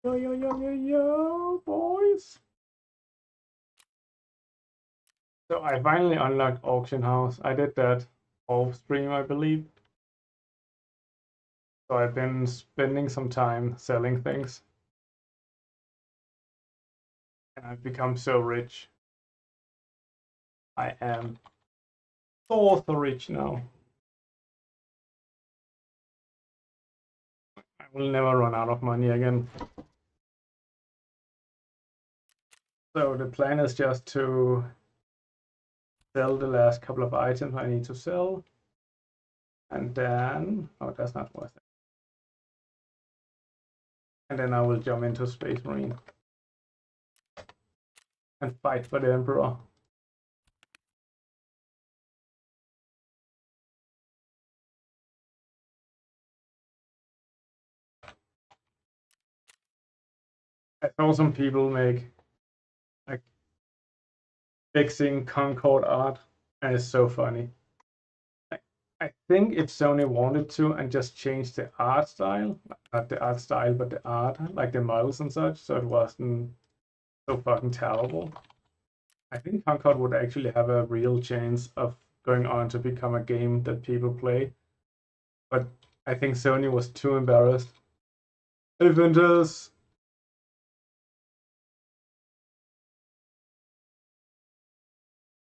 Yo, boys. So I finally unlocked Auction House. I did that off stream, I believe. So I've been spending some time selling things. And I've become so rich. I am so rich now. I will never run out of money again. So the plan is just to sell the last couple of items I need to sell. And then, oh, that's not worth it. And then I will jump into Space Marine and fight for the Emperor. I saw some people make like fixing Concord art, and it's so funny. I think if Sony wanted to and just changed the art style, not the art style, but the art, like the models and such, so it wasn't so fucking terrible, I think Concord would actually have a real chance of going on to become a game that people play. But I think Sony was too embarrassed. Hey, Ventus!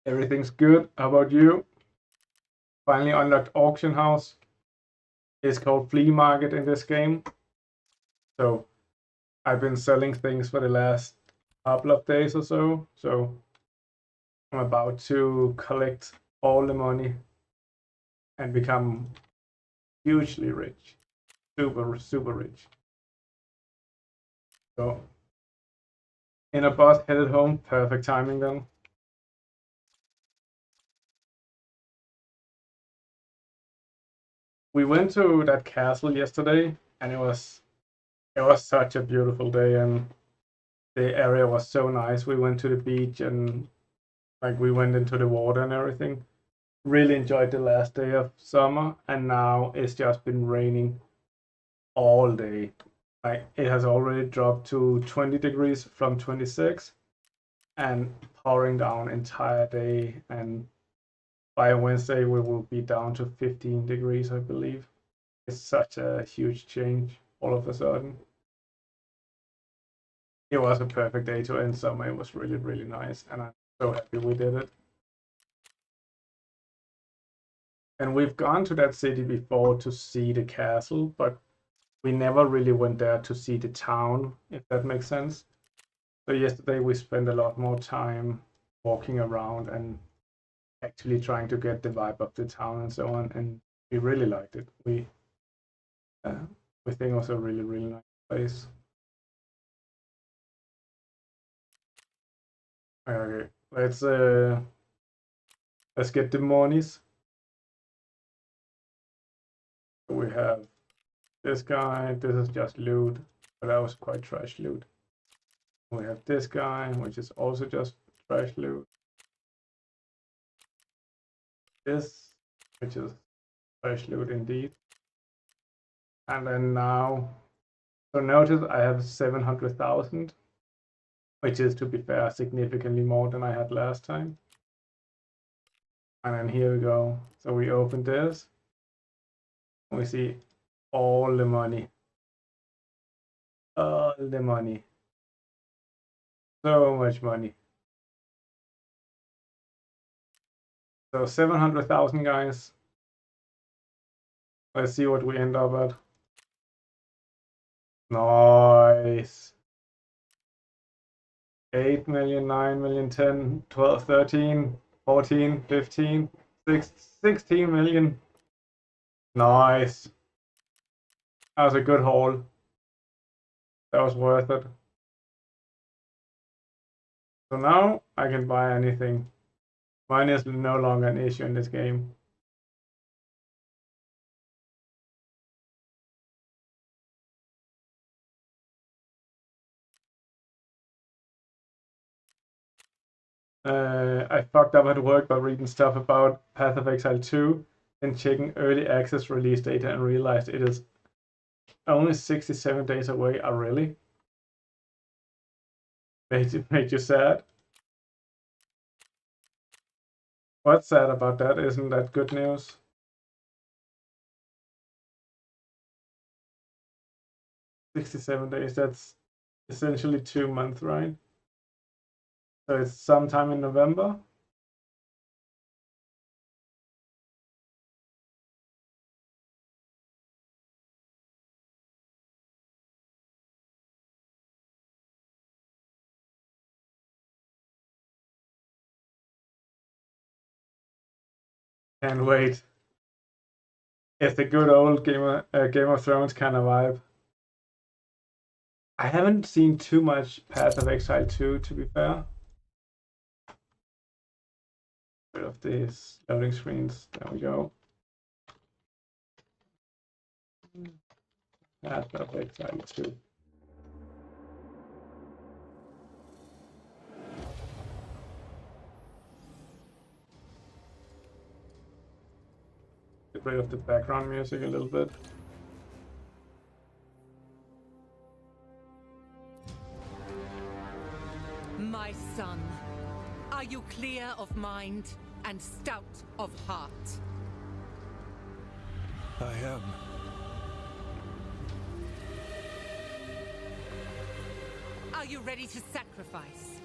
Everything's good. How about you? Finally unlocked Auction House. It's called Flea Market in this game. So I've been selling things for the last couple of days or so. So I'm about to collect all the money and become hugely rich. Super, super rich. So in a bus headed home. Perfect timing then. We went to that castle yesterday, and it was such a beautiful day, and the area was so nice. We went to the beach and like we went into the water and everything. Really enjoyed the last day of summer, and now it's just been raining all day. Like it has already dropped to 20 degrees from 26 and pouring down entire day, and by Wednesday we will be down to 15 degrees, I believe. It's such a huge change all of a sudden. It was a perfect day to end summer. It was really, really nice, and I'm so happy we did it. And we've gone to that city before to see the castle, but we never really went there to see the town, if that makes sense. So yesterday we spent a lot more time walking around and actually trying to get the vibe of the town and so on, and we really liked it. We think it was a really, really nice place. Okay, let's get the monies. We have this guy. This is just loot, but that was quite trash loot. We have this guy, which is also just trash loot. This, which is trash loot indeed. And then now, so notice I have 700,000, which is, to be fair, significantly more than I had last time. And then here we go. So we open this. We see all the money. All the money. So much money. So 700,000, guys. Let's see what we end up at. Nice. 8 million, 9 million, 10, 12, 13, 14, 15, 16 million. Nice. That was a good haul. That was worth it. So now I can buy anything. Money is no longer an issue in this game. I fucked up at work by reading stuff about Path of Exile 2 and checking early access release data and realized it is only 67 days away. Really? made you sad? What's sad about that? Isn't that good news? $67, that's essentially 2 months, right? So it's sometime in November. Can't wait. It's the good old Game of Thrones kind of vibe. I haven't seen too much Path of Exile 2, to be fair. Rid of these loading screens. There we go. Path of Exile 2. Get rid of the background music a little bit. My son, are you clear of mind and stout of heart? I am. Are you ready to sacrifice?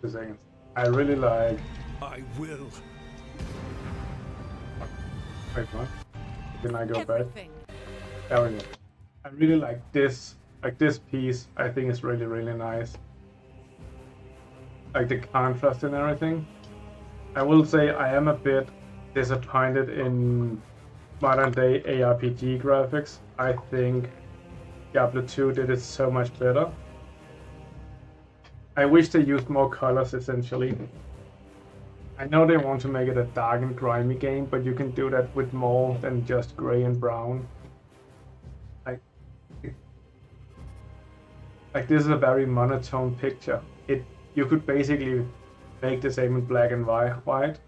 2 seconds. I really like. I will. Wait, what? Can I go Everything. back? There we go. I really like this. Like this piece, I think is really, really nice. Like the contrast and everything. I will say I am a bit disappointed in modern day ARPG graphics. I think Diablo 2 did it so much better. I wish they used more colors essentially. I know they want to make it a dark and grimy game, but you can do that with more than just gray and brown. Like this is a very monotone picture. You could basically make the same in black and white.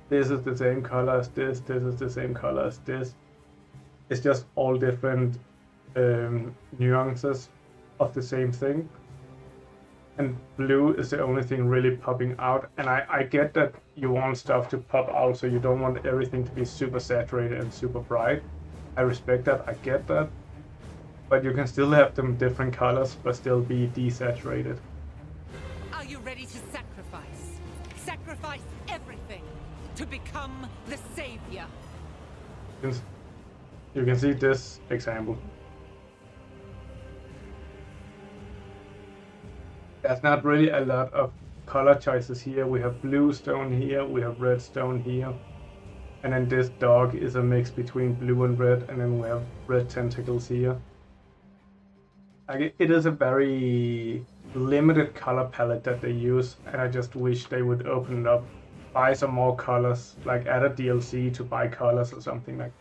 This is the same color as this. This is the same color as this. It's just all different nuances of the same thing. And blue is the only thing really popping out. And I get that you want stuff to pop out, so you don't want everything to be super saturated and super bright. I respect that. I get that. But you can still have them different colors, but still be desaturated. Are you ready to sacrifice? Sacrifice everything to become the savior. You can see this example. There's not really a lot of color choices here. We have blue stone here, we have red stone here. And then this dog is a mix between blue and red, and then we have red tentacles here. Like it is a very limited color palette that they use, and I just wish they would open it up, buy some more colors, like add a DLC to buy colors or something, like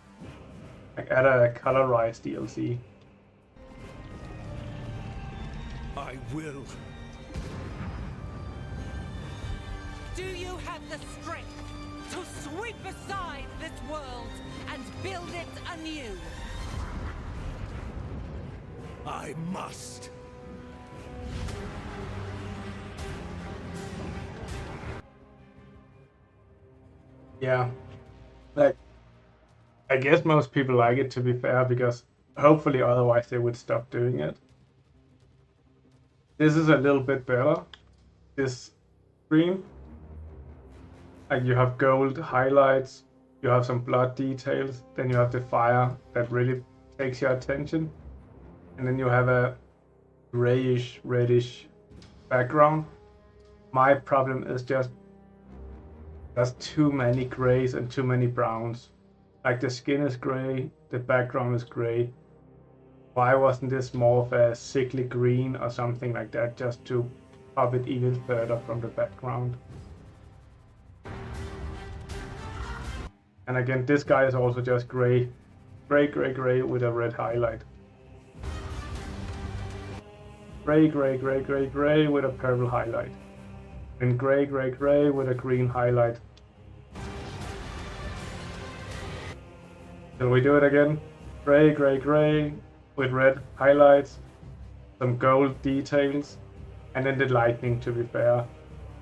add a colorized DLC. I will. Do you have the strength to sweep aside this world and build it anew? I must. Yeah, like I guess most people like it, to be fair, because hopefully otherwise they would stop doing it. This is a little bit better, this screen. Like you have gold highlights, you have some blood details, then you have the fire that really takes your attention, and then you have a grayish, reddish background. My problem is just there's too many grays and too many browns. Like the skin is gray, the background is gray. Why wasn't this more of a sickly green or something like that, just to pop it even further from the background? And again, this guy is also just gray, gray with a red highlight. Gray with a purple highlight. And gray with a green highlight. Shall we do it again? Gray with red highlights. some gold details, and then the lightning, to be fair.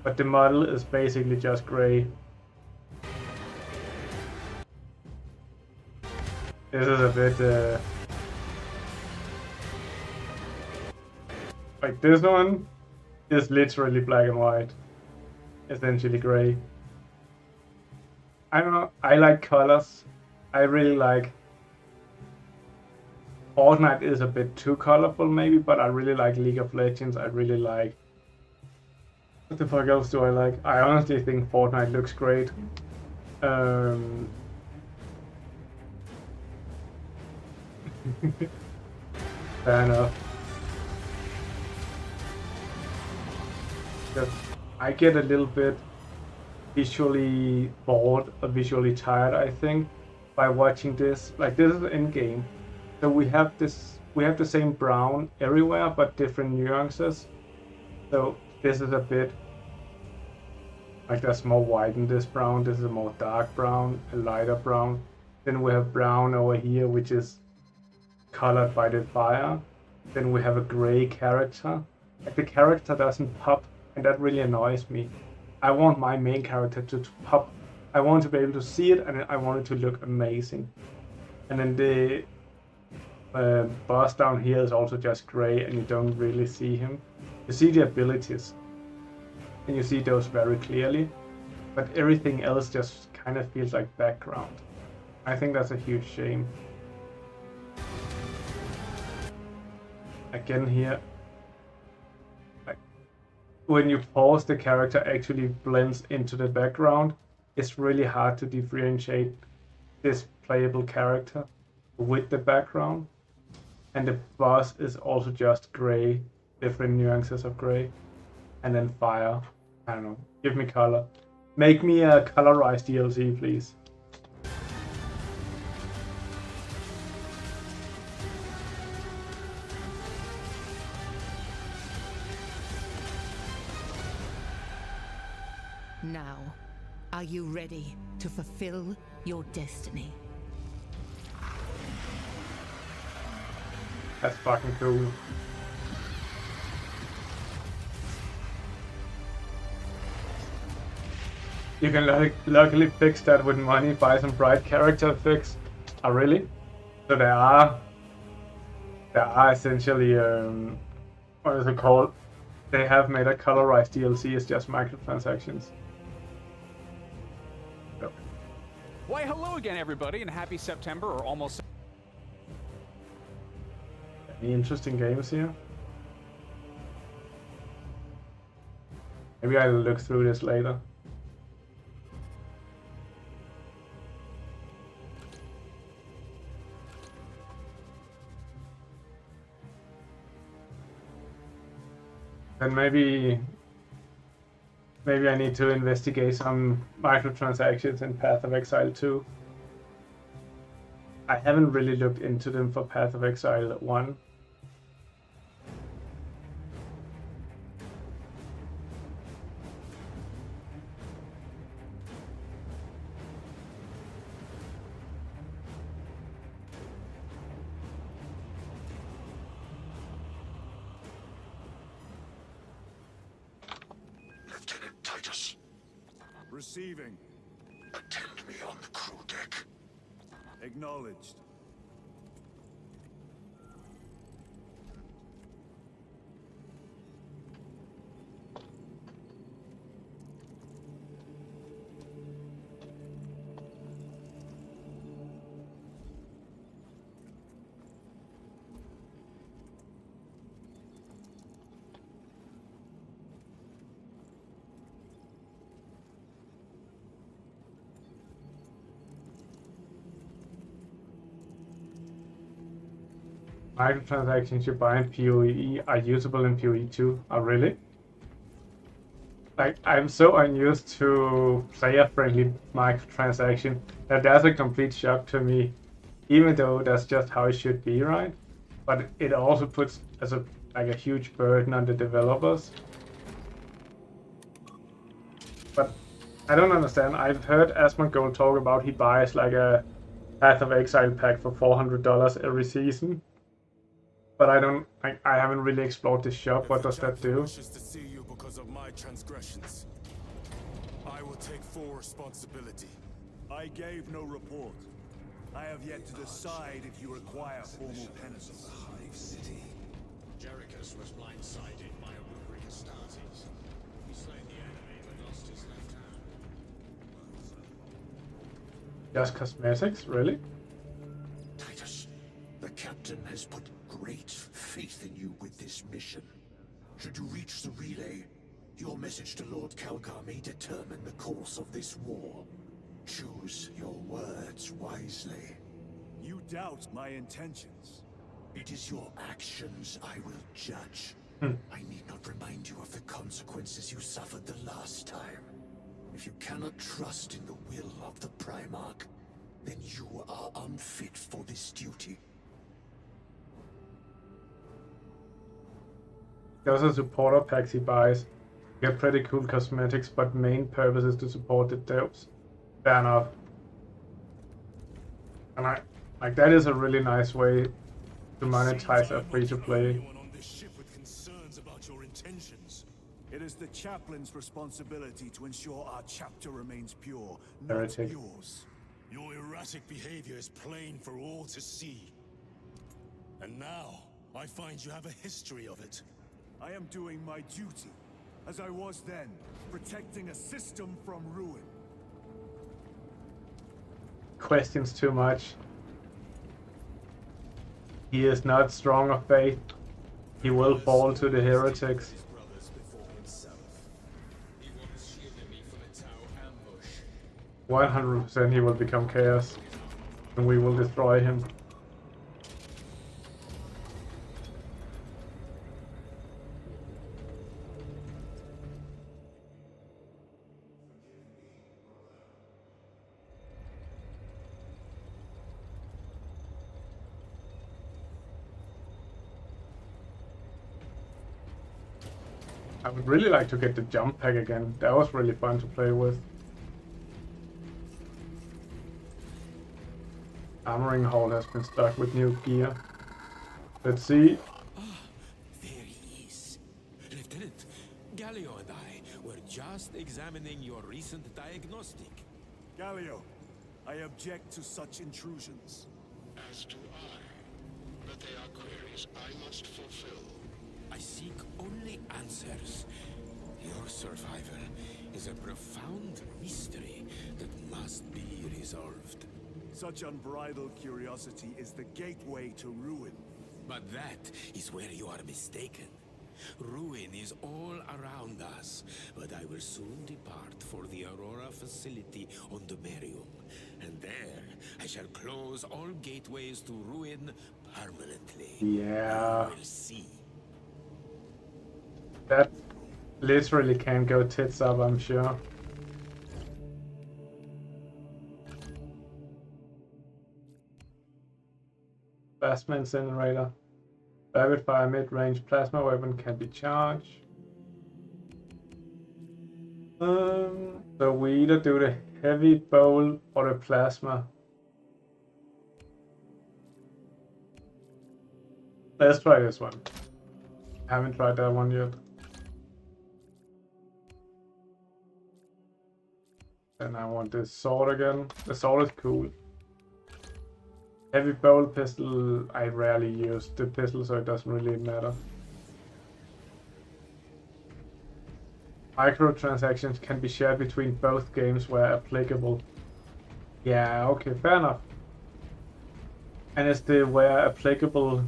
But the model is basically just gray. This is a bit like this one is literally black and white, essentially gray. I don't know, I like colors. I really like Fortnite is a bit too colorful maybe, but I really like League of Legends. I really like... What the fuck else do I like? I honestly think Fortnite looks great. Fair enough. Just, I get a little bit visually bored or visually tired, I think, by watching this. Like, this is in game. So we have the same brown everywhere, but different nuances. So this is a bit like there's more white in this brown. This is a more dark brown, a lighter brown. Then we have brown over here, which is colored by the fire. Then we have a gray character. Like the character doesn't pop, and that really annoys me. I want my main character to pop. I want to be able to see it, and I want it to look amazing. And then the boss down here is also just gray, and you don't really see him. You see the abilities, and you see those very clearly, but everything else just kind of feels like background. I think that's a huge shame. Again here, like when you pause, the character actually blends into the background. It's really hard to differentiate this playable character with the background. And the boss is also just gray, different nuances of gray. And then fire. I don't know. Give me color. Make me a colorized DLC, please. Now, are you ready to fulfill your destiny? That's fucking cool. You can luckily fix that with money, buy some bright character fix. Oh really? So there are essentially what is it called? They have made a colorized DLC. It's just microtransactions. So. Why, hello again, everybody, and happy September, or almost. Any interesting games here? Maybe I'll look through this later. And maybe I need to investigate some microtransactions in Path of Exile 2. I haven't really looked into them for Path of Exile 1. Receiving. Attend me on the crew deck. Acknowledged. Microtransactions you buy in PoE are usable in PoE too. Oh, really? Like, I'm so unused to player-friendly microtransaction that that's a complete shock to me. Even though that's just how it should be, right? But it also puts as a huge burden on the developers. But I don't understand. I've heard Asmongold talk about he buys like a Path of Exile pack for $400 every season. but I haven't really explored the shop. What does that do? Wishes to see you because of my transgressions. I will take full responsibility. I gave no report. I have yet to decide if you require formal penance. Hive City. Jerichus was blindsided by a rubric Astartes. He slayed the enemy but lost his left hand. Just cosmetics, really? Titus, the captain has put great faith in you with this mission. Should you reach the relay, your message to Lord Calgar may determine the course of this war. Choose your words wisely. You doubt my intentions. It is your actions I will judge. I need not remind you of the consequences you suffered the last time. If you cannot trust in the will of the Primarch, then you are unfit for this duty. Those are supporter packs he buys. You get pretty cool cosmetics, but main purpose is to support the devs. Fair enough. And that is a really nice way to monetize a free-to-play. Anyone on this ship with concerns about your intentions. It is the chaplain's responsibility to ensure our chapter remains pure, not Heretic. yours. Your erratic behavior is plain for all to see. And now, I find you have a history of it. I am doing my duty, as I was then, protecting a system from ruin. Questions too much. He is not strong of faith. He will fall to the heretics. 100% he will become chaos, and we will destroy him. I would really like to get the jump pack again. That was really fun to play with. Armoring Hall has been stuck with new gear. Let's see. There he is. Lieutenant, Gallio and I were just examining your recent diagnostic. Gallio, I object to such intrusions. As do I. But they are queries I must fulfill. I seek only answers. Your survival is a profound mystery that must be resolved. Such unbridled curiosity is the gateway to ruin. But that is where you are mistaken. Ruin is all around us, but I will soon depart for the Aurora facility on the Merium. And there, I shall close all gateways to ruin permanently. Yeah. You will see. That literally can go tits up, I'm sure. Plasma incinerator. Rapid fire mid-range plasma weapon can be charged. So we either do the heavy bowl or the plasma. Let's try this one. Haven't tried that one yet. Then I want this sword again. The sword is cool. Heavy bowl pistol, I rarely use the pistol, so it doesn't really matter. Microtransactions can be shared between both games where applicable. Yeah, okay, fair enough. And it's the where applicable,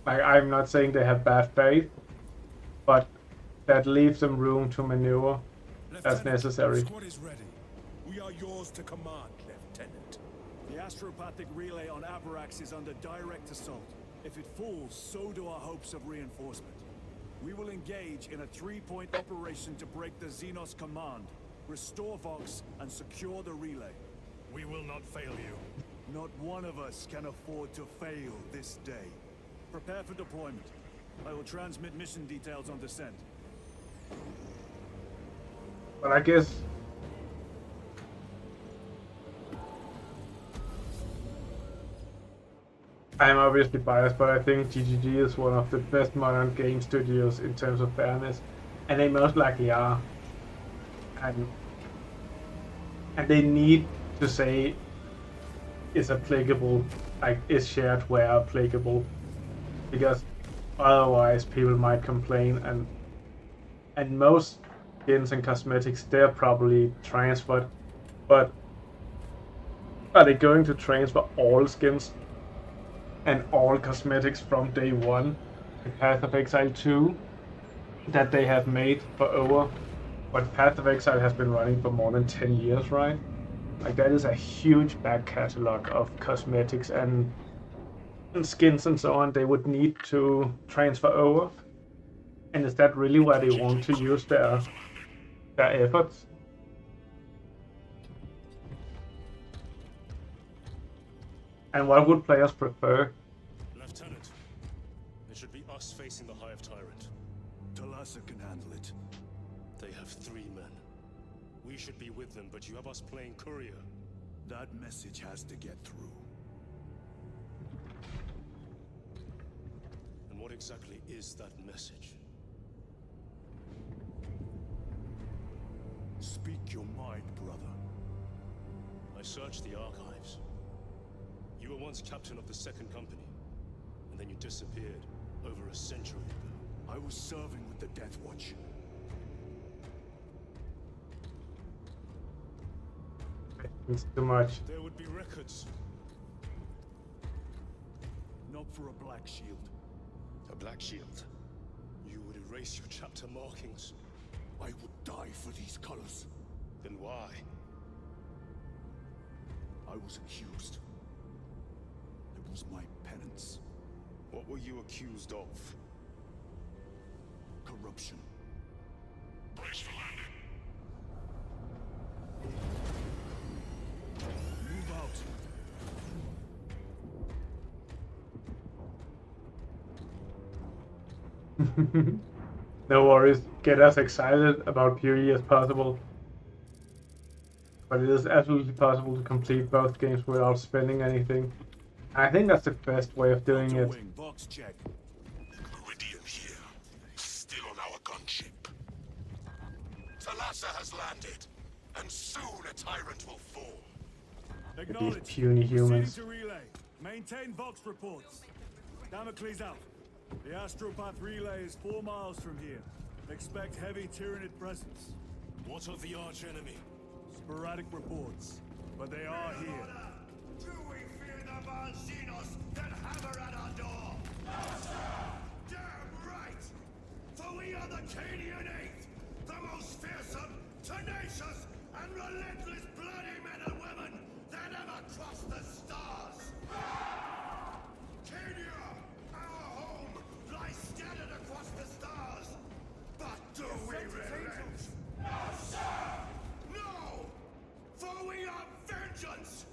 like, I'm not saying they have bad faith, but that leaves them room to maneuver as necessary. Squad is ready. We are yours to command, Lieutenant. The astropathic relay on Avarax is under direct assault. If it falls, so do our hopes of reinforcement. We will engage in a 3-point operation to break the Xenos command, restore Vox, and secure the relay. We will not fail you. Not one of us can afford to fail this day. Prepare for deployment. I will transmit mission details on descent. But I guess I I'm obviously biased, but I think GGG is one of the best modern game studios in terms of fairness, and they most likely are. And they need to say is applicable, like is shared where applicable, because otherwise people might complain. And most skins and cosmetics, they're probably transferred, but are they going to transfer all skins and all cosmetics from day one in Path of Exile 2 that they have made for over? But Path of Exile has been running for more than 10 years, right? Like that is a huge back catalog of cosmetics and skins and so on they would need to transfer over. And is that really where they want to use their efforts? And what would players prefer? Lieutenant, it should be us facing the Hive Tyrant. Talassa can handle it. They have 3 men. We should be with them, but you have us playing courier. That message has to get through. And what exactly is that message? Speak your mind, brother. I searched the archives. You were once captain of the Second Company, and then you disappeared over a century ago. I was serving with the Death Watch. It's too much. There would be records. Not for a Black Shield. A Black Shield. You would erase your chapter markings. I would die for these colors. Then why? I was accused. It was my penance. What were you accused of? Corruption. Brace for landing. Move out. No worries, get as excited about PoE as possible. But it is absolutely possible to complete both games without spending anything. I think that's the best way of doing it. Wing, box check. Meridian here, still on our gunship. Talassa has landed, and soon a tyrant will fall. Acknowledge. puny humans. Proceeding to relay. Maintain Vox reports. Damocles out. The Astropath relay is 4 miles from here. Expect heavy Tyranid presence. What of the archenemy? Sporadic reports, but they are here. Do we fear the Van Xenos that hammer at our door? Damn right! For we are the Cadian Eighth, the most fearsome, tenacious, and relentless bloody men and women that ever crossed the stars! Cadia, our home, lies scattered across the stars. But do we relent? No, sir! No! For we are vengeance!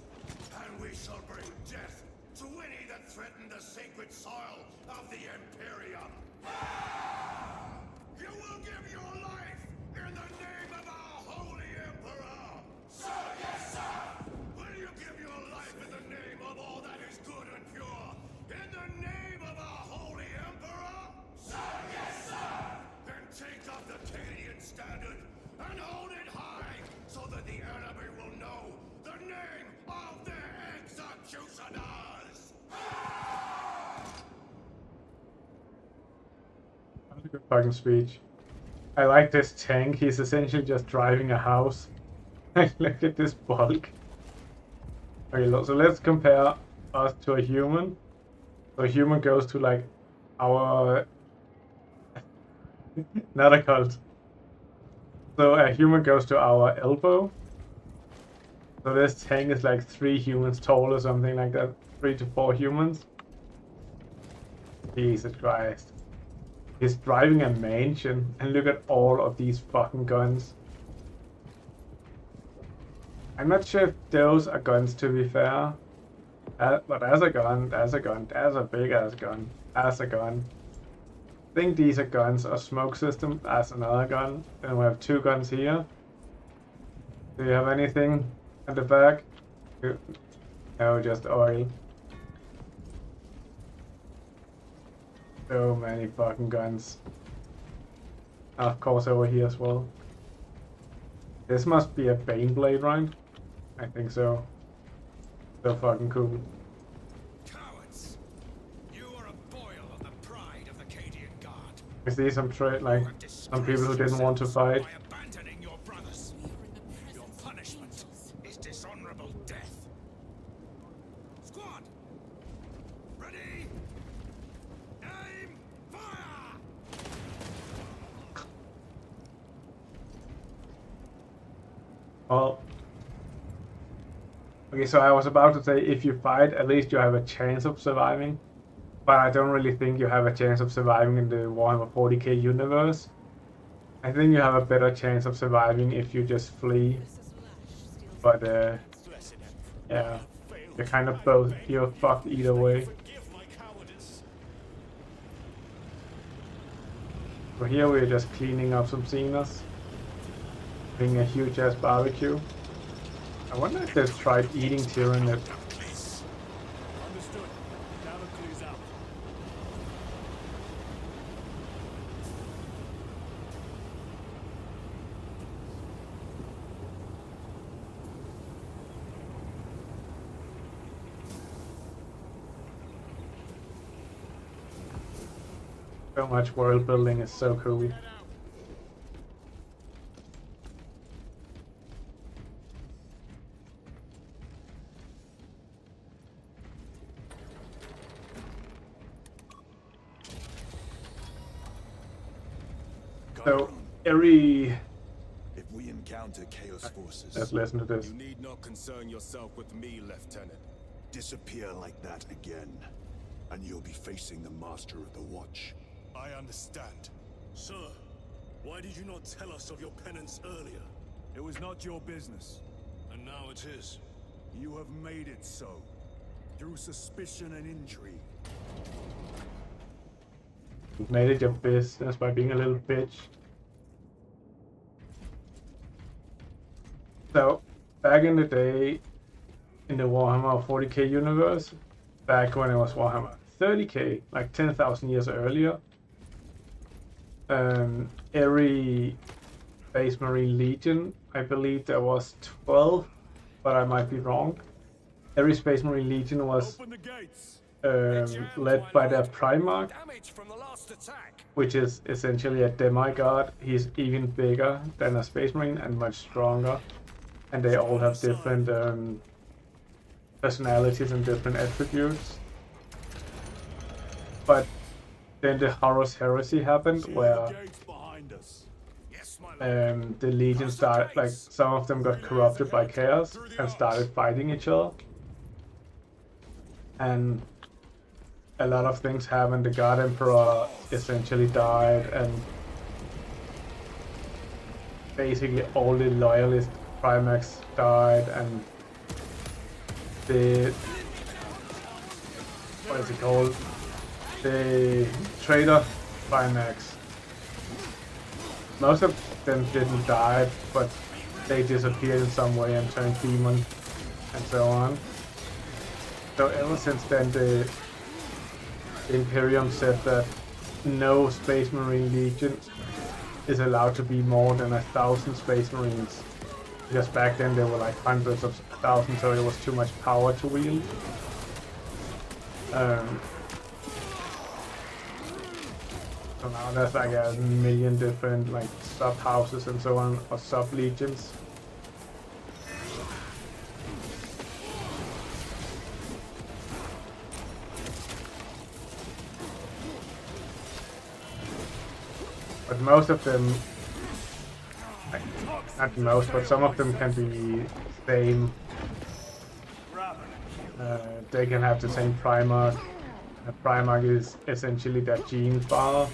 And we shall bring death to any that threaten the sacred soil of the Imperium! You will give your life in the name of our holy Emperor! Sir, yes, sir! Will you give your life in the name of all that is good and pure? In the name of our holy Emperor? Sir, yes, sir! Then take up the Cadian standard and hold it high so that the enemy will know the name of their executioners! That's a good fucking speech. I like this tank, he's essentially just driving a house. Look at this bulk. Okay, so let's compare us to a human. So a human goes to like our... not a cult. So a human goes to our elbow. So this tank is like 3 humans tall or something like that. 3 to 4 humans. Jesus Christ. He's driving a mansion, and look at all of these fucking guns. I'm not sure if those are guns, to be fair. But as a gun, that's a gun, that's a big ass gun, that's a gun. I think these are guns or smoke system, that's another gun. Then we have 2 guns here. Do you have anything at the back? No, just oil. So many fucking guns. Of course over here as well. This must be a Bane blade, right? I think so. So fucking cool. Cowards! You are a boil on the pride of the Cadian Guard. I see some like You have some people who disgraced didn't want to yourselves fight. by abandoning your brothers. Your punishment is dishonorable death. Squad! Ready! Aim! Fire! Well, okay, so I was about to say if you fight, at least you have a chance of surviving. But I don't really think you have a chance of surviving in the Warhammer 40k universe. I think you have a better chance of surviving if you just flee. But yeah, you're kind of both. You're fucked either way. So here we're just cleaning up some Xenos. Having a huge ass barbecue. I wonder if they've tried eating Tyranid. Understood. Damocles out. So much world building is so cool. So every If we encounter Chaos forces, let's listen to this. You need not concern yourself with me, Lieutenant. disappear like that again, and you'll be facing the Master of the Watch. I understand. Sir, why did you not tell us of your penance earlier? It was not your business. And now it is. You have made it so, through suspicion and intrigue. You've made it your business by being a little bitch. So, back in the day, in the Warhammer 40k universe, back when it was Warhammer 30k, like 10,000 years earlier, every Space Marine Legion, I believe there was 12, but I might be wrong. Every Space Marine Legion was Open the gates! led by their Primarch, Damage from the last attack. which is essentially a demigod. He's even bigger than a Space Marine and much stronger. And they all have different personalities and different attributes. But then the Horus Heresy happened, Seal where the gates behind us. Yes, my lord. the Legion started, like, some of them got corrupted by chaos and started fighting each other. And a lot of things happened. The God Emperor essentially died, and basically all the loyalist Primax died, and the what is it called? The traitor Primax. Most of them didn't die, but they disappeared in some way and turned demon, and so on. So ever since then, the Imperium said that no Space Marine Legion is allowed to be more than 1,000 Space Marines. Because back then there were like hundreds of thousands, so it was too much power to wield. So now there's like a million different like sub houses and so on, or sub legions. But most of them, like, not most, but some of them can be same. They can have the same Primarch. A Primarch is essentially their gene father.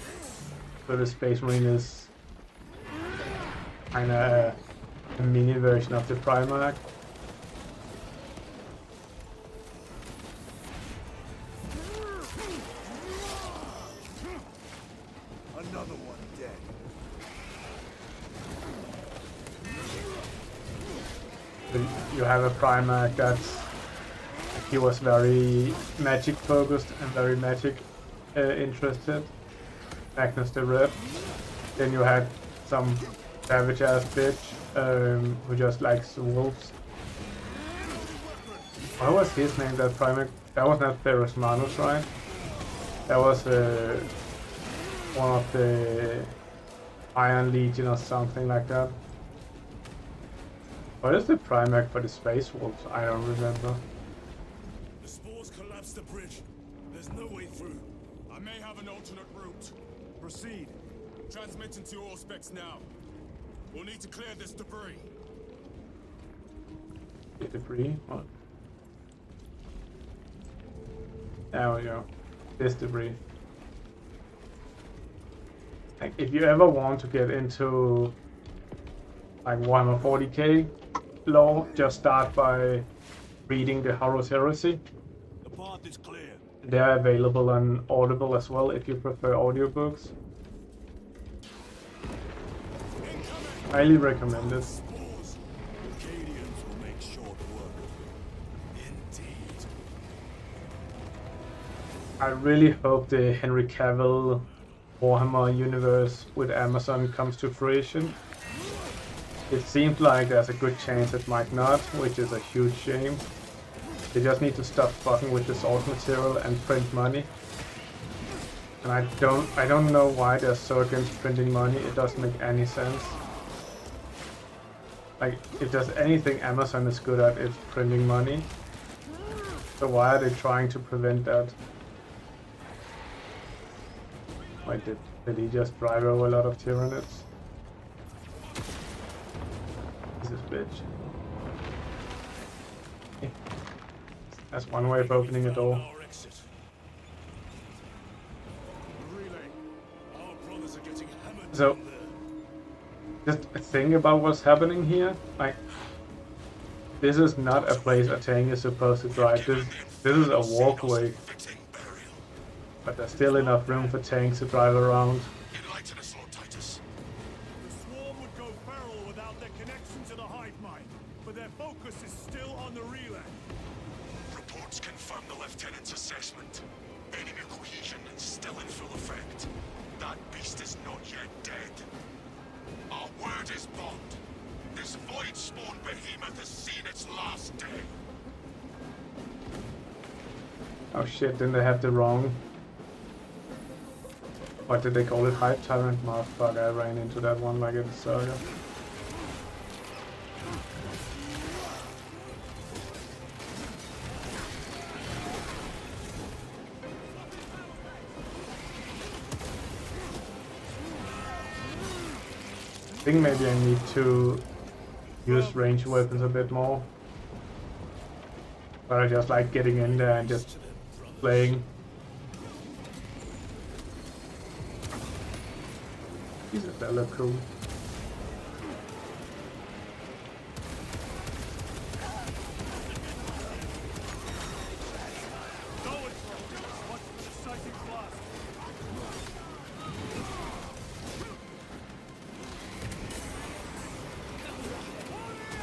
So the Space Marine is kind of a mini version of the Primarch. Another one dead. So you have a Primarch that's, he was very magic focused and very magic interested. Magnus the Red. Then you had some savage ass bitch who just likes wolves. What was his name? That Primac? That was not Theros Manus, right? That was one of the Iron Legion or something like that. What is the Primac for the Space Wolves? I don't remember. The spores collapsed the bridge. There's no way through. I may have an alternate route. Proceed. Transmitting to all specs now. We'll need to clear this debris. The debris? What? There we go. This debris. Like, if you ever want to get into like Warhammer 40k lore, just start by reading the Horus Heresy. The path is clear. They're available on Audible as well if you prefer audiobooks. Highly recommended. Spores. Acadians will make short work. Indeed. I really hope the Henry Cavill Warhammer universe with Amazon comes to fruition. It seems like there's a good chance it might not, which is a huge shame. They just need to stop fucking with the source material and print money. And I don't know why they're so against printing money. It doesn't make any sense. Like, if there's anything Amazon is good at, it's printing money. So why are they trying to prevent that? Why did he just drive over a lot of Tyranids? Jesus bitch. Okay. That's one way of opening a door. Our exit. Relay. Our brothers are getting hammered So, down there. just think about what's happening here. Like, this is not a place a tank is supposed to drive. This is a walkway. But there's still enough room for tanks to drive around. Enlighten us, Lord Titus. The swarm would go feral without their connection to the hive mind, but their focus is still on the relay. Reports confirm the Lieutenant's assessment. Enemy cohesion is still in full effect. That beast is not yet dead. Our word is bond. This void-spawn behemoth has seen its last day. Oh shit, then they have the wrong... What did they call it? Hive Tyrant? Motherfucker, I ran into that one like in Saga. I think maybe I need to use ranged weapons a bit more. But I just like getting in there and just playing. Jesus, that look cool.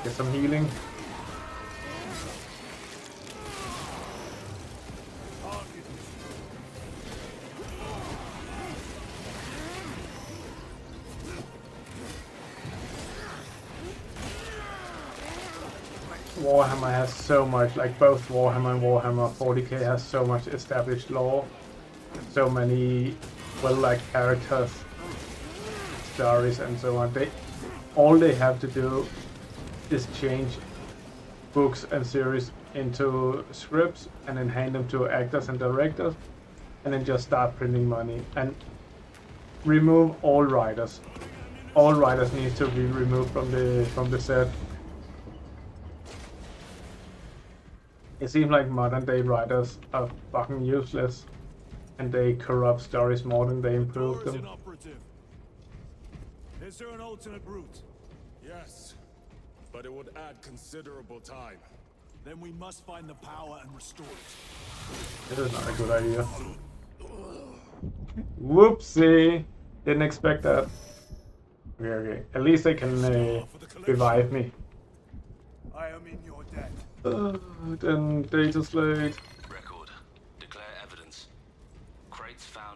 Get some healing. Warhammer has so much, like both Warhammer and Warhammer 40k has so much established lore, so many well-liked characters, stories and so on. All they have to do is change books and series into scripts and then hand them to actors and directors and then just start printing money and remove all writers. All writers need to be removed from the set. It seems like modern day writers are fucking useless and they corrupt stories more than they improve them. Is there an alternate route? Yes, but it would add considerable time. Then we must find the power and restore it. This is not a good idea. Whoopsie! Didn't expect that. Okay. At least they can revive me. I am in your debt. Then Data Slate. Record. Declare evidence. Crates found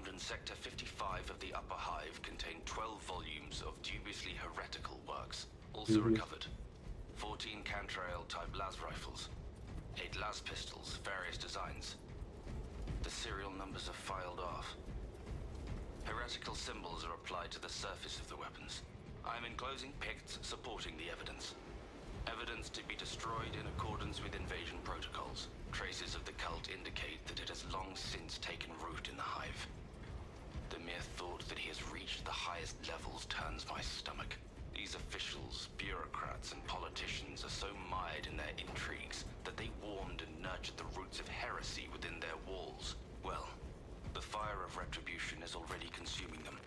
also recovered 14 Cantrail type las rifles, 8 las pistols, various designs. The serial numbers are filed off. Heretical symbols are applied to the surface of the weapons. I am enclosing picts supporting the evidence. Evidence to be destroyed in accordance with invasion protocols. Traces of the cult indicate that it has long since taken root in the hive. The mere thought that he has reached the highest levels turns my stomach. These officials, bureaucrats, and politicians are so mired in their intrigues that they warmed and nurtured the roots of heresy within their walls. Well, the fire of retribution is already consuming them.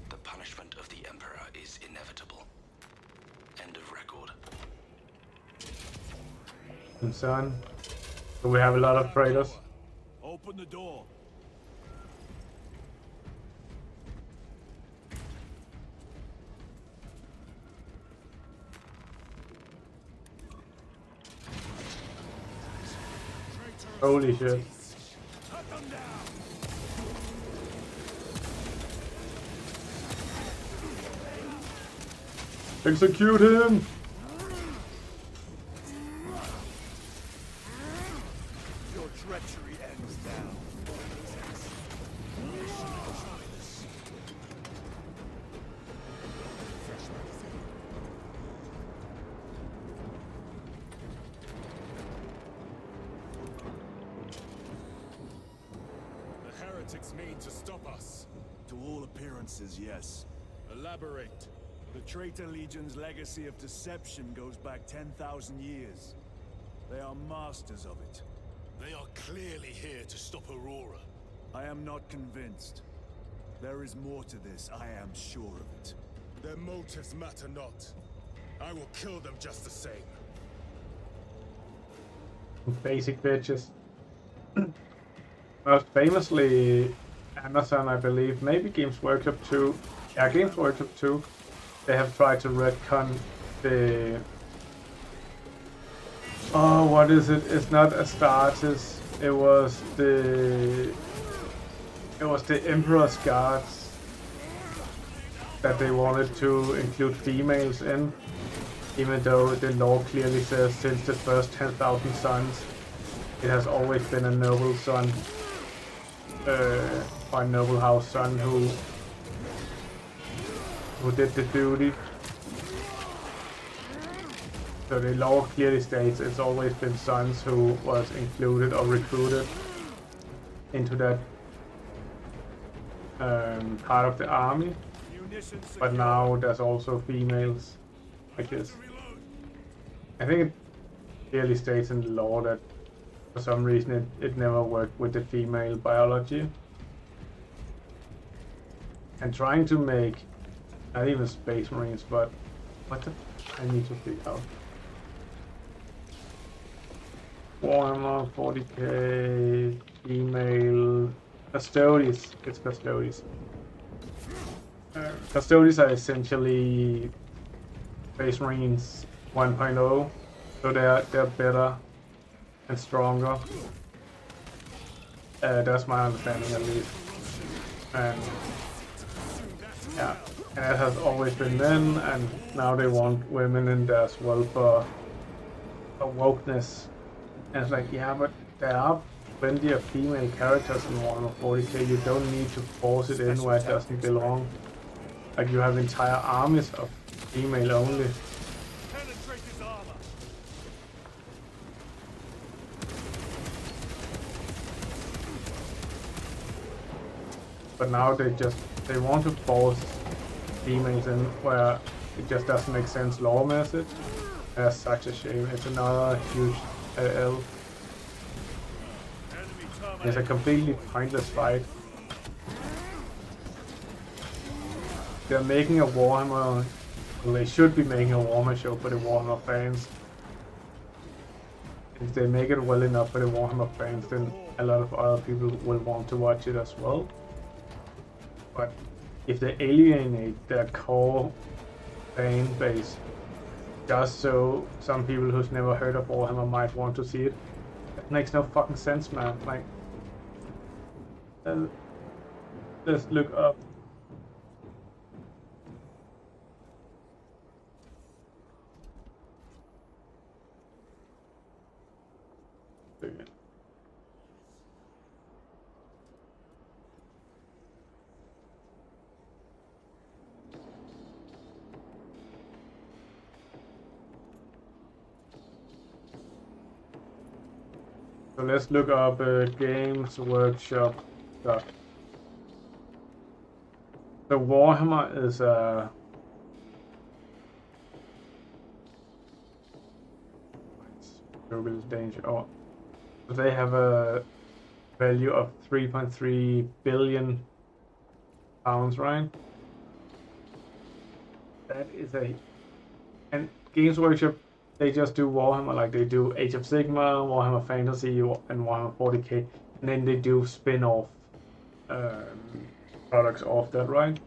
The punishment of the Emperor is inevitable. End of record. And son. So we have a lot of traders. Open the door. Holy shit. Cut them down. Execute him! Your treachery ends now. The heretics mean to stop us. To all appearances, yes. Elaborate. The Traitor Legion's legacy of deception goes back 10,000 years. They are masters of it. They are clearly here to stop Aurora. I am not convinced. There is more to this, I am sure of it. Their motives matter not. I will kill them just the same. Basic bitches. Most famously, Amazon, I believe, maybe Games Workshop 2. Yeah, Games Workshop 2. They have tried to retcon the... Oh, what is it? It's not Astartes. It was the Emperor's Guards that they wanted to include females in, even though the law clearly says since the first 10,000 sons, it has always been a noble son, or a noble house son who did the duty. So the law clearly states it's always been sons who was included or recruited into that part of the army. But now there's also females, I guess. I think it clearly states in the law that for some reason it never worked with the female biology. And trying to make, not even Space Marines, but what the I need to figure out. Warhammer 40k female Custodes. It's Custodes. Custodes are essentially Space Marines 1.0, so they're better and stronger. That's my understanding at least. And yeah, and it has always been men, and now they want women in there as well for wokeness. And it's like, yeah, but there are plenty of female characters in Warhammer 40k. You don't need to force it in where it doesn't belong. Like, you have entire armies of female only. Penetrate his armor. But now they want to force females in where it just doesn't make sense law message. That's such a shame. It's another huge L. It's a completely pointless fight. They're making a Warhammer, well, they should be making a Warhammer show for the Warhammer fans. If they make it well enough for the Warhammer fans, then a lot of other people will want to watch it as well. But if they alienate their core fan base, just so some people who's never heard of Warhammer might want to see it, that makes no fucking sense, man. Like, let's look up So let's look up Games Workshop stuff. So Warhammer is Google danger. Oh, so they have a value of 3.3 billion pounds, right? That is and Games Workshop, they just do Warhammer, like they do Age of Sigmar, Warhammer Fantasy, and Warhammer 40k, and then they do spin-off products off that, right?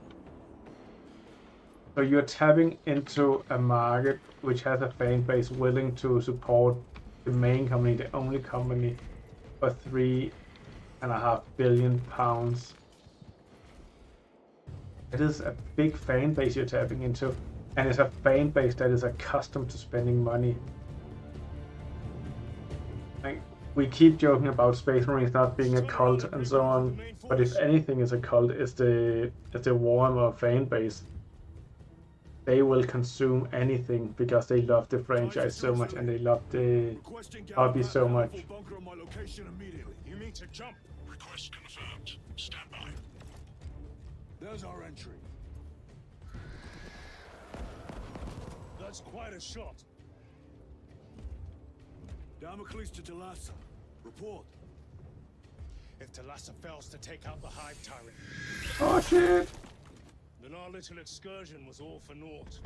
So you're tapping into a market which has a fan base willing to support the main company, the only company, for 3.5 billion pounds. It is a big fan base you're tapping into, and it's a fan base that is accustomed to spending money. Like, we keep joking about Space Marines not being a cult and so on, but if anything is a cult, it's the Warhammer fan base. They will consume anything because they love the franchise so much and they love the hobby so much. You mean to jump? Request confirmed. Stand by. There's our entry. That's quite a shot. Damocles to Delassa. Report. If Talassa fails to take out the Hive Tyrant, Oh shit! then our little excursion was all for naught.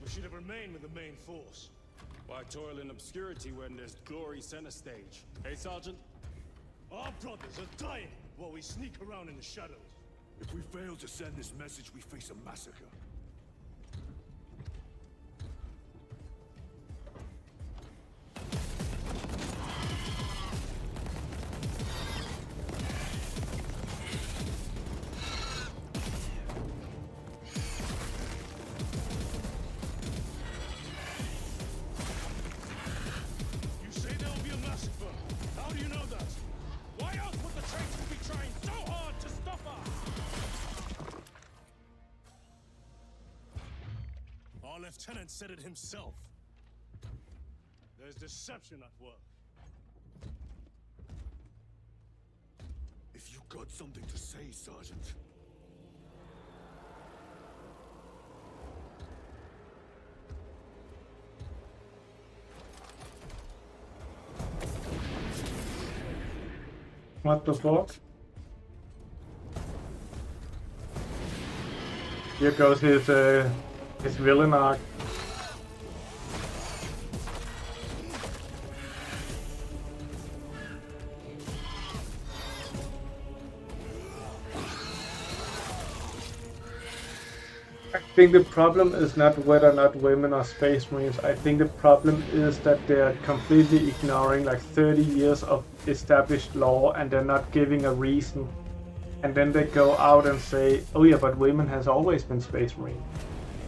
We should have remained with the main force. Why toil in obscurity when there's glory center stage? Hey, Sergeant? Our brothers are dying while we sneak around in the shadows. If we fail to send this message, we face a massacre. You say there will be a massacre. How do you know that? Why else would the traitors be trying so hard to stop us? Our lieutenant said it himself. There's deception at work. If you got something to say, Sergeant. What the fuck? Here goes his villain arc. I think the problem is not whether or not women are Space Marines. I think the problem is that they're completely ignoring like 30 years of established law and they're not giving a reason. And then they go out and say, oh yeah, but women has always been Space Marine.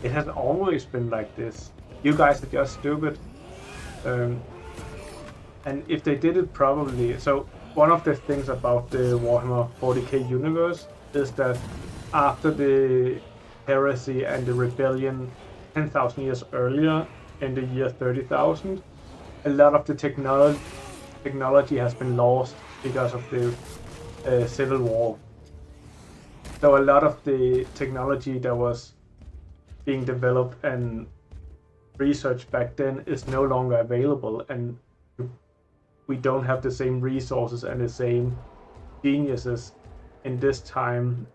It has always been like this. You guys are just stupid. And if they did it properly, so one of the things about the Warhammer 40k universe is that after the heresy and the rebellion 10,000 years earlier, in the year 30,000, a lot of the technology has been lost because of the civil war. So a lot of the technology that was being developed and researched back then is no longer available, and we don't have the same resources and the same geniuses in this time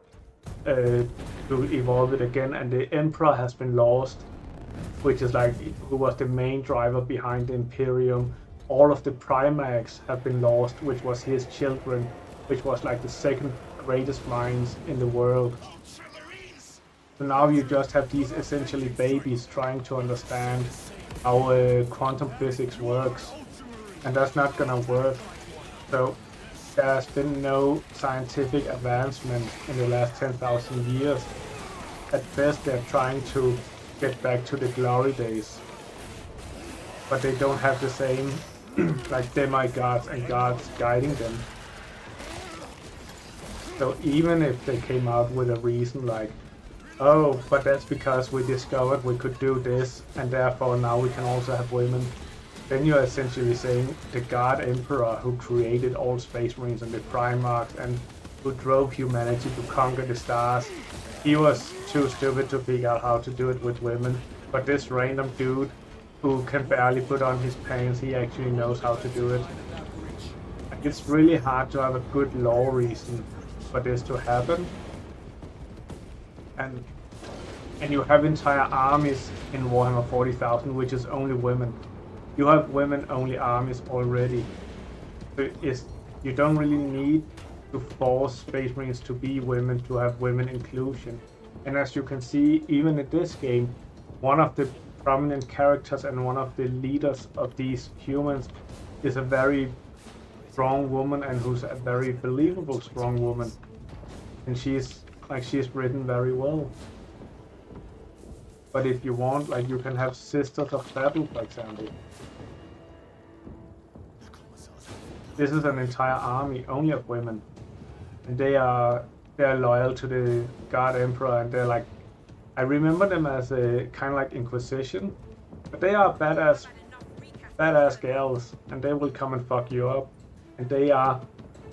to evolve it again. And the Emperor has been lost, which is like who was the main driver behind the Imperium. All of the Primax have been lost, which was his children. which was like the second greatest minds in the world. So now you just have these essentially babies trying to understand how quantum physics works, and that's not gonna work. So there's been no scientific advancement in the last 10,000 years. At best, they're trying to get back to the glory days, but they don't have the same like demigods and gods guiding them. So even if they came out with a reason like, oh, but that's because we discovered we could do this, and therefore now we can also have women, then you're essentially saying the God Emperor who created all Space Marines and the Primarchs and who drove humanity to conquer the stars, he was too stupid to figure out how to do it with women. But this random dude who can barely put on his pants, he actually knows how to do it. It's really hard to have a good law reason for this to happen. And you have entire armies in Warhammer 40,000 which is only women. You have women-only armies already. So you don't really need to force Space Marines to be women to have women inclusion. And as you can see, even in this game, one of the prominent characters and one of the leaders of these humans is a very strong woman, and who's a very believable strong woman. And she's written very well. But if you want, like, you can have Sisters of Battle, for example. This is an entire army only of women, and they're loyal to the God Emperor, and they're like, I remember them as a kind of like Inquisition, but they are badass gals, and they will come and fuck you up, and they are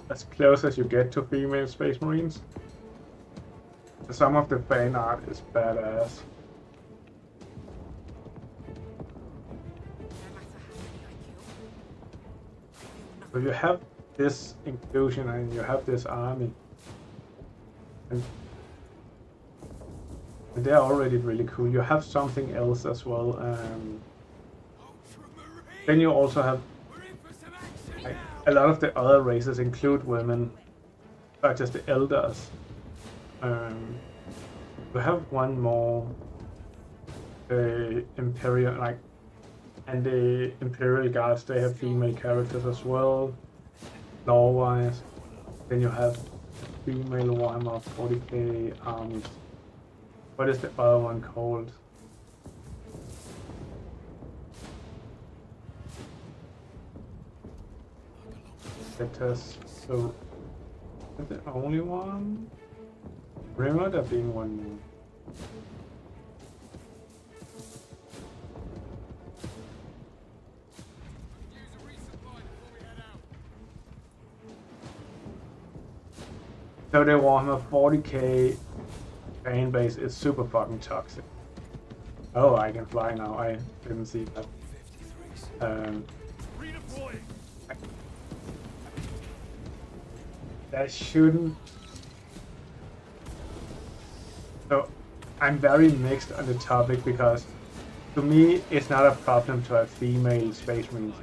as close as you get to female Space Marines. Some of the fan art is badass. So you have this inclusion and you have this army, and they're already really cool. You have something else as well. Then you also have like, a lot of the other races include women, such as the Elders. We have one more, the Imperial, like, and the Imperial Guards, they have female characters as well, lore-wise. Then you have female Warhammer 40k armies. What is the other one called? Heretics. So, is the only one? Remember there being one more. So the Warhammer 40k fan base is super fucking toxic. Oh, I can fly now. I didn't see that. That shouldn't. So I'm very mixed on the topic because to me it's not a problem to have female Space Marines.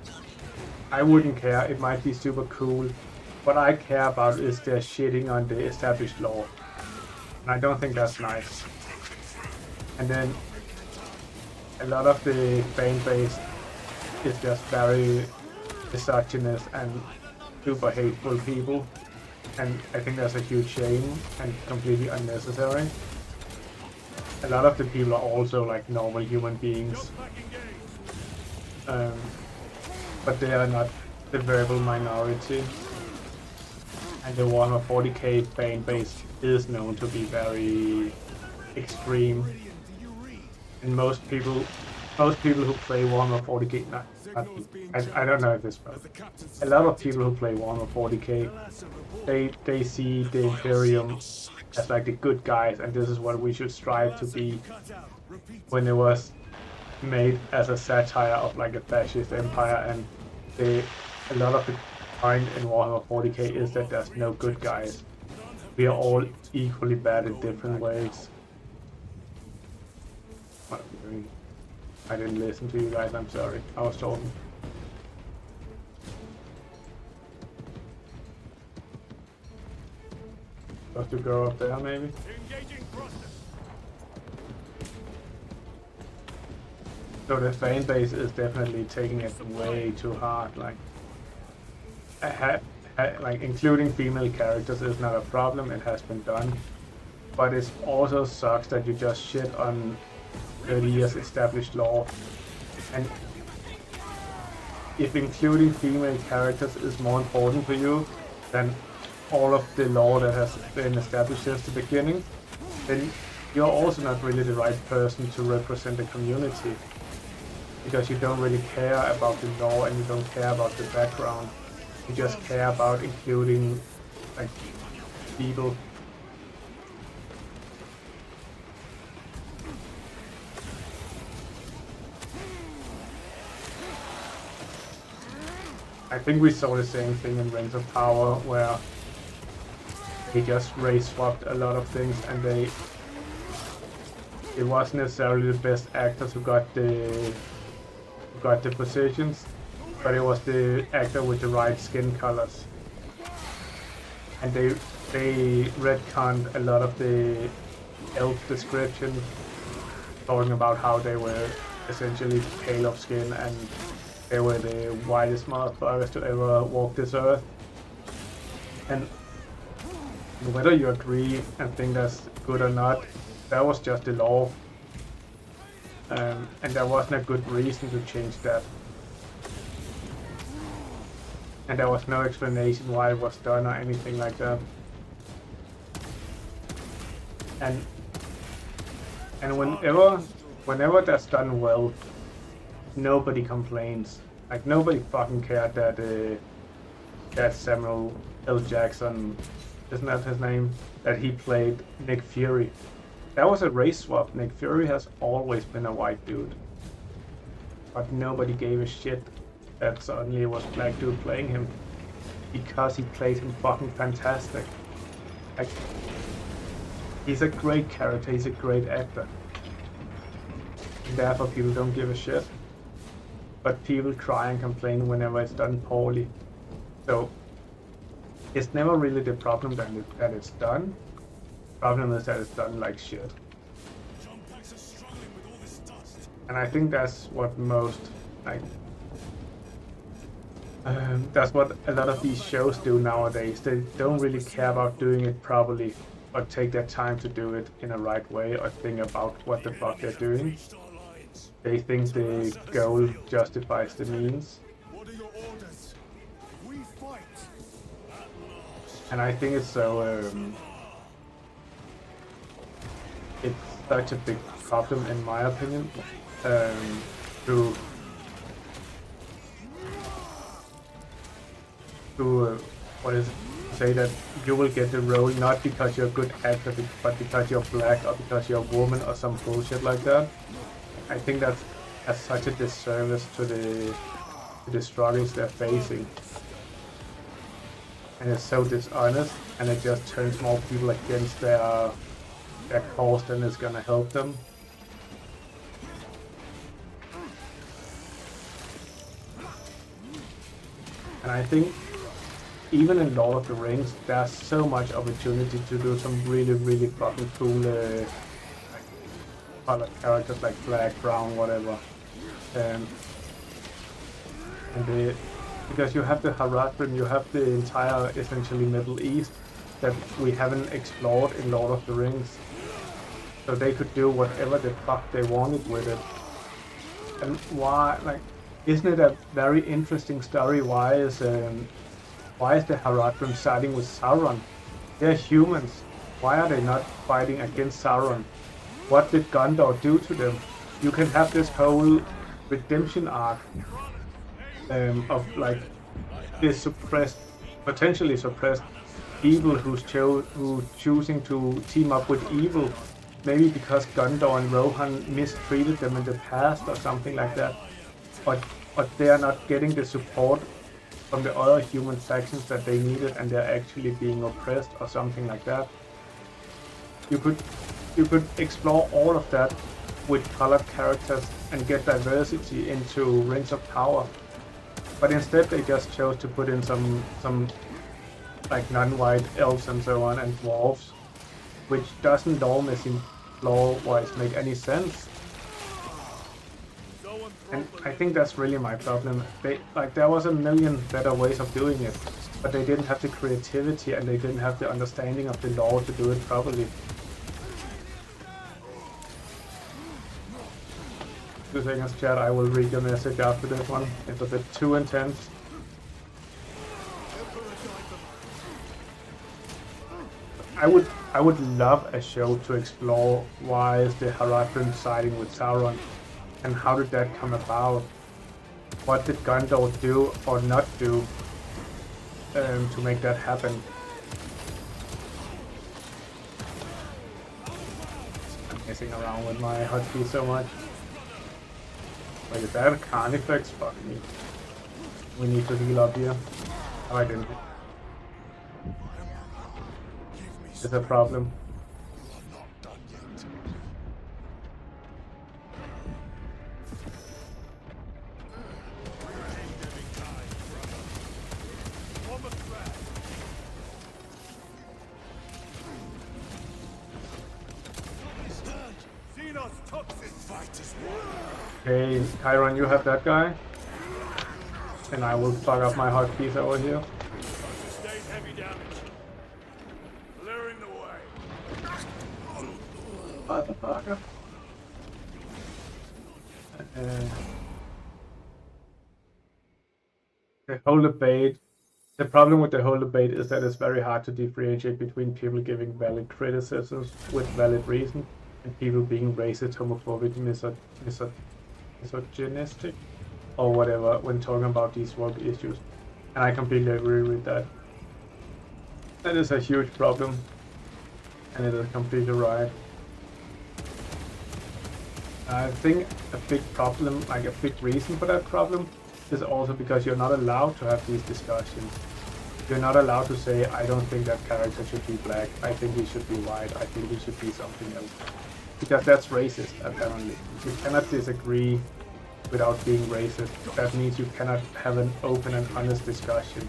I wouldn't care. It might be super cool. What I care about is they're shitting on the established law. And I don't think that's nice. And then a lot of the fan base is just very misogynist and super hateful people. And I think that's a huge shame and completely unnecessary. A lot of the people are also like normal human beings. But they are not the verbal minority. And the Warhammer 40k fan base is known to be very extreme. And most people who play Warhammer 40k, I don't know if this works. A lot of people who play Warhammer 40k, they see the Imperium as like the good guys, and this is what we should strive to be. When it was made as a satire of like a fascist empire, and a lot of the point in Warhammer 40k is that there's no good guys. We are all equally bad in different ways. What are we doing? I didn't listen to you guys, I'm sorry. I was talking. Supposed to go up there, maybe. Engaging thrusters. So the fan base is definitely taking it way too hard. Like, like including female characters is not a problem. It has been done, but it also sucks that you just shit on 30 years established lore. And if including female characters is more important to you than all of the lore that has been established since the beginning, then you're also not really the right person to represent the community. Because you don't really care about the lore and you don't care about the background. You just care about including like people. I think we saw the same thing in Rings of Power where they just race swapped a lot of things and it wasn't necessarily the best actors who got the positions, but it was the actor with the right skin colors. And they retconned a lot of the elf descriptions, talking about how they were essentially pale of skin and they were the whitest motherfuckers to ever walk this earth. And whether you agree and think that's good or not, that was just the law. And there wasn't a good reason to change that. And there was no explanation why it was done or anything like that. And whenever that's done well, nobody complains. Like nobody fucking cared that Samuel L. Jackson, isn't that his name, that he played Nick Fury. That was a race swap. Nick Fury has always been a white dude. But nobody gave a shit that suddenly it was black dude playing him. Because he played him fucking fantastic. Like, he's a great character, he's a great actor. And therefore people don't give a shit. But people cry and complain whenever it's done poorly. So, it's never really the problem that it's done. Problem is that it's done like shit. And I think that's what most, like, that's what a lot of these shows do nowadays. They don't really care about doing it properly, or take their time to do it in a right way, or think about what the fuck they're doing. They think the goal justifies the means. And I think it's so, it's such a big problem in my opinion, to what is it, say that you will get the role not because you're a good actor, but because you're black or because you're a woman or some bullshit like that. I think that's such a disservice to the struggles they're facing. And it's so dishonest, and it just turns more people against their cause than it's gonna help them. And I think even in Lord of the Rings, there's so much opportunity to do some really, really fucking cool colored characters like black, brown, whatever. Because you have the Haradrim, you have the entire essentially Middle East that we haven't explored in Lord of the Rings. So they could do whatever the fuck they wanted with it. And why, like, isn't it a very interesting story? Why is the Haradrim siding with Sauron? They're humans. Why are they not fighting against Sauron? What did Gondor do to them? You can have this whole redemption arc of like this potentially suppressed evil who's choosing to team up with evil. Maybe because Gondor and Rohan mistreated them in the past or something like that. But they are not getting the support from the other human factions that they needed, and they're actually being oppressed or something like that. You could explore all of that with colored characters and get diversity into Rings of Power. But instead they just chose to put in some like non-white elves and so on, and dwarves, which doesn't lore-wise make any sense. And I think that's really my problem. There was a million better ways of doing it, but they didn't have the creativity and they didn't have the understanding of the lore to do it properly. 2 seconds, chat. I will read your message after this one. It's a bit too intense. I would love a show to explore why is the Heretics siding with Sauron, and how did that come about? What did Gondor do or not do to make that happen? I'm messing around with my hotkey so much. Wait, is that a Carnifex? Fuck me. We need to heal up here. Oh, I didn't. It's a problem. Okay, Chiron, you have that guy. And I will plug up my hotkeys over here. Sustained heavy damage. Clearing the way. Motherfucker. The whole debate. The problem with the whole debate is that it's very hard to differentiate between people giving valid criticisms with valid reason and people being racist, homophobic, misogynistic, or whatever when talking about these woke issues. And I completely agree with that. That is a huge problem, and it is completely right. I think a big problem, like a big reason for that problem, is also because you're not allowed to have these discussions. You're not allowed to say, I don't think that character should be black, I think he should be white, I think he should be something else. Because that's racist, apparently. You cannot disagree without being racist. That means you cannot have an open and honest discussion.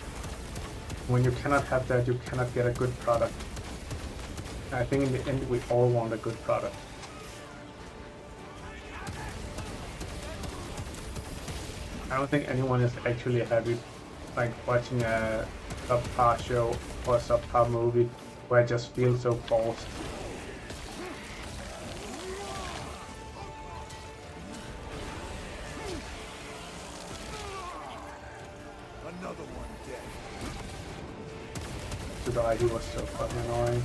When you cannot have that, you cannot get a good product. I think in the end, we all want a good product. I don't think anyone is actually happy, like watching a subpar show or a subpar movie where it just feels so forced. Another one dead. To die, he was so fucking annoying.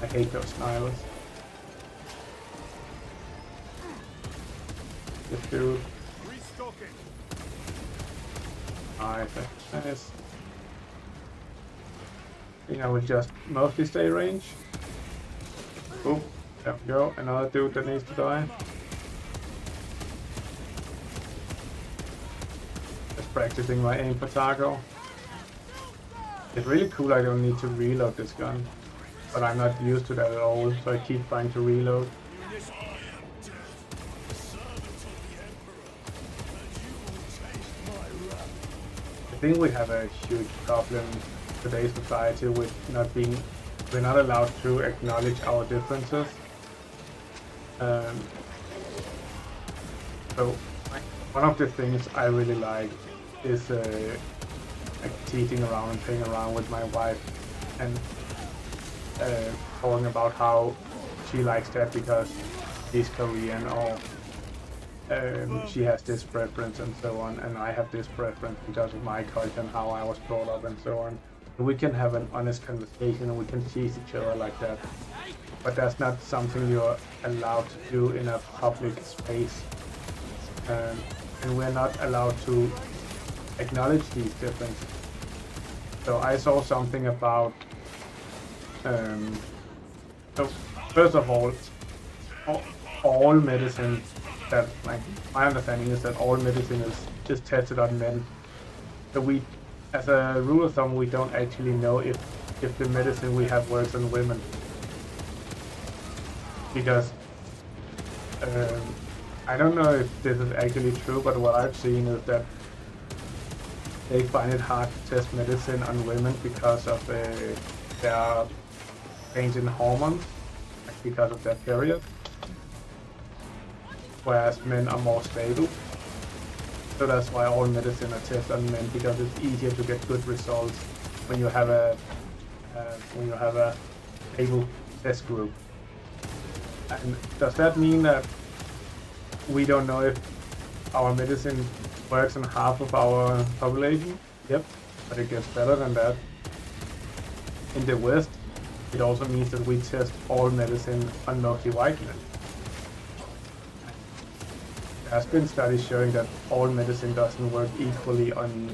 I hate those snipers. This dude. Nice. I think I will just mostly stay range. Boom. There we go. Another dude that needs to die. Just practicing my aim for Targo. It's really cool I don't need to reload this gun. But I'm not used to that at all, so I keep trying to reload. I think we have a huge problem in today's society with we're not allowed to acknowledge our differences. So one of the things I really like is like teasing around and playing around with my wife and talking about how she likes that because she's Korean or she has this preference and so on, and I have this preference because of my culture and how I was brought up and so on. We can have an honest conversation and we can tease each other like that. But that's not something you're allowed to do in a public space. And we're not allowed to acknowledge these differences. So I saw something about... so first of all medicine that, like, my understanding is that all medicine is tested on men. So we, as a rule of thumb, we don't actually know if the medicine we have works on women. Because I don't know if this is actually true, but what I've seen is that they find it hard to test medicine on women because of their change in hormones, like because of their period, whereas men are more stable. So that's why all medicine are tested on men, because it's easier to get good results when you have a stable test group. And does that mean that we don't know if our medicine works on half of our population? Yep, but it gets better than that. In the West, it also means that we test all medicine on milky whiteness. There's been studies showing that all medicine doesn't work equally on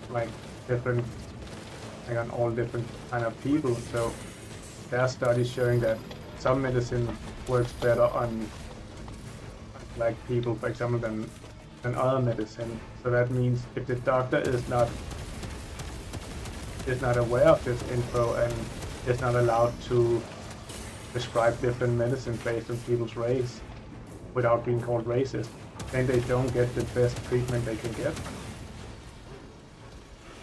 like on all different kind of people. So there are studies showing that some medicine works better on like people, for example, than other medicine. So that means if the doctor is not aware of this info and is not allowed to prescribe different medicine based on people's race without being called racist, then they don't get the best treatment they can get.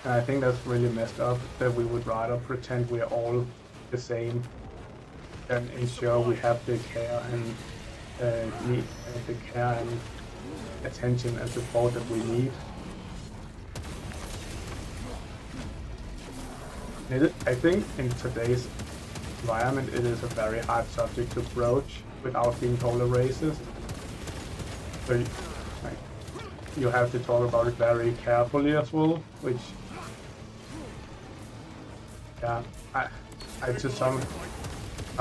And I think that's really messed up, that we would rather pretend we're all the same than ensure we have the care and the care and attention and support that we need. I think in today's environment it is a very hard subject to broach without being called a racist. So you have to talk about it very carefully as well, which I to some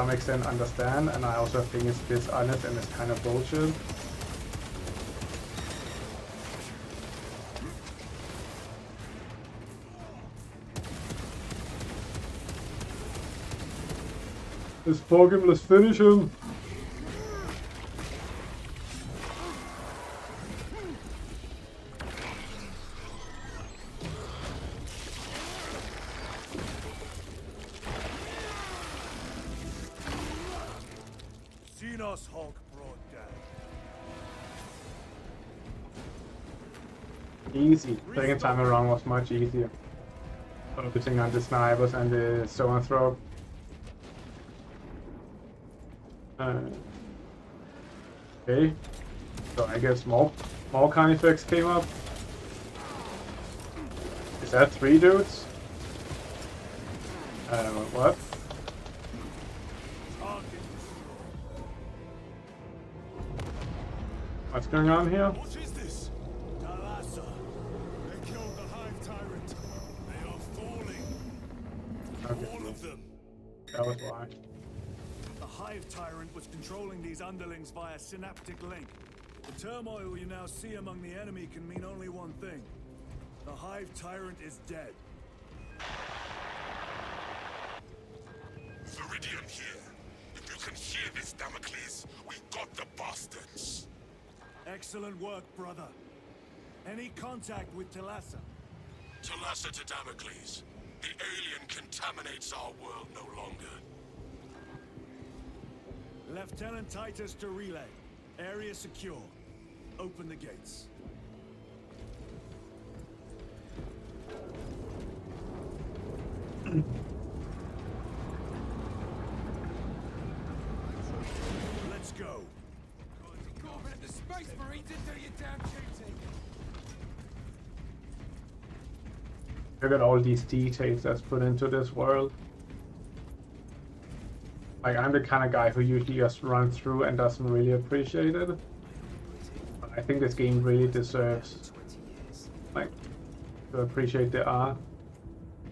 extent understand, and I also think it's dishonest and it's kind of bullshit. Let's poke him, let's finish him. Xenos Hulk brought down. Easy. Second time around was much easier. Focusing on the snipers and the stone throw. Okay. So I guess more carnifex came up. Is that 3 dudes? What? What's going on here? What is this? Talassa. They killed the Hive Tyrant. They are falling. Okay. All of them. That was why. The Hive Tyrant was controlling these underlings via synaptic link. The turmoil you now see among the enemy can mean only one thing. The Hive Tyrant is dead. Viridian here. If you can hear this, Damocles, we got the bastards. Excellent work, brother. Any contact with Talassa? Talassa to Damocles. The alien contaminates our world no longer. Lieutenant Titus to relay. Area secure. Open the gates. Let's go. Corbett, the Space Marines didn't do your damn duty. Look at all these details that's put into this world. Like, I'm the kind of guy who usually just runs through and doesn't really appreciate it. But I think this game really deserves, like, to appreciate the art.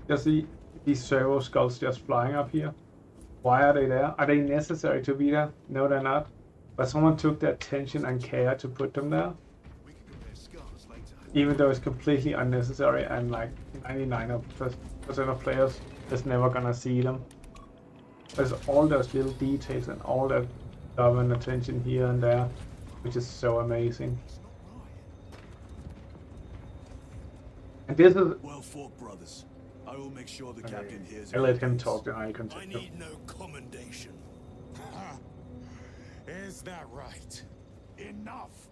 Just see these servo skulls just flying up here. Why are they there? Are they necessary to be there? No, they're not. But someone took the attention and care to put them there. Even though it's completely unnecessary and like 99% of players is never gonna see them. There's all those little details and all that love and attention here and there, which is so amazing. And this is... Well fought, brothers. I will make sure the captain hears I let him talk, then I continue. I need no commendation. Is that right? Enough!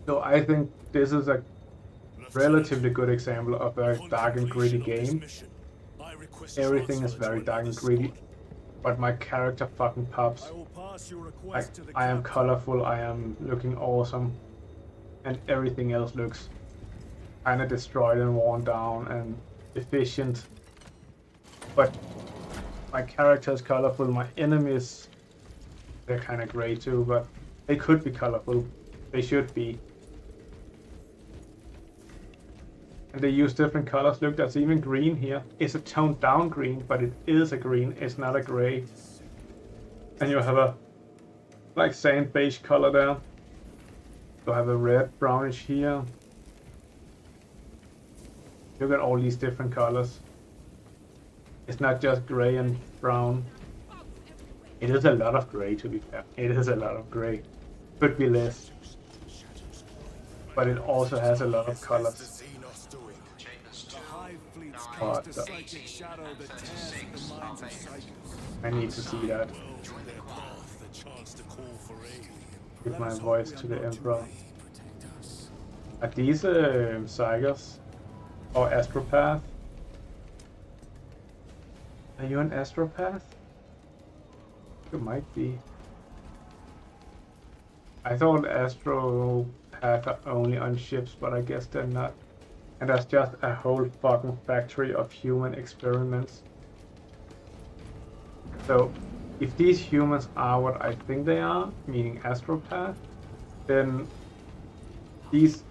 So I think this is a relatively good example of a dark and gritty game. Everything is very dark and gritty, but my character fucking pops. Like, I am colorful, I am looking awesome, and everything else looks kind of destroyed and worn down and efficient. But my character is colorful, my enemies, they're kind of gray too, but they could be colorful. They should be. And they use different colors. Look, that's even green here. It's a toned down green, but it is a green. It's not a gray. And you have a like sand beige color there. You have a red, brownish here. Look at all these different colors. It's not just gray and brown. It is a lot of gray, to be fair. It is a lot of gray. Could be less. But it also has a lot of colors. What the? I need to see that. Give my voice to the Emperor. Are these Psychers? Or Astropath? Are you an Astropath? You might be. I thought Astropath are only on ships, but I guess they're not. And that's just a whole fucking factory of human experiments. So, if these humans are what I think they are, meaning Astropath, then these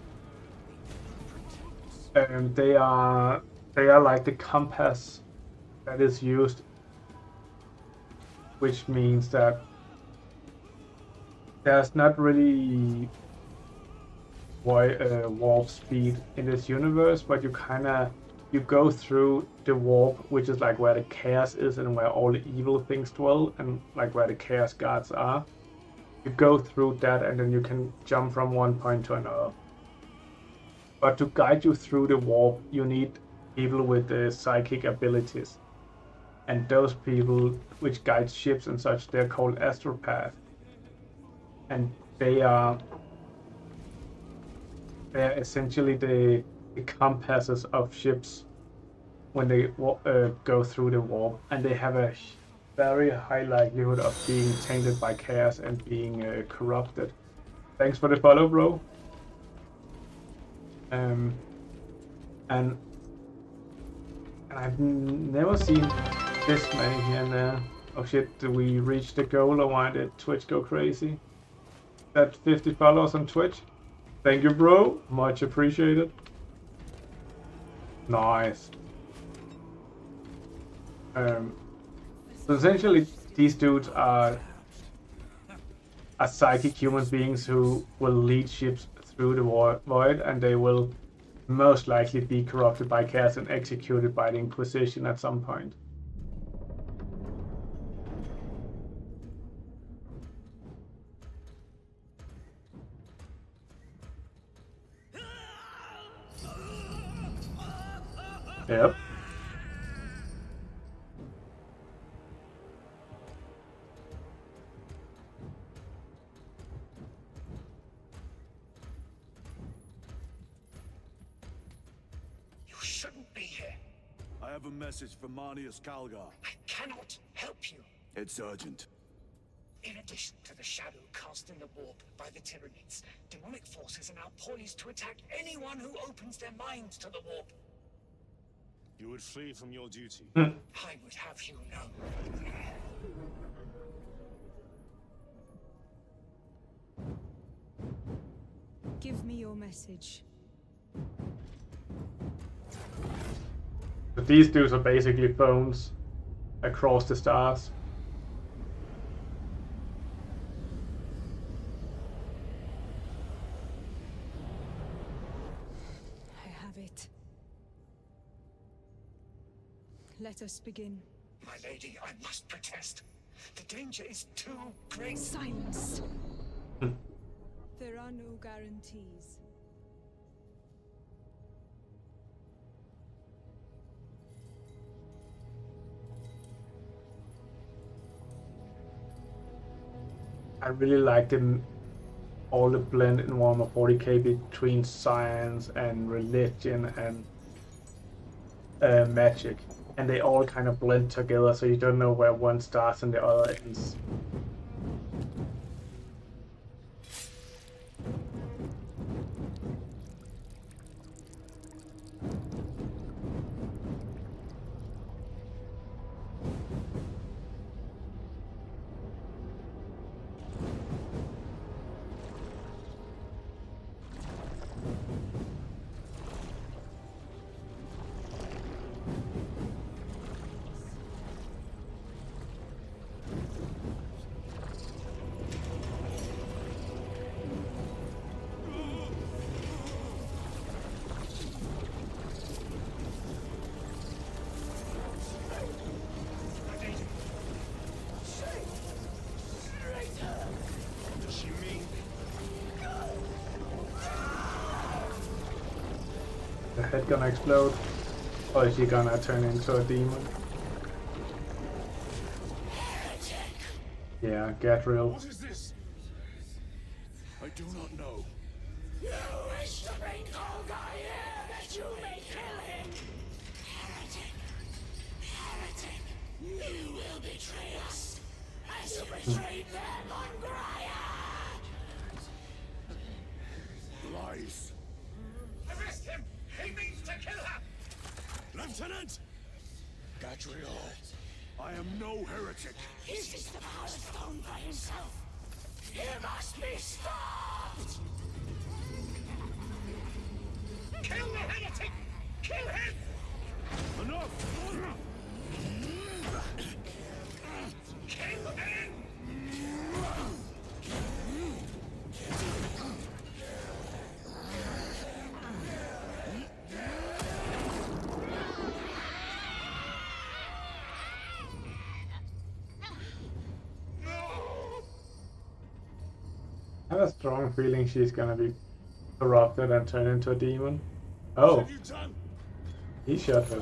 they are like the compass that is used, which means that there's not really warp speed in this universe, but you go through the warp, which is like where the chaos is and where all the evil things dwell, and like where the chaos gods are. You go through that and then you can jump from one point to another. But to guide you through the warp, you need people with psychic abilities. And those people which guide ships and such, they're called Astropath. And they're essentially the compasses of ships when they go through the warp, and they have a very high likelihood of being tainted by chaos and being corrupted. Thanks for the follow, bro. And I've never seen this many here and there. Oh shit, did we reach the goal, or why did Twitch go crazy? That 50 followers on Twitch? Thank you, bro. Much appreciated. Nice. So essentially, these dudes are psychic human beings who will lead ships through the void, and they will most likely be corrupted by chaos and executed by the Inquisition at some point. Yep. You shouldn't be here. I have a message for Marnius Calgar. I cannot help you. It's urgent. In addition to the shadow cast in the warp by the Tyranids, demonic forces are now poised to attack anyone who opens their minds to the warp. You would flee from your duty. I would have you know. Give me your message. But these dudes are basically phones across the stars. I have it. Let us begin. My lady, I must protest. The danger is too great. Silence! There are no guarantees. I really like them, all the blend in Warhammer 40k between science and religion and magic, and they all kind of blend together, so you don't know where one starts and the other ends. The head gonna explode? Or is he gonna turn into a demon? Yeah, get real. What is this? I do not know. You wish to bring Olga here that you may kill him! Heretic! Heretic! You will betray us as you betrayed them on Graia! Lies. Arrest him! He means to kill her! Lieutenant! Gadriel, I am no heretic. He seeks the power stone by himself. He must be stopped! Kill the heretic! Kill him! Enough! Kill him! I have a strong feeling she's gonna be corrupted and turn into a demon. Oh, What have you done? he shot her.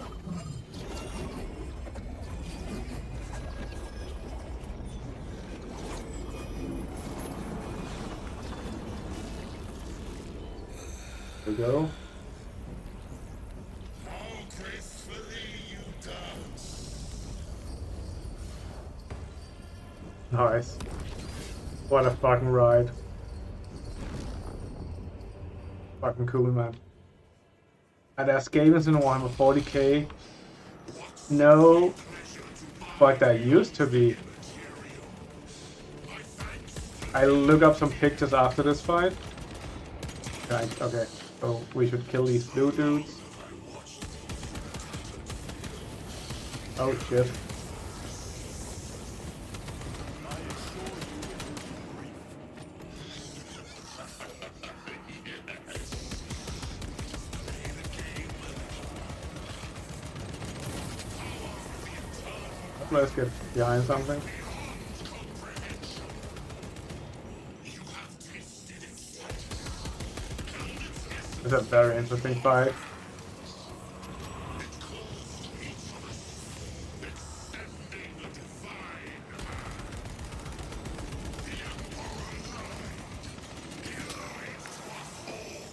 There we go. How gracefully you dance! Nice. What a fucking ride. Fucking cool, man. And there's games in Warhammer 40k. No, but there used to be. I look up some pictures after this fight. Right, okay, so we should kill these blue dudes. Oh shit. Let's get behind something. It's a very interesting fight.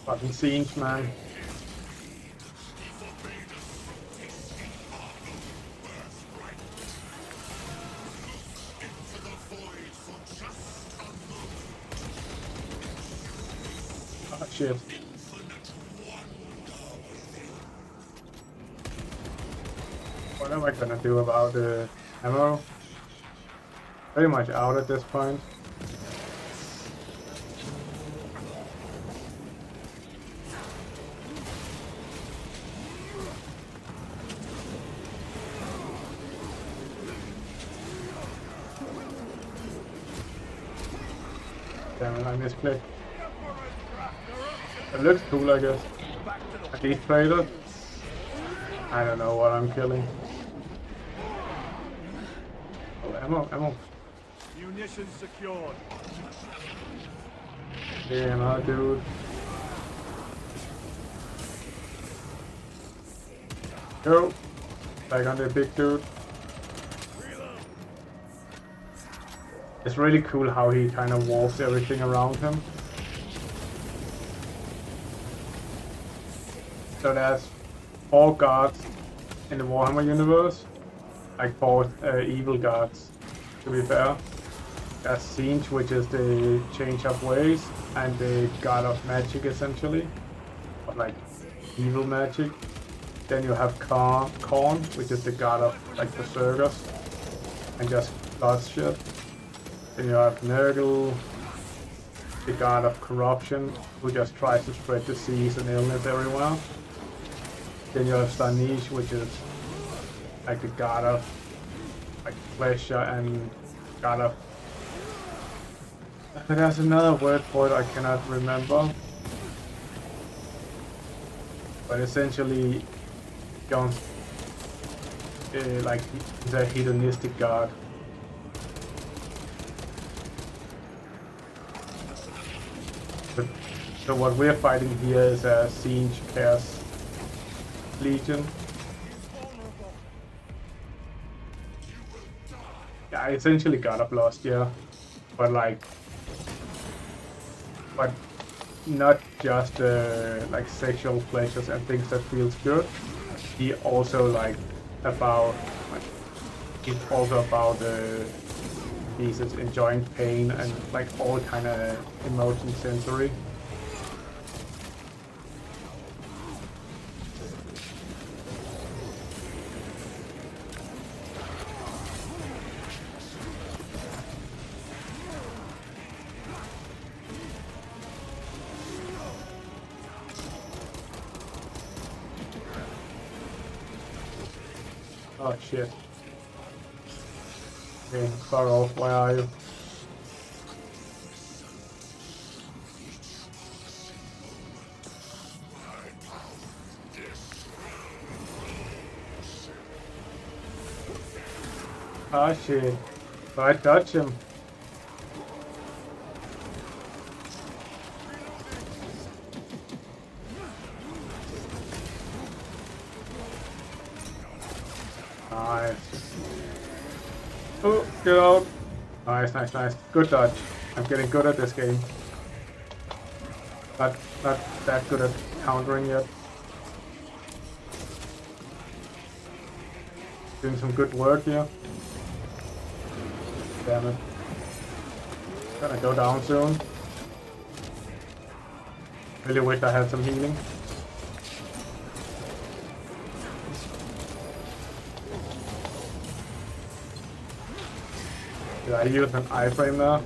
Fucking scenes, man. Oh shit. What am I gonna do about the ammo? Pretty much out at this point. Damn it, I misclicked. It looks cool, I guess. At least played it. I don't know what I'm killing. Oh, ammo, ammo. Munitions secured. Damn, huh, dude. Go! Back on the big dude. It's really cool how he kind of walks everything around him. So there's 4 gods in the Warhammer universe, like 4 evil gods, to be fair. There's Siege, which is the change of ways, and the god of magic, essentially, of like evil magic. Then you have Korn, which is the god of like berserkers and just bloodshed. Then you have Nurgle, the god of corruption, who just tries to spread disease and illness everywhere. Then you have Slaanesh, which is like the god of like pleasure and god of... But there's another word for it I cannot remember. But essentially, John, like he's a hedonistic god. So what we're fighting here is a Siege Chaos Legion. Yeah, essentially God of Lost, yeah. But like, but not just like sexual pleasures and things that feels good. He also like about, like, he's also about he's enjoying pain and like all kind of emotion sensory. Oh shit. Okay, far off, where are you? Ah shit. So I touch him. Nice. Oh, get out. Nice, nice, nice. Good dodge. I'm getting good at this game. Not that good at countering yet. Doing some good work here. Damn it. Gonna go down soon. Really wish I had some healing. Did I use an iframe there?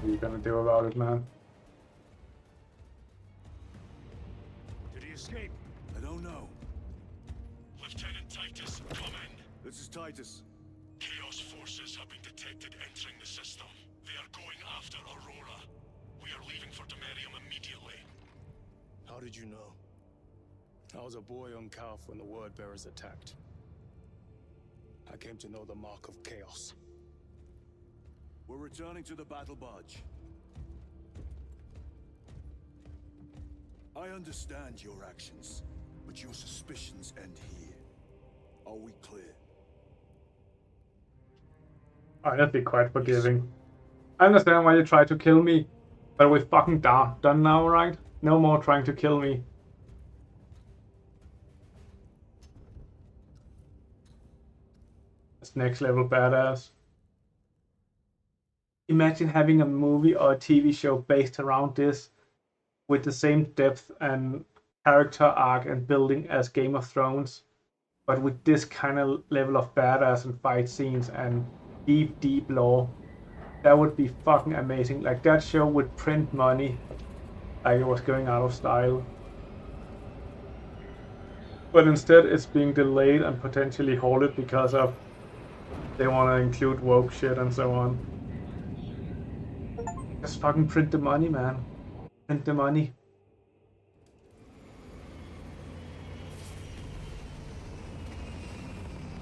What are you gonna do about it, man? Did he escape? I don't know. Lieutenant Titus, come in. This is Titus. Chaos forces have been detected entering the system. They are going after Aurora. We are leaving for Demerium immediately. How did you know? I was a boy on Calf when the Word Bearers attacked. I came to know the mark of chaos. We're returning to the battle barge. I understand your actions, but your suspicions end here. Are we clear? I'd be quite forgiving. I understand why you tried to kill me, but we're fucking done now, right? No more trying to kill me. That's next level badass. Imagine having a movie or a TV show based around this with the same depth and character arc and building as Game of Thrones, but with this kind of level of badass and fight scenes and deep lore. That would be fucking amazing. Like, that show would print money like it was going out of style. But instead it's being delayed and potentially halted because of they want to include woke shit and so on. Just fucking print the money, man. Print the money.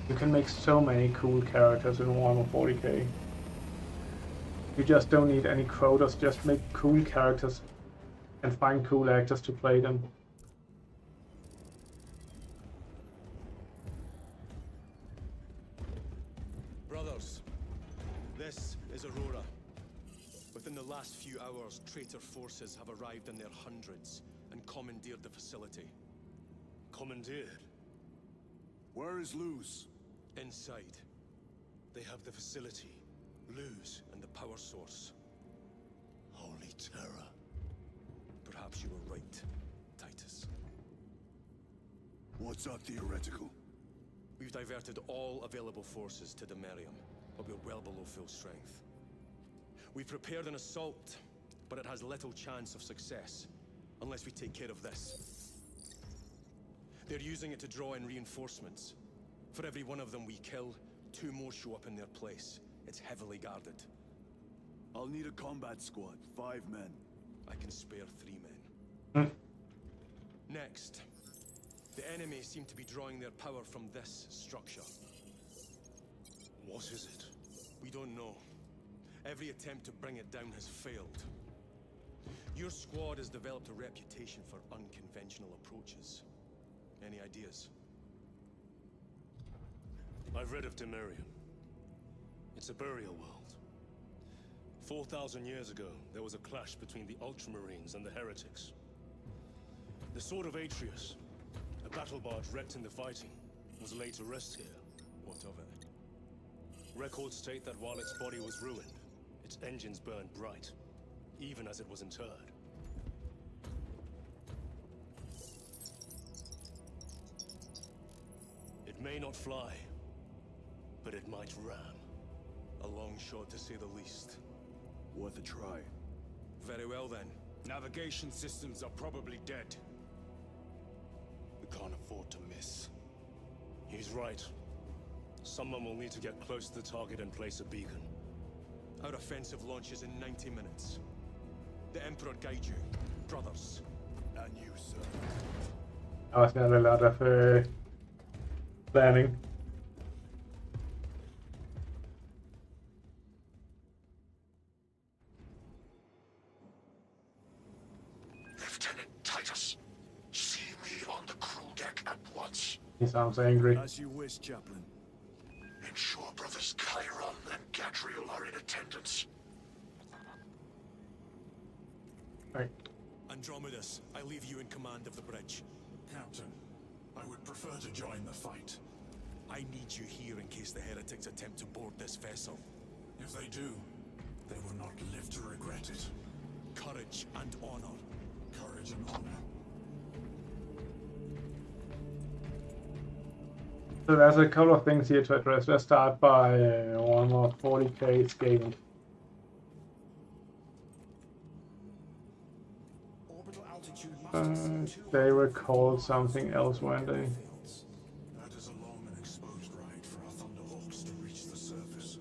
You can make so many cool characters in Warhammer 40k. You just don't need any quotas, just make cool characters and find cool actors to play them. Xenos. This is Aurora. Within the last few hours, traitor forces have arrived in their hundreds and commandeered the facility. Commandeered? Where is Luz? Inside. They have the facility, Luz, and the power source. Holy terror. Perhaps you were right, Titus. What's up, the Heretical? We've diverted all available forces to Demerium, but we're well below full strength. We've prepared an assault, but it has little chance of success, unless we take care of this. They're using it to draw in reinforcements. For every one of them we kill, 2 more show up in their place. It's heavily guarded. I'll need a combat squad, 5 men. I can spare 3 men. Next, the enemy seem to be drawing their power from this structure. What is it? We don't know. Every attempt to bring it down has failed. Your squad has developed a reputation for unconventional approaches. Any ideas? I've read of Demerium. It's a burial world. 4,000 years ago, there was a clash between the Ultramarines and the Heretics. The Sword of Atreus, a battle barge wrecked in the fighting, was laid to rest here. What of it? Records state that while its body was ruined, its engines burned bright, even as it was interred. It may not fly, but it might ram. A long shot to say the least. Worth a try. Very well then. Navigation systems are probably dead. We can't afford to miss. He's right. Someone will need to get close to the target and place a beacon. Our offensive launches in 90 minutes. The Emperor guide you, brothers. And you, sir. I was never a lot of planning. Lieutenant Titus, see me on the crew deck at once. He sounds angry. As you wish, Chaplain. Ensure brothers Chiron and Gadriel are in attendance. Right. Andromedus, I leave you in command of the bridge. Captain, I would prefer to join the fight. I need you here in case the Heretics attempt to board this vessel. If they do, they will not live to regret it. Courage and honor. Courage and honor. So there's a couple of things here to address. Let's start by one more 40k scaling. Orbital altitude must They were called something else, weren't they? That is a long and exposed ride for our Thunderhawks to reach the surface.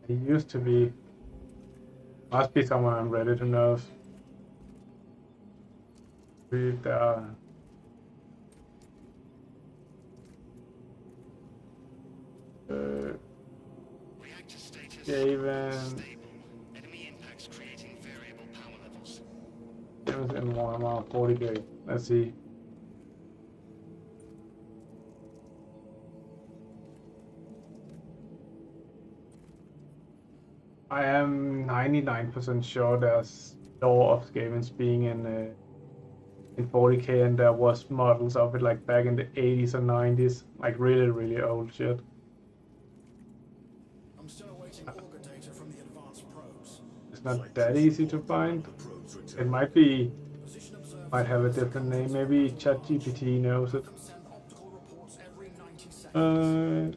He used to be. Must be someone on Reddit who knows. Read there. Reactor status Gaven. stable. Enemy impacts creating variable power levels. Games in Warhammer 40k. Let's see. I am 99% sure there's lore of Skavens being in 40k, and there was models of it like back in the 80s and 90s, like really old shit. I'm still awaiting auger data from the advanced probes. It's not that easy to find. It might be, might have a different name. Maybe ChatGPT knows it. Send optical reports every 90 seconds.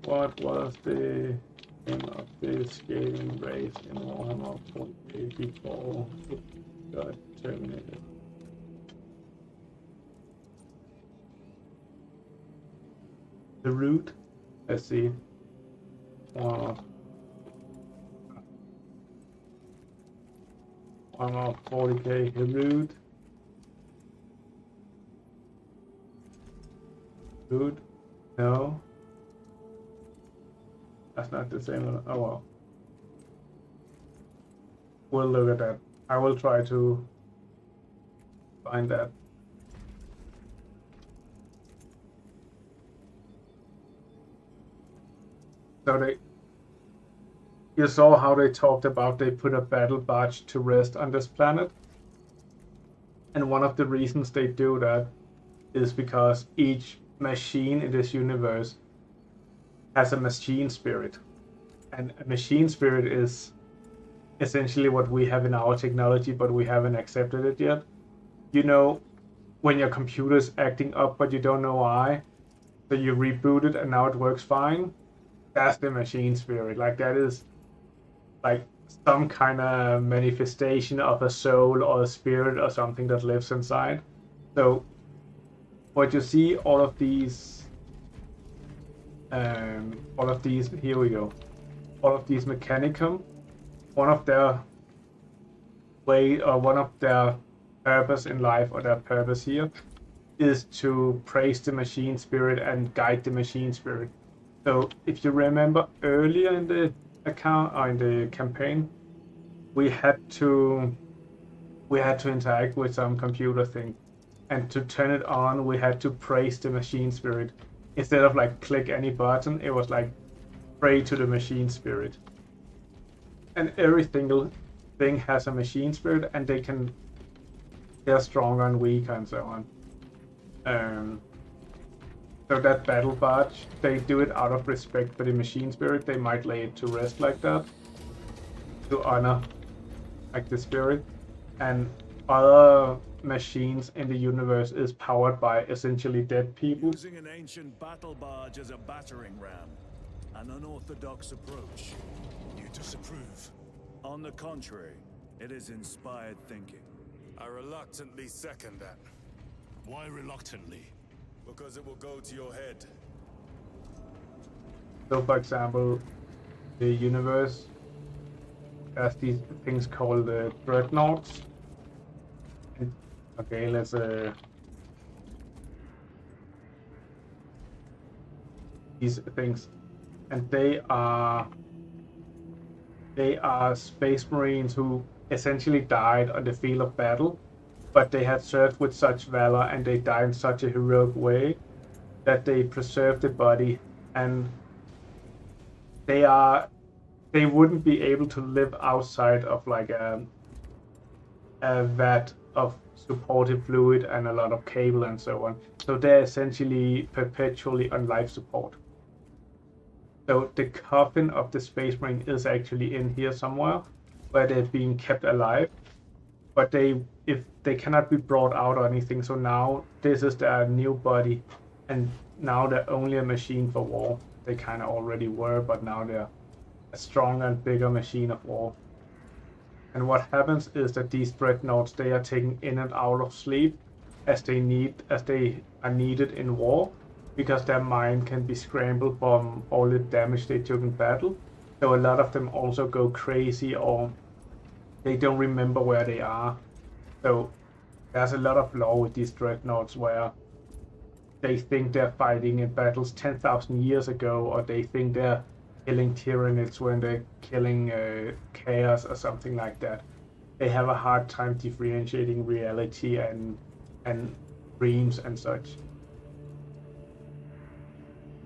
What was the name of this gaming race in Warhammer 40k before it got terminated? The root. Let's see. Warhammer 40k. The root. Root. No. That's not the same. Oh well. We'll look at that. I will try to find that. So you saw how they talked about they put a battle barge to rest on this planet. And one of the reasons they do that is because each machine in this universe has a machine spirit. And a machine spirit is essentially what we have in our technology, but we haven't accepted it yet. You know, when your computer's acting up, but you don't know why, so you reboot it and now it works fine. That's the machine spirit. Like, that is like some kind of manifestation of a soul or a spirit or something that lives inside. So what you see, all of these, here we go, all of these mechanicum, one of their purpose in life, or their purpose here, is to praise the machine spirit and guide the machine spirit. So if you remember earlier in the account or in the campaign, we had to interact with some computer thing, and to turn it on we had to praise the machine spirit. Instead of like click any button, it was like pray to the machine spirit. And every single thing has a machine spirit, and they're stronger and weaker and so on. So that battle barge, they do it out of respect for the machine spirit. They might lay it to rest like that, to honor like the spirit. And other machines in the universe is powered by essentially dead people. Using an ancient battle barge as a battering ram, an unorthodox approach. You disapprove? On the contrary, it is inspired thinking. I reluctantly second that. Why reluctantly? Because it will go to your head. So for example, the universe has these things called dreadnoughts. Okay, let's these things, and they are space marines who essentially died on the field of battle, but they had served with such valor and they died in such a heroic way that they preserved the body, and they wouldn't be able to live outside of like a vat of supportive fluid and a lot of cable and so on. So they're essentially perpetually on life support. So the coffin of the space marine is actually in here somewhere, where they're being kept alive, but if they cannot be brought out or anything. So now this is their new body, and now they're only a machine for war. They kind of already were, but now they're a stronger and bigger machine of war. And what happens is that these dreadnoughts, they are taken in and out of sleep as they are needed in war, because their mind can be scrambled from all the damage they took in battle. So a lot of them also go crazy, or they don't remember where they are. So there's a lot of lore with these dreadnoughts where they think they're fighting in battles 10,000 years ago, or they think they're killing Tyranids when they're killing Chaos or something like that. They have a hard time differentiating reality and dreams and such.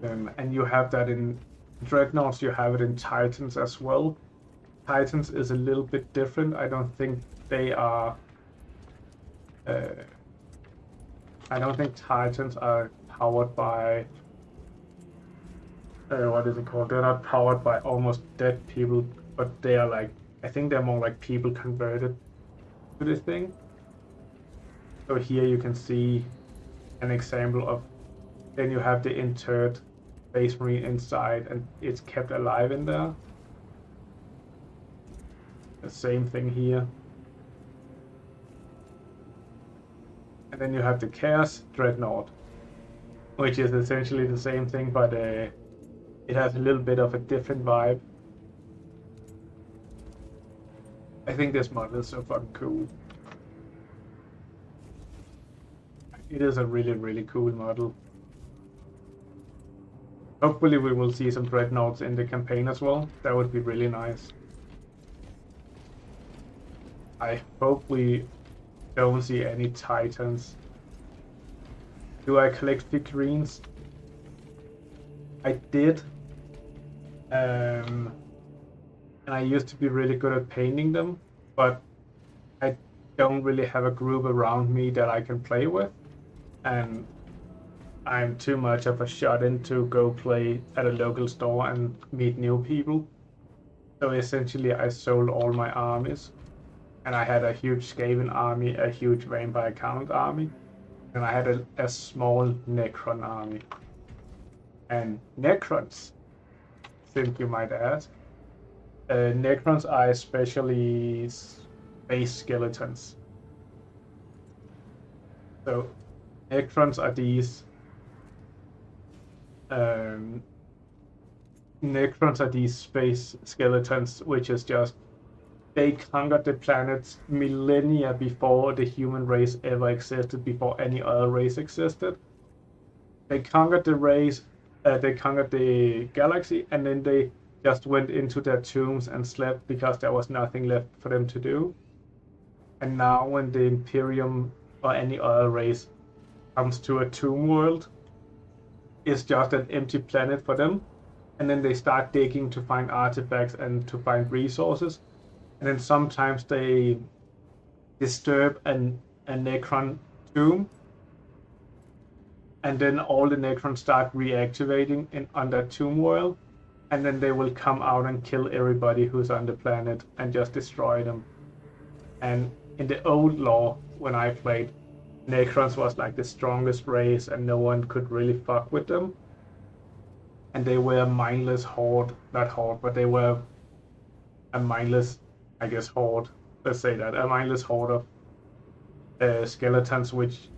And you have that in Dreadnoughts, you have it in Titans as well. Titans is a little bit different. I don't think they are... I don't think Titans are powered by... what is it called? They're not powered by almost dead people, but they are like... I think they're more like people converted to this thing. So here you can see an example of... Then you have the interred Space Marine inside, and it's kept alive in there. The same thing here. And then you have the Chaos Dreadnought, which is essentially the same thing, but it has a little bit of a different vibe. I think this model is so fucking cool. It is a really, really cool model. Hopefully we will see some Dreadnoughts in the campaign as well. That would be really nice. I hope we don't see any Titans. Do I collect figurines? I did, and I used to be really good at painting them, but I don't really have a group around me that I can play with, and I'm too much of a shut-in to go play at a local store and meet new people. So essentially, I sold all my armies, and I had a huge Skaven army, a huge Vampire Count army, and I had a small Necron army. And Necrons, since you might ask, Necrons are especially space skeletons. So Necrons are these space skeletons, which is just they conquered the planets millennia before the human race ever existed, before any other race existed. They conquered the race, they conquered the galaxy, and then they just went into their tombs and slept because there was nothing left for them to do. And now when the Imperium or any other race comes to a tomb world, it's just an empty planet for them. And then they start digging to find artifacts and to find resources. And then sometimes they disturb a Necron tomb. And then all the Necrons start reactivating on that tomb world. And then they will come out and kill everybody who's on the planet and just destroy them. And in the old lore, when I played, Necrons was like the strongest race and no one could really fuck with them. And they were a mindless horde, not horde, but they were a mindless, I guess, horde, let's say that, a mindless horde of skeletons which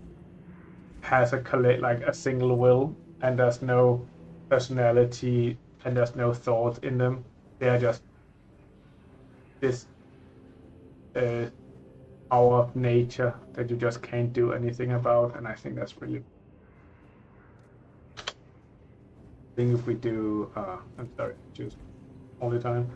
has a single will, and there's no personality and there's no thought in them. They are just this power of nature that you just can't do anything about, and I think that's really. I think if we do, I'm sorry, choose all the time.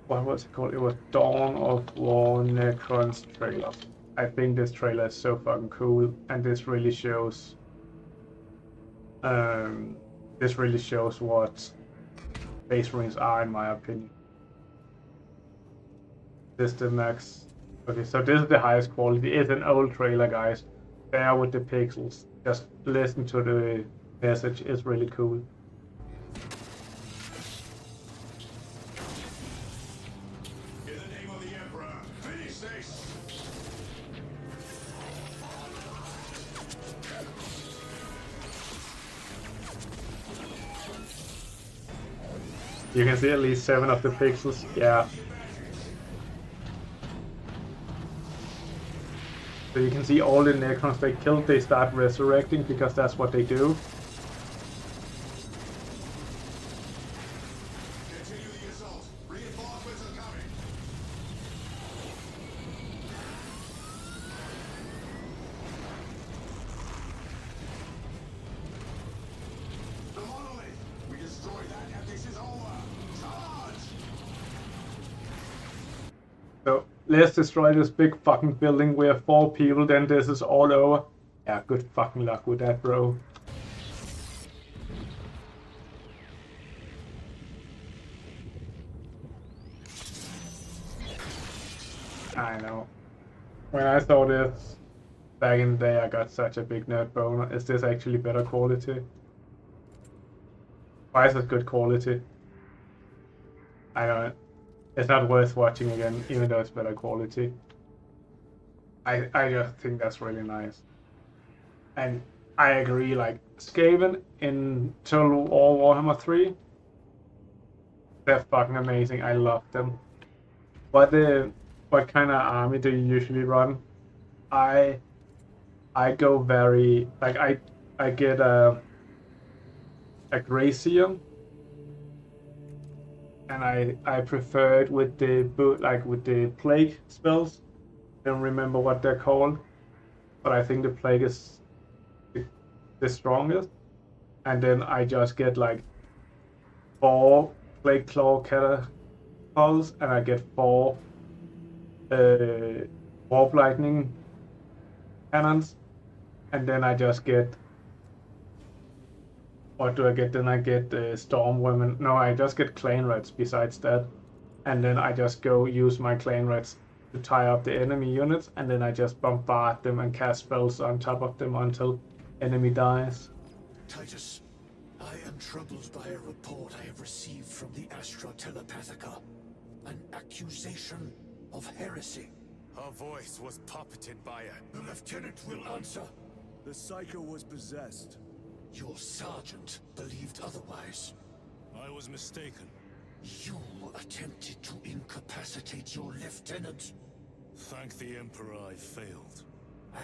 What was it called? It was Dawn of War Necrons trailer. I think this trailer is so fucking cool, and this really shows. This really shows what Space Marines are, in my opinion. This is the max. Okay, so this is the highest quality. It's an old trailer, guys. Bear with the pixels. Just listen to the message. It's really cool. In the name of the Emperor, finish this! You can see at least 7 of the pixels. Yeah. So you can see all the Necrons they killed, they start resurrecting because that's what they do. Continue the assault. Reinforcements are coming. The monolith. We destroy that and this is over. Charge! So let's destroy this big fucking building. We have 4 people, then this is all over. Yeah, good fucking luck with that, bro. I know. When I saw this back in the day, I got such a big nerd boner. Is this actually better quality? Why is it good quality? I don't. It's not worth watching again, even though it's better quality. I just think that's really nice. And I agree, like, Skaven in Total War Warhammer 3, they're fucking amazing. I love them. What kind of army do you usually run? I go very, like, I get a Gracium, and I prefer it with the plague spells. I don't remember what they're called, but I think the plague is the strongest. And then I just get like 4 plague claw catapults, and I get 4 warp lightning cannons, and then I just get What do I get? Then I get Storm Women. No, I just get Clan Rats besides that. And then I just go use my Clan Rats to tie up the enemy units, and then I just bombard them and cast spells on top of them until enemy dies. Titus, I am troubled by a report I have received from the Astra Telepathica. An accusation of heresy. Her voice was puppeted by her. The lieutenant will answer. The Psycho was possessed. Your sergeant believed otherwise. I was mistaken. You attempted to incapacitate your lieutenant. Thank the Emperor I failed.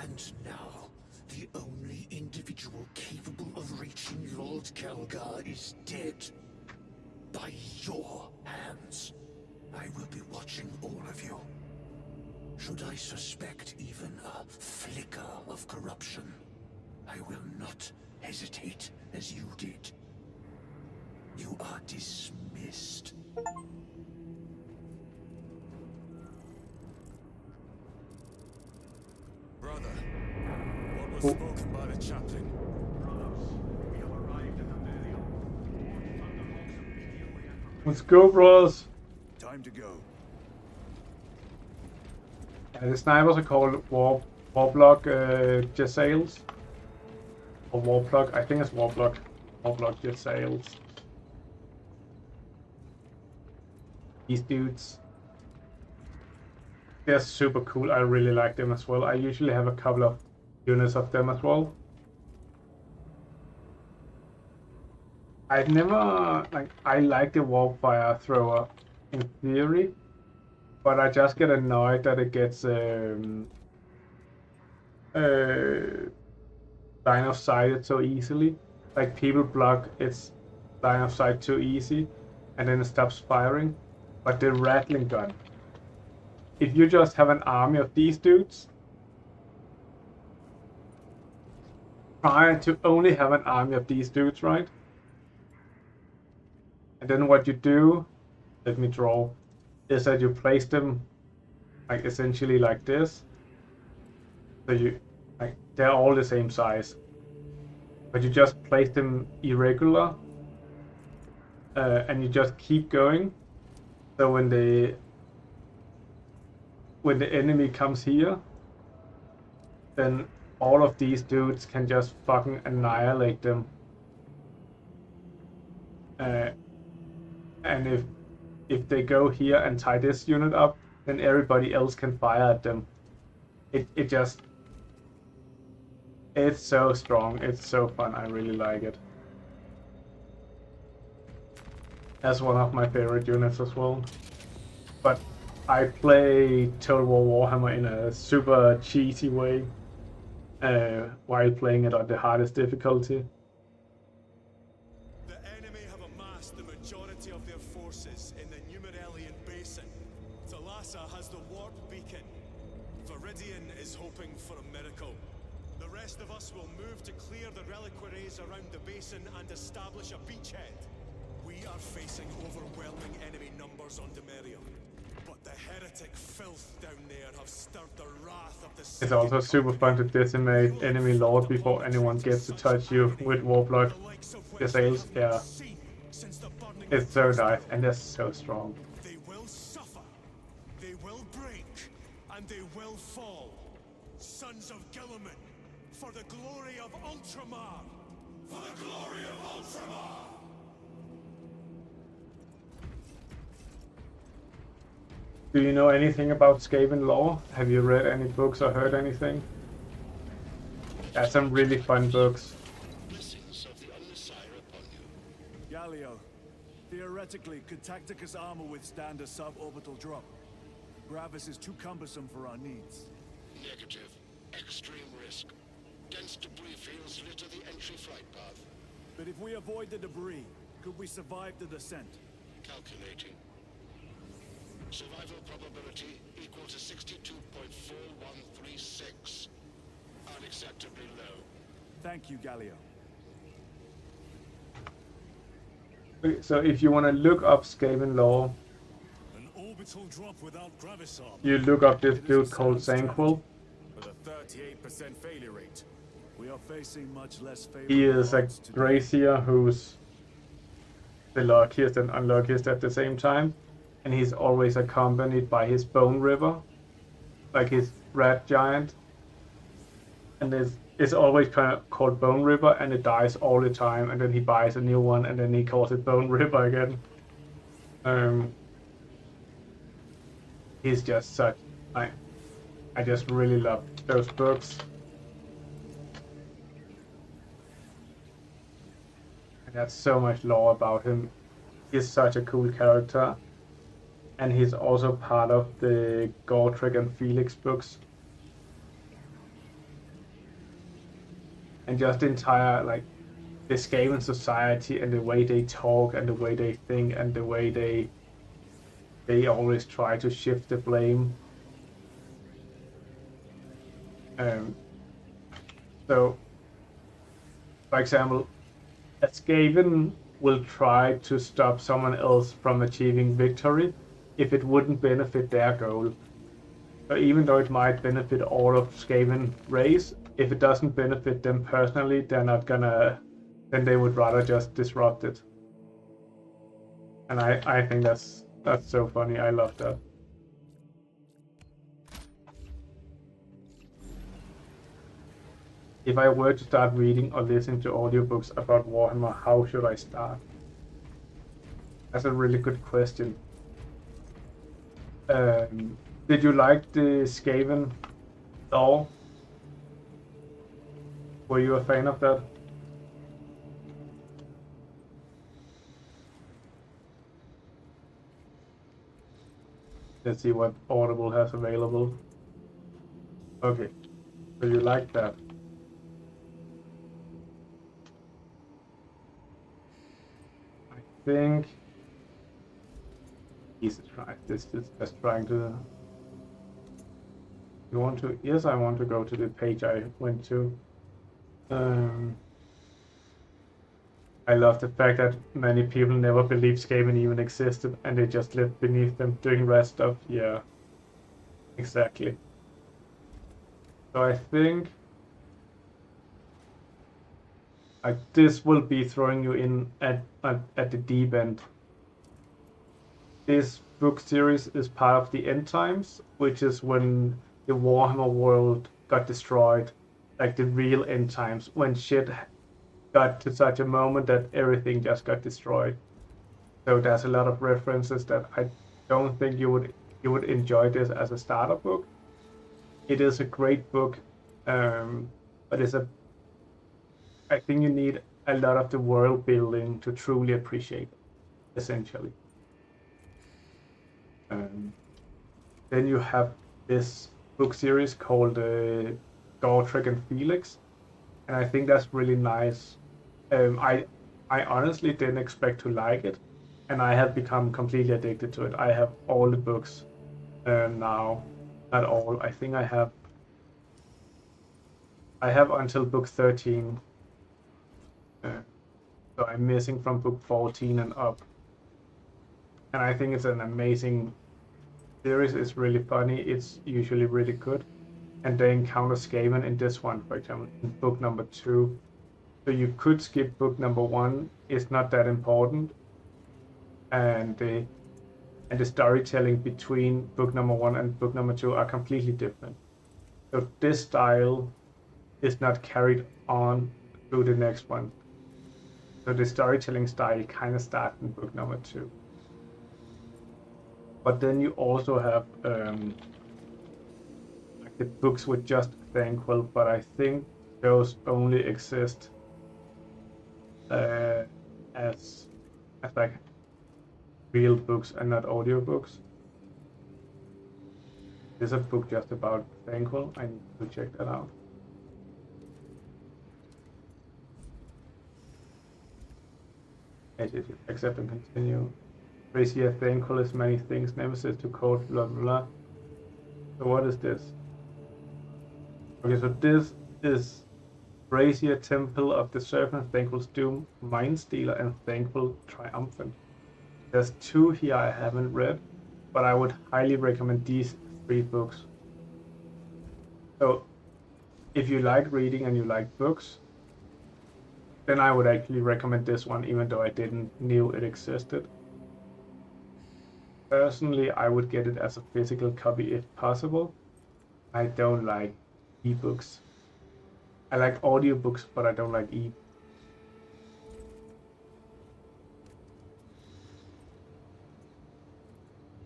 And now, the only individual capable of reaching Lord Calgar is dead. By your hands. I will be watching all of you. Should I suspect even a flicker of corruption, I will not hesitate as you did. You are dismissed. Brother, what was spoken by the chaplain? Let's go, bros. Time to go. The snipers are called Warblock Jesales. Or Warplug, I think it's Warblock. Warblock Jesales. These dudes. They're super cool. I really like them as well. I usually have a couple of units of them as well. I've never I like the Warpfire Thrower in theory, but I just get annoyed that it gets line of sight so easily. Like people block its line of sight too easy, and then it stops firing. But the rattling gun, if you just have an army of these dudes, try to only have an army of these dudes, right? And then what you do, let me draw, is that you place them like essentially like this. So you like they're all the same size, but you just place them irregular, and you just keep going. So when the enemy comes here, then all of these dudes can just fucking annihilate them. And if they go here and tie this unit up, then everybody else can fire at them. It's so strong. It's so fun. I really like it. That's one of my favorite units as well. But I play Total War Warhammer in a super cheesy way while playing it on the hardest difficulty. The enemy have amassed the majority of their forces in the Numeralian Basin. Thalassa has the warp beacon. Viridian is hoping for a miracle. The rest of us will move to clear the reliquaries around the basin and establish a beachhead. We are facing overwhelming enemy numbers on Demerium, but the heretic filth down there have stirred the wrath of the city. It's also super fun to decimate enemy lord before anyone gets to touch you with Warblood Jesales. Yeah, it's so nice and they're so strong. They will suffer, they will break, and they will fall. Sons of Gilliman, for the glory of Ultramar! For the glory of Ultramar! Do you know anything about Skaven lore? Have you read any books or heard anything? That's some really fun books. Galio, theoretically, could Tacticus armor withstand a suborbital drop? Gravis is too cumbersome for our needs. Negative. Extreme risk. Dense debris fields litter the entry flight path. But if we avoid the debris, could we survive the descent? Calculating. Survival probability equal to 62.4136. Unacceptably low. Thank you, Galio. So if you want to look up Skaven lore, An orbital drop without Gravis armor. you look up this dude called Sanquil. With a 38% failure rate. We We are facing much less He favorable is a odds today. Gracier who's the luckiest and unluckiest at the same time, and he's always accompanied by his Bone River, like his red giant, and it's always kind of called Bone River, and it dies all the time, and then he buys a new one, and then he calls it Bone River again. He's just such I just really love those books. And there's so much lore about him. He's such a cool character. And he's also part of the Gotrek and Felix books. And just the entire, like, the Skaven society and the way they talk and the way they think and the way they always try to shift the blame. So, for example, a Skaven will try to stop someone else from achieving victory if it wouldn't benefit their goal. So even though it might benefit all of Skaven race, if it doesn't benefit them personally, they're not gonna, then they would rather just disrupt it. And I think that's so funny. I love that. If I were to start reading or listening to audiobooks about Warhammer, how should I start? That's a really good question. Did you like the Skaven lore? Were you a fan of that? Let's see what Audible has available. Okay, so you like that. I think Jesus Christ, this is just trying to... You want to... Yes, I want to go to the page I went to. I love the fact that many people never believed Skaven even existed, and they just lived beneath them doing red stuff. Yeah, exactly. So I think this will be throwing you in at the deep end. This book series is part of the End Times, which is when the Warhammer world got destroyed, like the real End Times, when shit got to such a moment that everything just got destroyed. So there's a lot of references that I don't think you would enjoy this as a starter book. It is a great book, but I think you need a lot of the world building to truly appreciate it, essentially. Then you have this book series called Gotrek and Felix, and I think that's really nice. I honestly didn't expect to like it, and I have become completely addicted to it. I have all the books now. Not all. I think I have until book 13. So I'm missing from book 14 and up. And I think it's an amazing series. It's really funny. It's usually really good. And they encounter Skaven in this one, for example, in book number 2. So you could skip book number 1. It's not that important. And the storytelling between book number 1 and book number 2 are completely different. So this style is not carried on through the next one. So the storytelling style kind of starts in book number 2. But then you also have like the books with just Thanquil, but I think those only exist as like real books and not audiobooks. There's a book just about Thanquil. I need to check that out. Accept and continue. Brazier Thanquil is many things. Nemesis to code, blah blah blah. So what is this? Okay, so this is Brazier Temple of the Serpent, Thanquil's Doom, Mindstealer, and Thanquil Triumphant. There's 2 here I haven't read, but I would highly recommend these 3 books. So if you like reading and you like books, then I would actually recommend this one, even though I didn't knew it existed. Personally, I would get it as a physical copy if possible. I don't like ebooks. I like audiobooks, but I don't like e.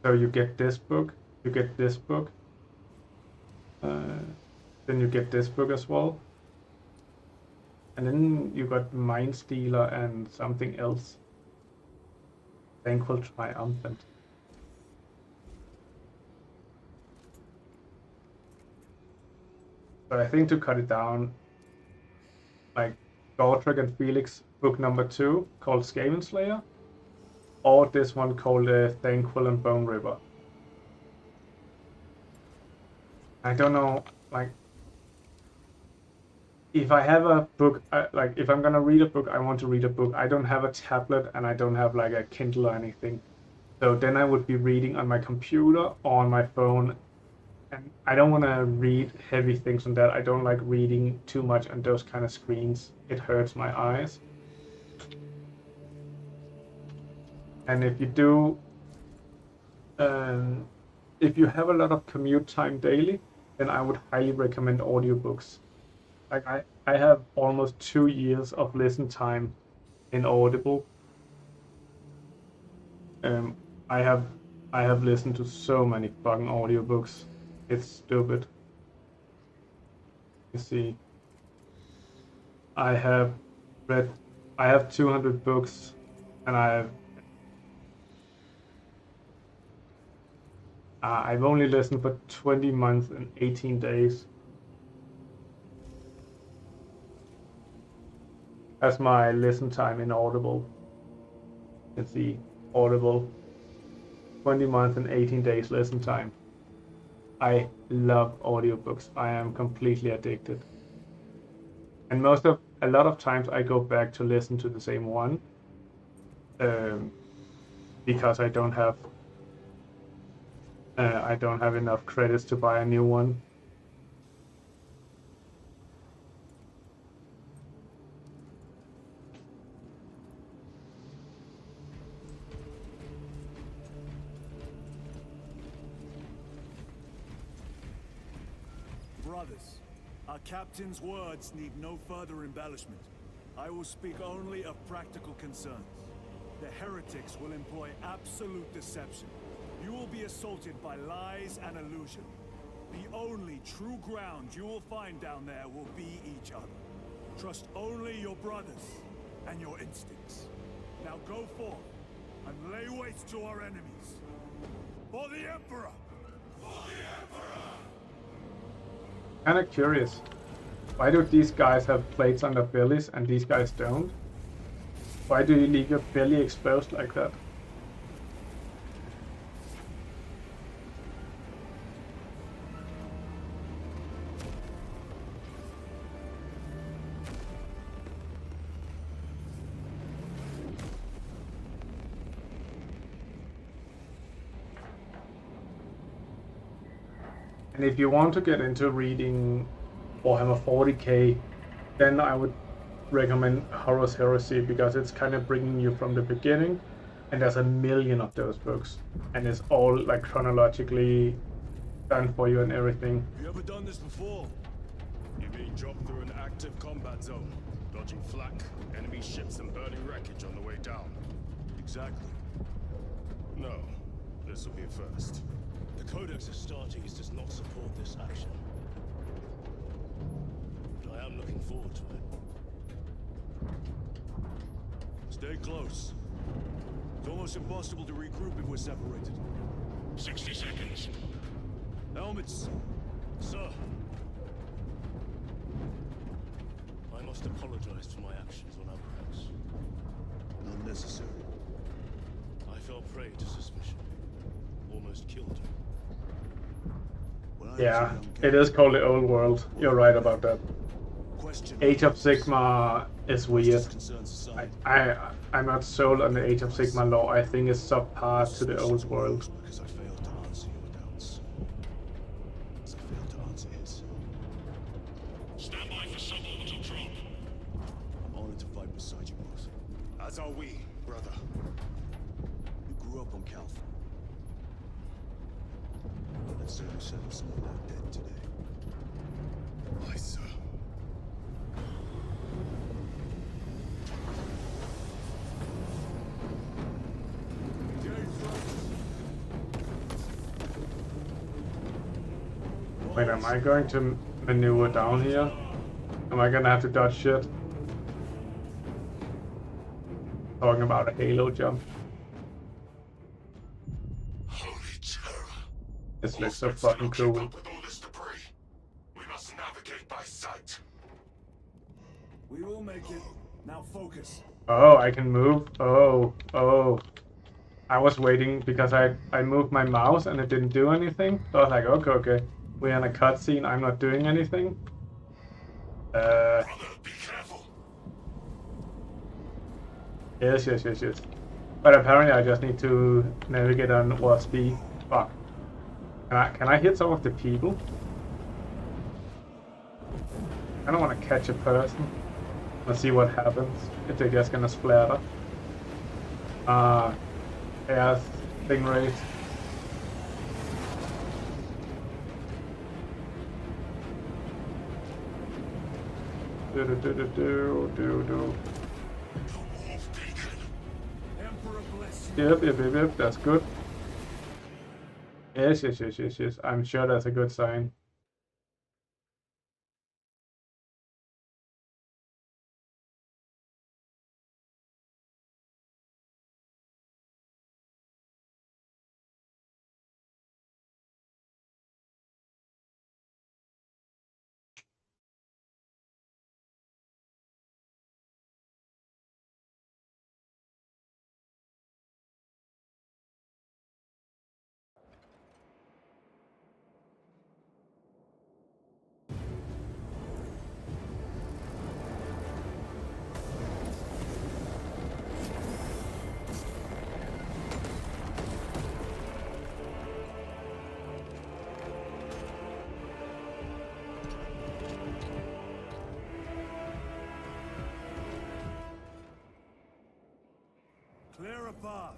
So you get this book, you get this book, then you get this book as well. And then you got Mind Stealer and something else. Thankful Triumphant. So I think to cut it down, like Gotrek and Felix book number 2 called Skaven Slayer, or this one called Thankful and Bone River. I don't know, like, if I have a book, like if I'm gonna read a book, I want to read a book. I don't have a tablet and I don't have like a Kindle or anything. So then I would be reading on my computer or on my phone. And I don't want to read heavy things on that. I don't like reading too much on those kind of screens. It hurts my eyes. And if you do, if you have a lot of commute time daily, then I would highly recommend audiobooks. Like I have almost 2 years of listen time in Audible. I have listened to so many fucking audiobooks. It's stupid. You see, I have 200 books, and I've only listened for 20 months and 18 days. That's my listen time in Audible. You can see Audible, 20 months and 18 days listen time. I love audiobooks. I am completely addicted. And a lot of times I go back to listen to the same one because I don't have enough credits to buy a new one. Brothers, our captain's words need no further embellishment. I will speak only of practical concerns. The heretics will employ absolute deception. You will be assaulted by lies and illusion. The only true ground you will find down there will be each other. Trust only your brothers and your instincts. Now go forth and lay waste to our enemies. For the Emperor! For the Emperor! Kind of curious. Why do these guys have plates on their bellies and these guys don't? Why do you leave your belly exposed like that? And if you want to get into reading Warhammer 40k, then I would recommend Horus Heresy, because it's kind of bringing you from the beginning, and there's a million of those books, and it's all like chronologically done for you and everything. Have you ever done this before? You're being dropped through an active combat zone, dodging flak, enemy ships and burning wreckage on the way down. Exactly. No, this will be a first. The Codex Astartes does not support this action. But I am looking forward to it. Stay close. It's almost impossible to regroup if we're separated. 60 seconds. Helmets! Sir! I must apologize for my actions on Abrax. Not necessary. I fell prey to suspicion. Almost killed you. Yeah, it is called the old world. You're right about that. Age of Sigmar is weird. I'm not sold on the Age of Sigmar lore. I think it's subpar to the old world. Because I failed to answer your doubts. I failed to answer his. Stand by for suborbital drop. I'm honored to fight beside you, boss. As are we, brother. You grew up on Calth. Let's say we settle some of that debt today. Aye, sir. Wait, am I going to maneuver down here? Am I gonna have to dodge shit? Talking about a halo jump. Holy terror. This looks so fucking cool. With all this debris. We must navigate by sight. We will make it. Now focus. Oh, I can move. Oh. I was waiting because I moved my mouse and it didn't do anything. So I was like, okay. We're in a cutscene. I'm not doing anything. Brother, be careful. Yes. But apparently I just need to navigate on warp speed. Fuck. Can I hit some of the people? I don't want to catch a person. Let's see what happens if they're just gonna splatter. Yeah, stingrays. Do. Emperor bless you. Yep, that's good. Yes. I'm sure that's a good sign. Clear a path.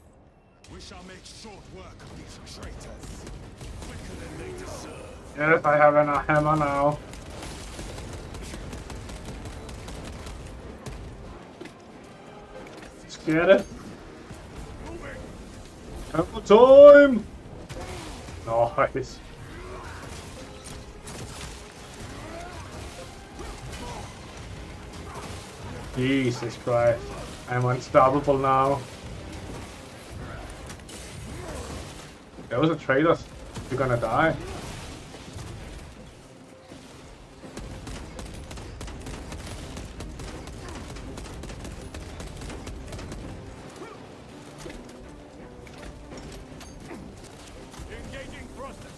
We shall make short work of these traitors. Quicker than they deserve. Yes, I have a hammer now. Get it? Hammer time! Nice. Jesus Christ. I'm unstoppable now. Those are traitors. You're gonna die. Engaging thruster.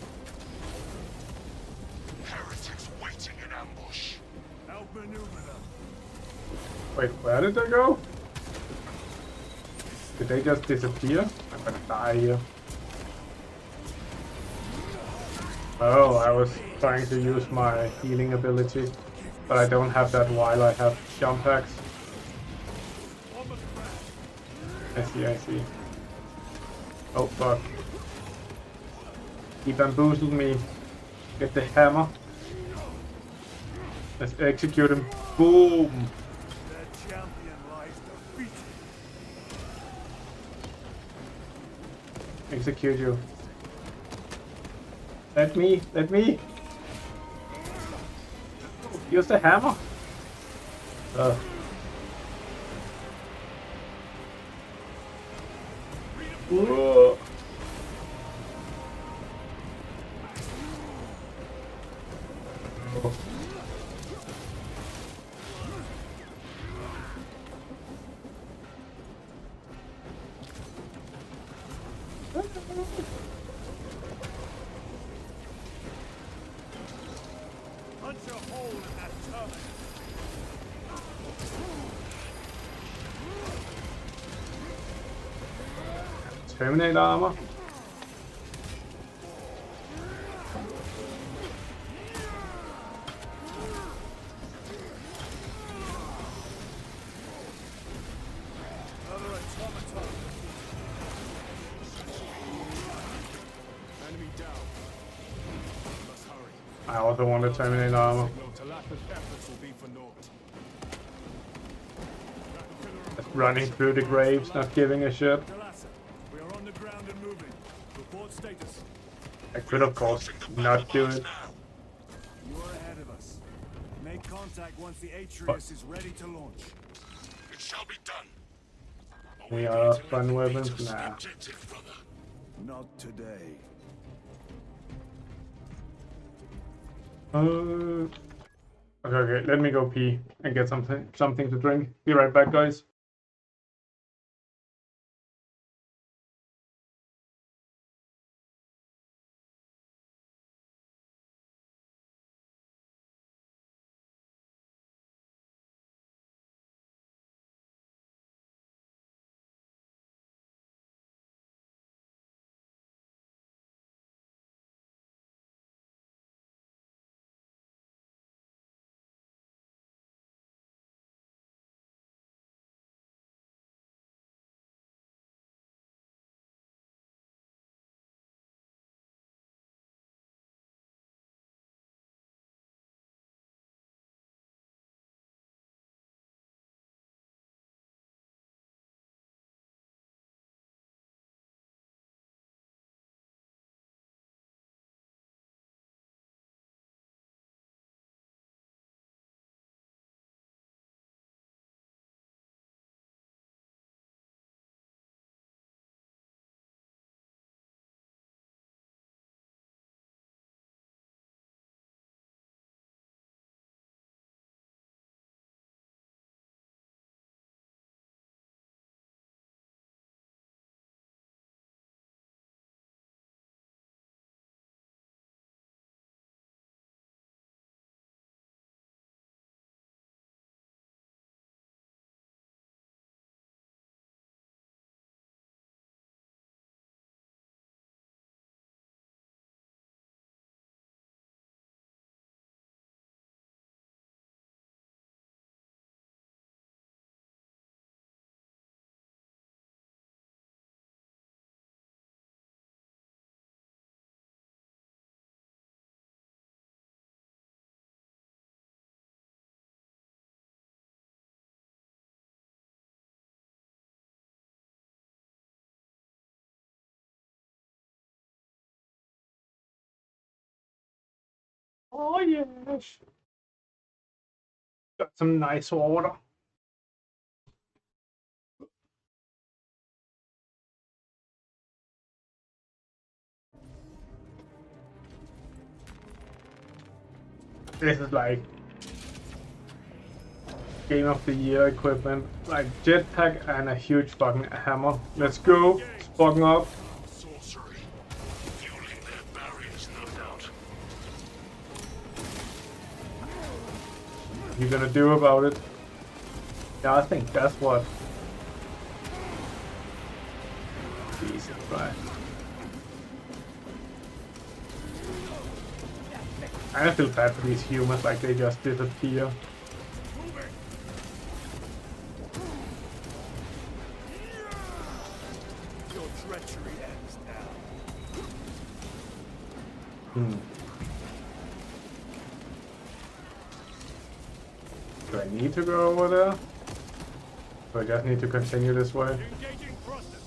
Heretics waiting in ambush. Outmaneuver them. Wait, where did they go? Did they just disappear? I'm gonna die here. Oh, I was trying to use my healing ability, but I don't have that while I have jump packs. I see. Oh fuck. He bamboozled me. Get the hammer. Let's execute him. Boom! Their champion lies defeated. Execute you. Let me. Use the hammer. Whoa. Punch a hole in that turret. Terminator armor. I also want to terminate armor. Just running through the graves, not giving a shit. We are on the ground and moving. Report status. I could, of course, not do it. You are ahead of us. Make contact once the Atreus is ready to launch. It shall be done. We are fun weapons? Nah. Not today. Okay, let me go pee and get something to drink. Be right back, guys. Oh yes. Got some nice water. This is like Game of the Year equipment. Like jetpack and a huge fucking hammer. Let's go. Sparking up. Sorcery. Fueling their barriers, no doubt. What are you gonna do about it? Yeah, I think that's what. Jesus Christ. I feel bad for these humans, like they just disappear. Your treachery ends now. Do I need to go over there? Or I just need to continue this way? Engaging process.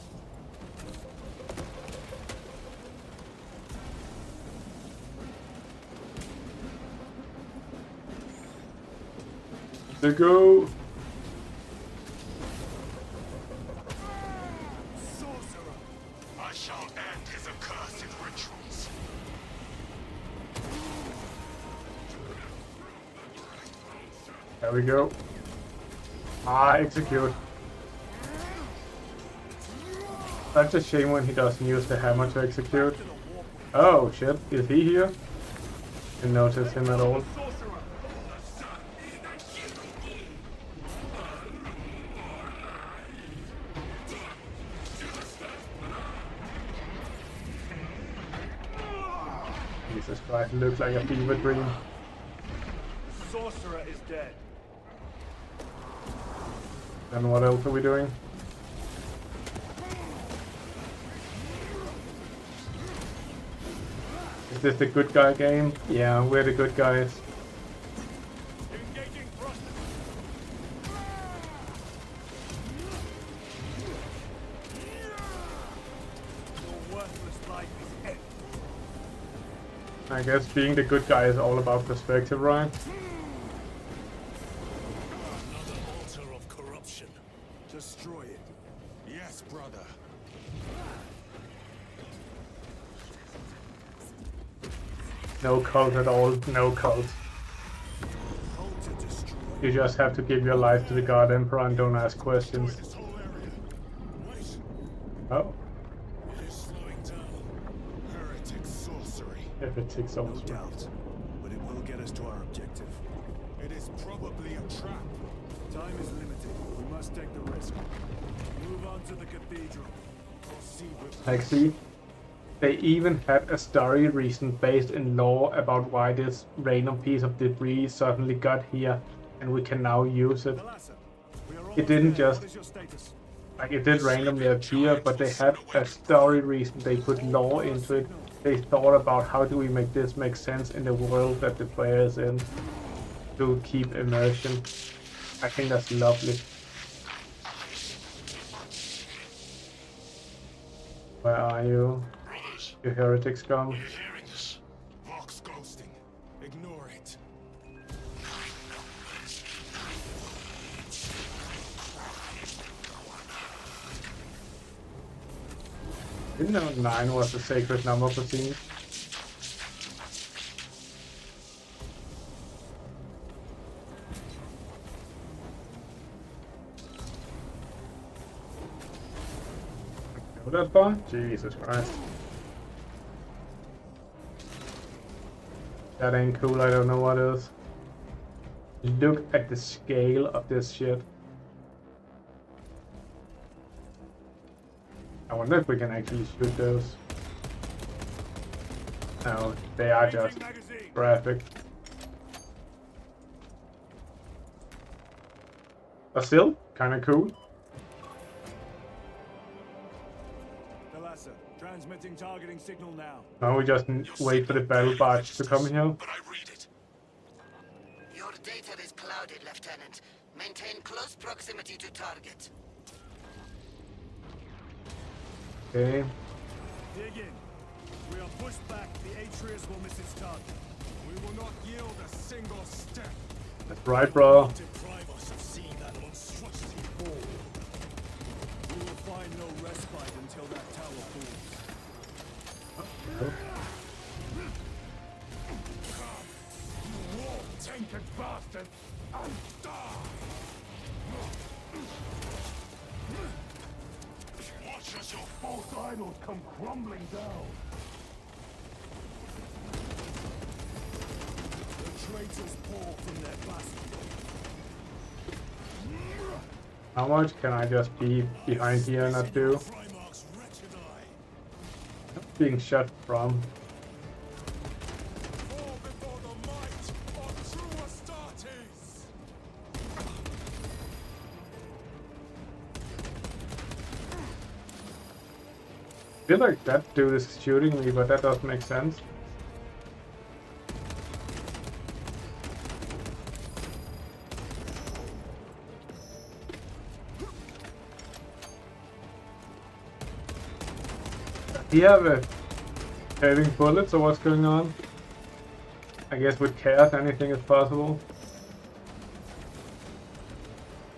There go! Sorcerer. I shall end his accursed rituals. There we go. Ah, execute. That's a shame when he doesn't use the hammer to execute. Oh shit, is he here? Didn't notice him at all. Jesus Christ, looks like a fever dream. Sorcerer is dead. Then what else are we doing? Is this the good guy game? Yeah, we're the good guys. Engaging thrust. Your worthless life is end. I guess being the good guy is all about perspective, right? Another altar of corruption. Destroy it. Yes, brother. No cult at all, no cult. Altar destroyed. You just have to give your life to the God Emperor and don't ask questions. This whole area. Wait, Oh, it is slowing down. Heretic sorcery. Heretics No also. doubt. But it will get us to our objective. It is probably a trap. Time is limited. We must take the risk. Move on to the cathedral. Proceed with Like, see, they even had a story reason based in lore about why this random piece of debris suddenly got here, and we can now use it. Thalassa, we are It didn't almost there. just- What is your status? Like, it did randomly appear, but they had a story reason. They put lore into it. They thought about how do we make this make sense in the world that the player is in to keep immersion. I think that's lovely. Where are you? brothers. You heretics come. You're hearing this. Vox ghosting. Ignore it. Didn't know 9 was a sacred number for teams. Go that far? Jesus Christ. That ain't cool, I don't know what is. Look at the scale of this shit. I wonder if we can actually shoot those. No, they are just Magazine. graphic. But still, kinda cool. Thalassa, transmitting targeting signal now. Now we just wait for the battle barge to come here. But I read it. Your data is clouded, Lieutenant. Maintain close proximity to target. Okay. Dig in. We are pushed back. The Atreus will miss its target. We will not yield a single step. That's right, bro. Deprive us of seeing that monstrosity fall. We will find no respite until that tower falls. You war-tainted bastard! And die! Watch as your false idols come crumbling down! The traitors pour from their bastion. How much can I just be behind here and not do? Primarch's wretched eye! Being shot from. Fall before the might of true Astartes! I feel like that dude is shooting me, but that doesn't make sense. Do you have a saving bullets or what's going on? I guess with chaos anything is possible.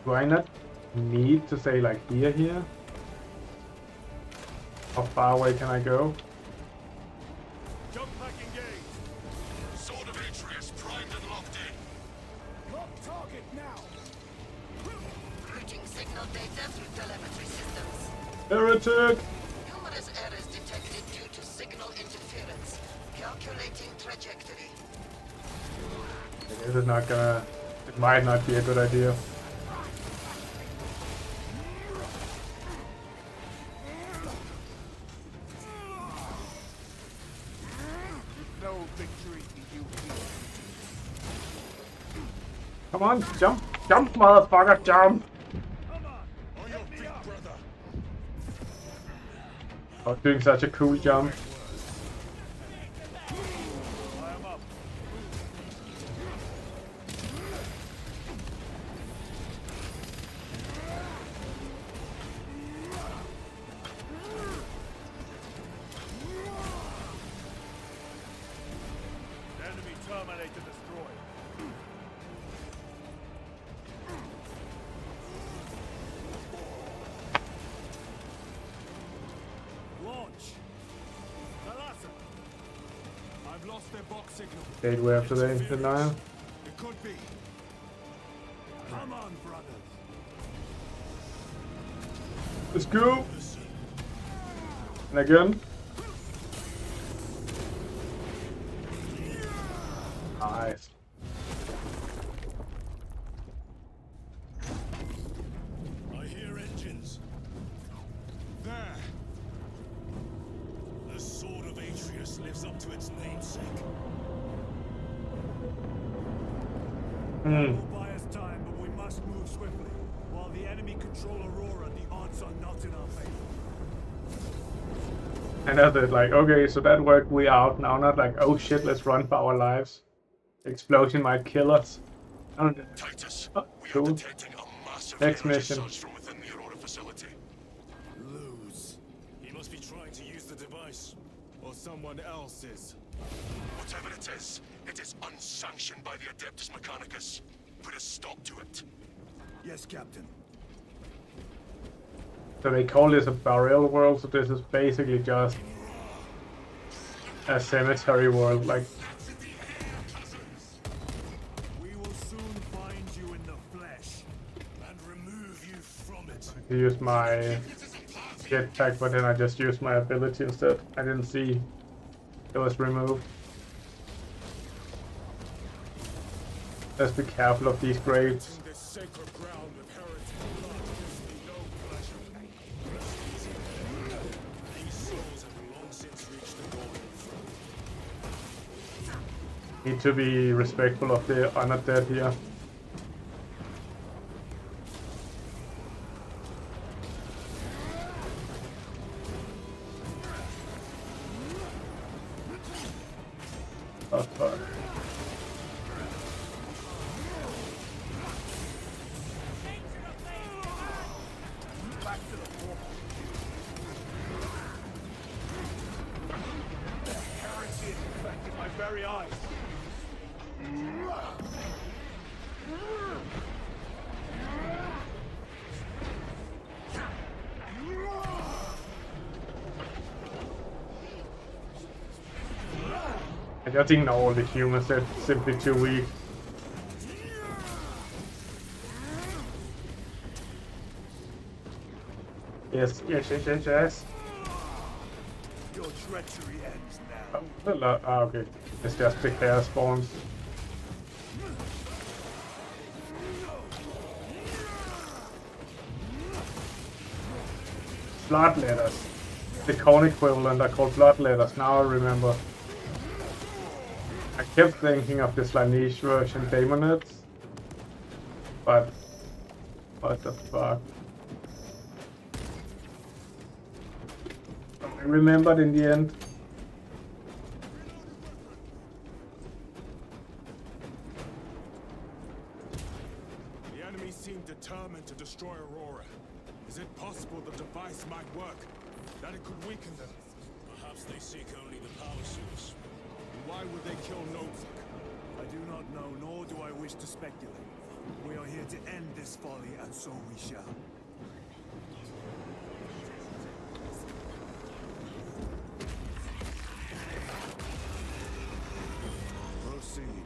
Do I not need to say like here? How far away can I go? Jump pack engaged. Sword of Atreus primed and locked in! Lock target now. Routing signal data through telemetry systems. Heretic! Numerous errors detected due to signal interference. Calculating trajectory. This is not gonna... It might not be a good idea. No victory in you here. Come on, jump! Jump, motherfucker, jump! Come on. On your feet, brother! I was doing such a cool jump. to destroy. Launch! Thalassa! I've lost their box signal. Gateway after they denial. It could be. Come on, brothers. Let's go! And again. Nice. I hear engines. There. The sword of Atreus lives up to its namesake. Will buy us time, but we must move swiftly. While the enemy control Aurora, the odds are not in our favor. And that's it, like, okay, so that worked, we out now, not like, oh shit, let's run for our lives. The explosion might kill us. I don't know. Titus, we Cool. are detecting a massive Next energy mission. surge from within the Aurora facility. Lose. He must be trying to use the device. Or someone else is. Whatever it is unsanctioned by the Adeptus Mechanicus. Put a stop to it. Yes, Captain. So they call this a burial world, so this is basically just a cemetery world, like, We will soon find you in the flesh. And remove you from it. I use my jetpack, but then I just used my ability instead. I didn't see it was removed. Let's be careful of these graves. This sacred ground of heretic blood gives me no pleasure. These souls have long since reached the golden throne. Need to be respectful of the undead here. Oh fuck. Back to the portal. The heresy is infecting my very eyes. I just ignore all the humans, they're simply too weak. Yes, yes, yes, yes, yes. Your treachery ends now. Okay. It's just the chaos spawns. Blood letters. The corn equivalent are called blood letters. Now I remember. I kept thinking of this Laneige version Daemonids. But what the fuck? I remembered in the end. The enemy seem determined to destroy Aurora. Is it possible the device might work? That it could weaken them? Perhaps they seek only the power source. Why would they kill Nozick? I do not know, nor do I wish to speculate. We are here to end this folly, and so we shall. Proceed.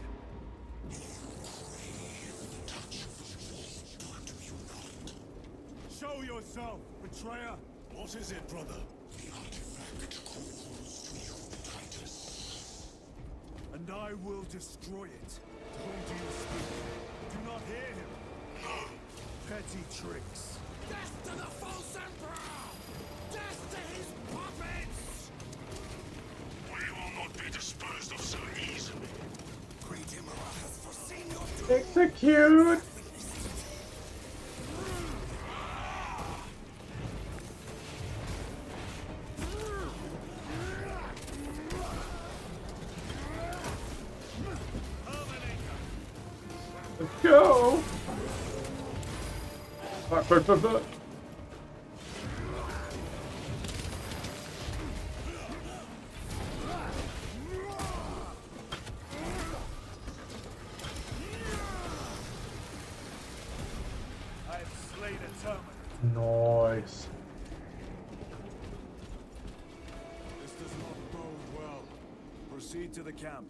Show yourself, betrayer! What is it, brother? And I will destroy it. To whom do you speak? Do not hear him. No. Petty tricks. Death to the false emperor! Death to his puppets! We will not be disposed of so easily. Great Emperor has foreseen your doom! Execute! Let's go! Fuck. Nice. This does not bode well. Proceed to the camp.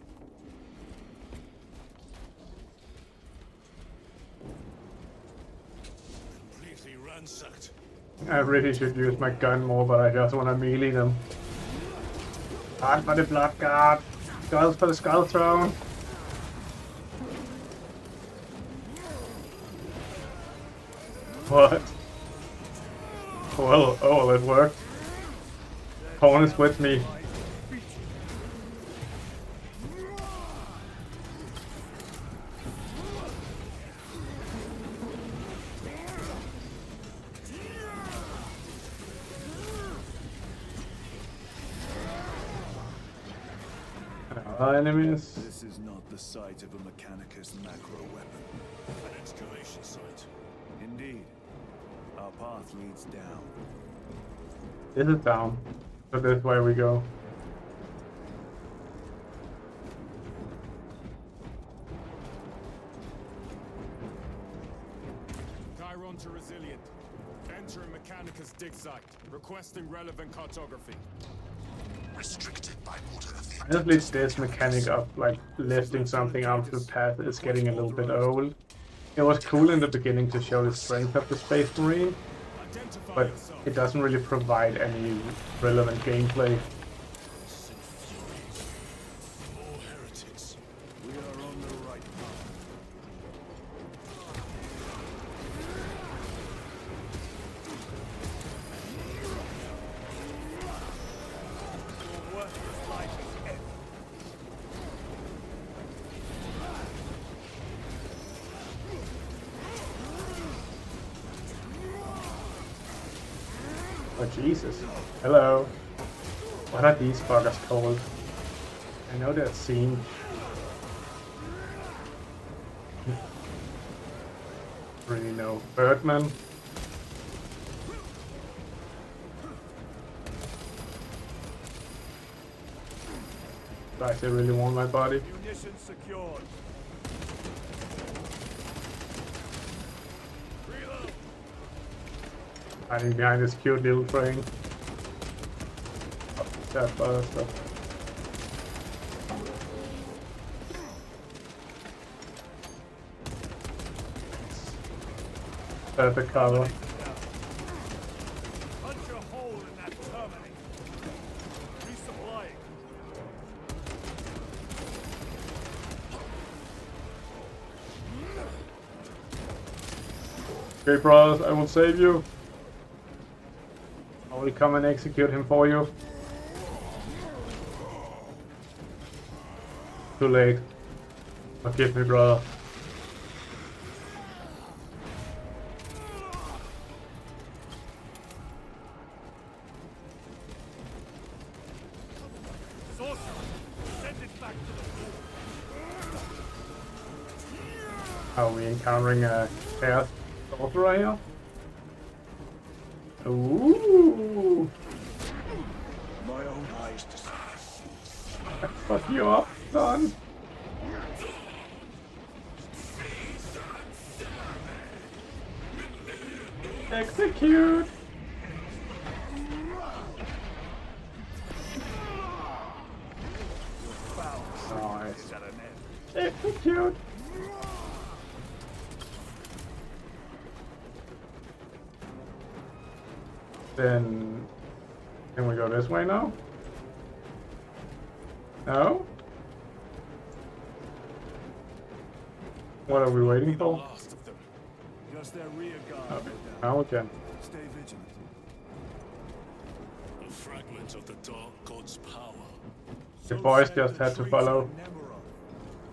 Completely ransacked. I really should use my gun more, but I just want to melee them. Guard for the blood guard. Skulls for the skull throne. What? Well, oh, it worked. Corn is with me. Enemies. This is not the site of a Mechanicus macro weapon. An excavation site. Indeed. Our path leads down. This is down. So this way we go. Chiron to Resilient. Entering Mechanicus dig site. Requesting relevant cartography. Restricted by order of the Honestly, this mechanic of like lifting something out of the path is getting a little bit old. It was cool in the beginning to show the strength of the Space Marine, but it doesn't really provide any relevant gameplay. More heretics. We are on the right path. Your worthless life is ended. Oh Jesus. Hello. What are these buggers called? I know that scene. Really no. Birdman. Guys, they really want my body. Munitions secured. Reload. Hiding behind this cute little train. Oh, that stuff. Perfect cover. Punch a hole in that terminal. Resupplying. Okay, brothers, I will save you. I will come and execute him for you. Too late. Forgive me, brother. Sorcerer, send it back to the floor. Are we encountering a chaos sorcerer here? Ooh! my own eyes to see. Fuck you up, son! Execute! Nice. Execute! Then, can we go this way now? No? What are we waiting for? Last of them. Just their rear guard. Okay, no doubt. now we can. Stay vigilant. A fragment of the Dark God's power. The boys just had to follow.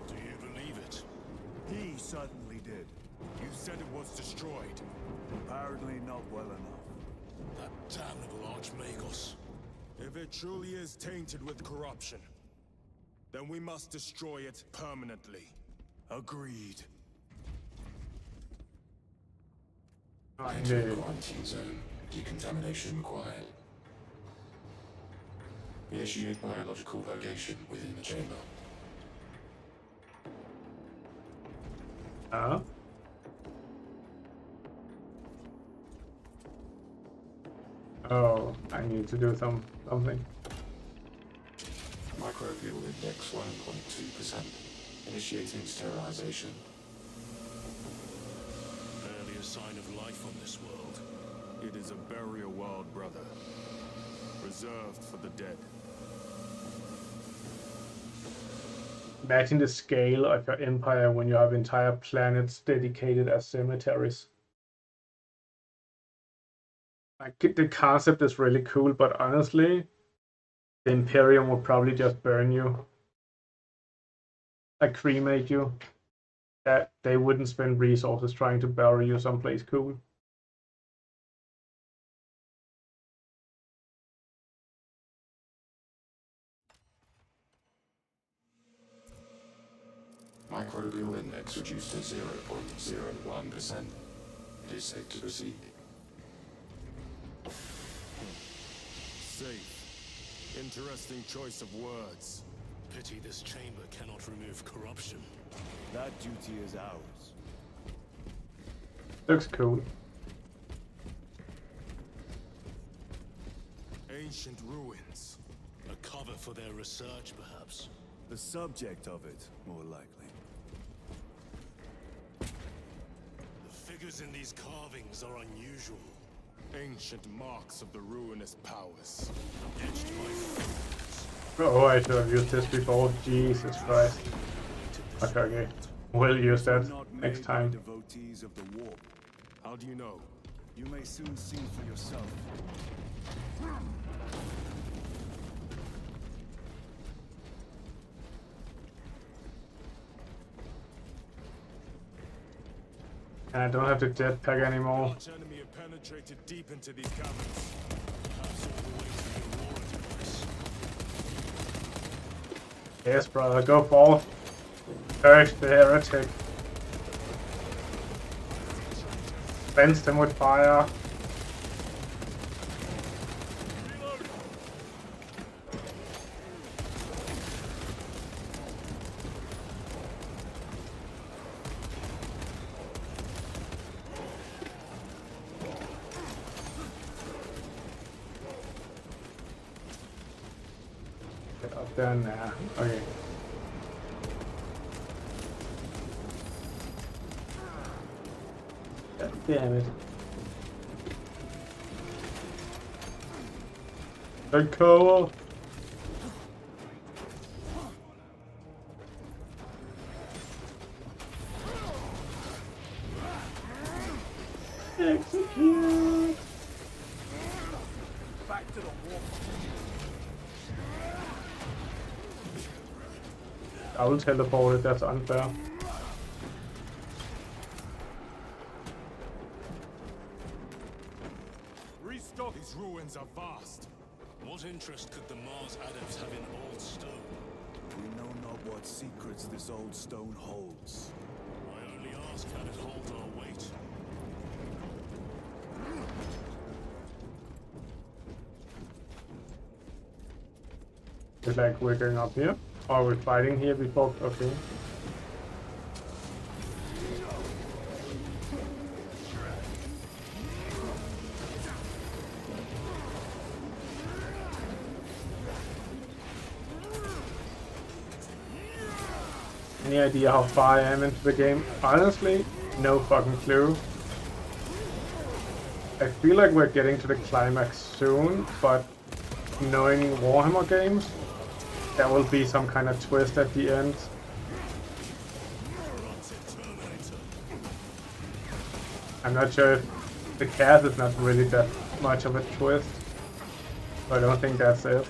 Do you believe it? He certainly did. You said it was destroyed. Apparently not well enough. That damnable Archmagos. If it truly is tainted with corruption, then we must destroy it permanently. Agreed. Indeed. Quarantine zone. Decontamination required. Initiate biological purgation within the chamber. Oh, I need to do something. Microbial index 1.2%. Initiating sterilization. Barely a sign of life on this world. It is a burial world, brother. Reserved for the dead. Imagine the scale of your empire when you have entire planets dedicated as cemeteries. Like, the concept is really cool, but honestly, the Imperium will probably just burn you. Like, cremate you. That they wouldn't spend resources trying to bury you someplace cool. Microbial index reduced to 0.01%. It is safe to proceed. Safe. Interesting choice of words. Pity this chamber cannot remove corruption. That duty is ours. Looks cool. Ancient ruins. A cover for their research, perhaps. The subject of it, more likely. The figures in these carvings are unusual. Ancient marks of the ruinous powers. Etched by fingers. Oh, I should have used this before. Jesus Christ. Okay. We'll use that next time. Devotees of the warp. How do you know? You may soon see for yourself. And I don't have to jetpack anymore. Arch enemy have penetrated deep into these caverns. Perhaps all the way to the Aurora device. Yes, brother, go forth. Purge the heretic. Cleanse them with fire. Get up there now. Okay. God damn it. Good call. Execute. Back to the warp. I will teleport it, that's unfair. Restock. These ruins are vast. What interest could the Mars adepts have in old stone? We know not what secrets this old stone holds. I only ask how it holds our weight. It's like we're going up here. Or we're fighting here before. Okay. Any idea how far I am into the game? Honestly, no fucking clue. I feel like we're getting to the climax soon, but knowing Warhammer games, there will be some kind of twist at the end. I'm not sure if the cast is not really that much of a twist, so I don't think that's it.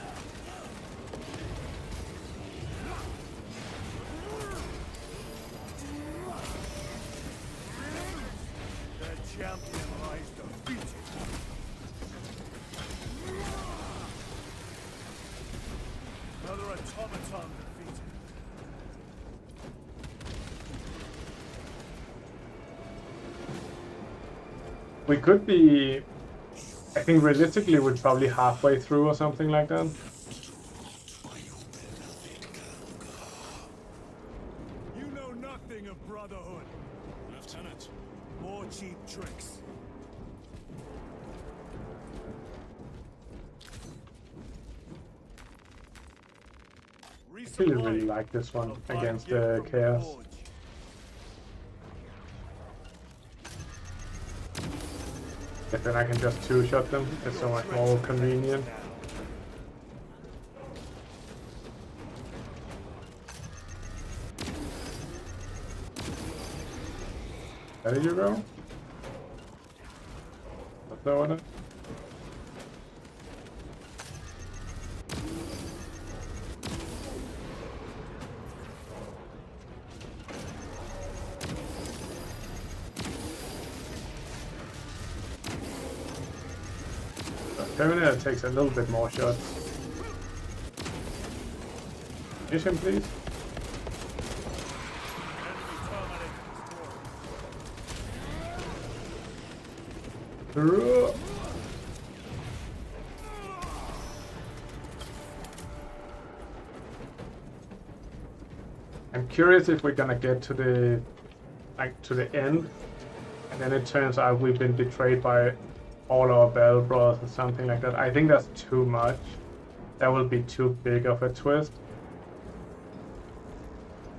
Their champion lies defeated. Another automaton defeated. We could be, I think realistically we're probably halfway through or something like that. You know nothing of brotherhood. Lieutenant, More cheap tricks. really like this one against the Chaos. But then I can just two-shot them. It's so much more convenient. There you go. What's the order? Terminator takes a little bit more shots. Mission, please. I'm curious if we're gonna get to the end, and then it turns out we've been betrayed by all our Battle Brothers or something like that. I think that's too much. That will be too big of a twist.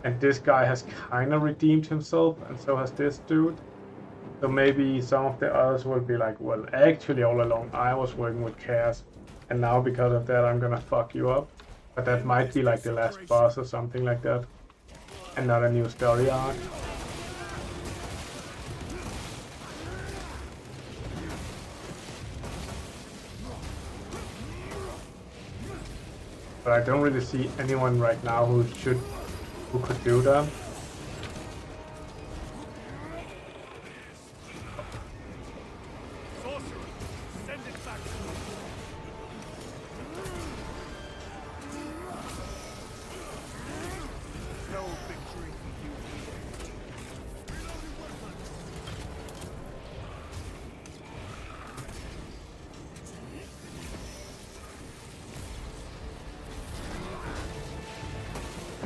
And this guy has kind of redeemed himself, and so has this dude. So maybe some of the others will be like, well, actually all along I was working with Chaos, and now because of that I'm gonna fuck you up. But that might be like the last boss or something like that, and not a new story arc. But I don't really see anyone right now who could do that.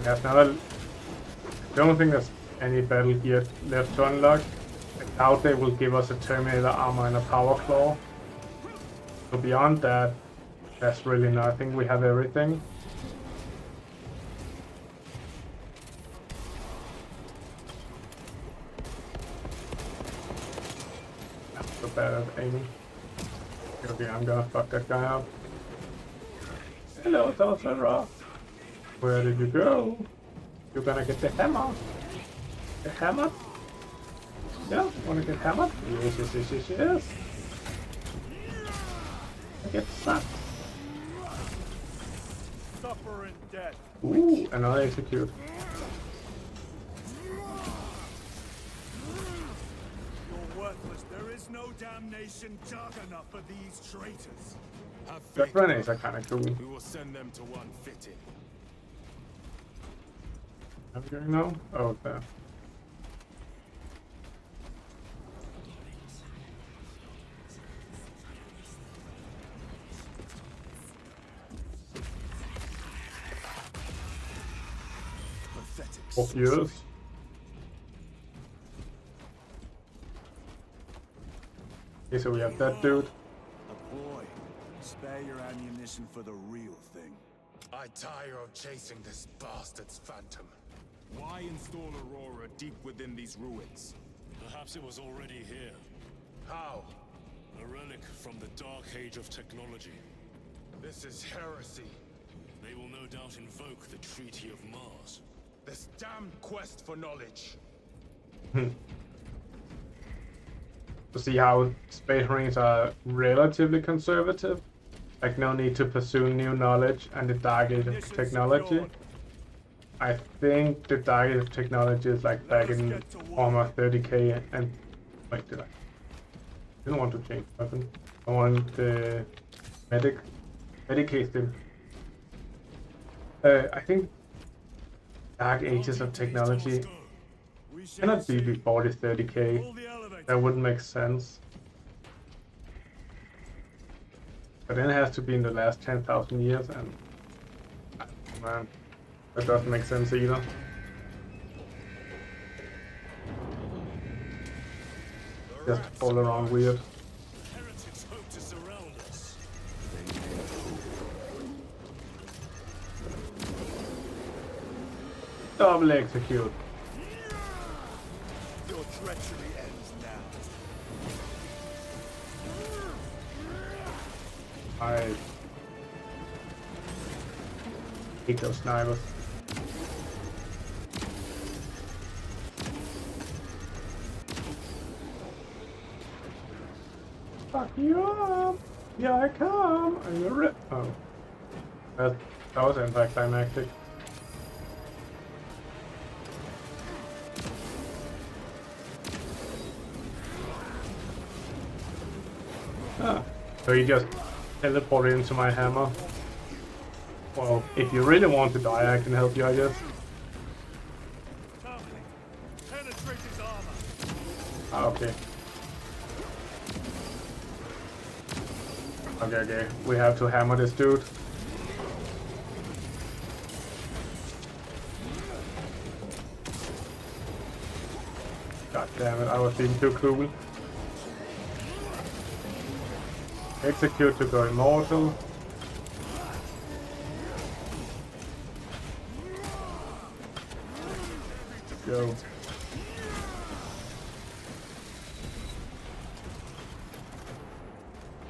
There's not a, I don't think there's any battle gear left to unlock. I doubt they will give us a Terminator armor and a power claw. So beyond that, there's really nothing. We have everything. I'm so bad at aiming. Okay, I'm gonna fuck that guy up. Hello, Sorcerer. Where did you go? You're gonna get the hammer. The hammer? Yeah, wanna get hammered? Yes. I get sucked. Suffer in death. Ooh, another execute. You're worthless. There is no damnation dark enough for these traitors. The grenades are kinda cool. We will send them to one fitting. Are we going now? Oh, there. Pathetic. Years. Okay, so we have that dude. A boy. Spare your ammunition for the real thing. I tire of chasing this bastard's phantom. Why install Aurora deep within these ruins? Perhaps it was already here. How? A relic from the dark age of technology. This is heresy. They will no doubt invoke the Treaty of Mars. This damned quest for knowledge. To see how Space Marines are relatively conservative. Like no need to pursue new knowledge and the dark age of technology. I think the Dark Age of technology is like back in Armor 30k and wait, did I didn't want to change weapon. I want the medicated. I think Dark Ages of technology cannot be before the 30k. That wouldn't make sense. But then it has to be in the last 10,000 years, and man, that doesn't make sense either. Just all around weird. Heretics hope to surround us. Double execute. Your treachery ends now. I hate those snipers. Fuck you up! Here I come! And you're rip. Oh. That was anticlimactic. Ah. So you just teleported into my hammer. Well, if you really want to die, I can help you, I guess. Penetrate his armor. Ah, okay. Okay, we have to hammer this dude. God damn it, I was being too cool. Execute to go immortal. Go.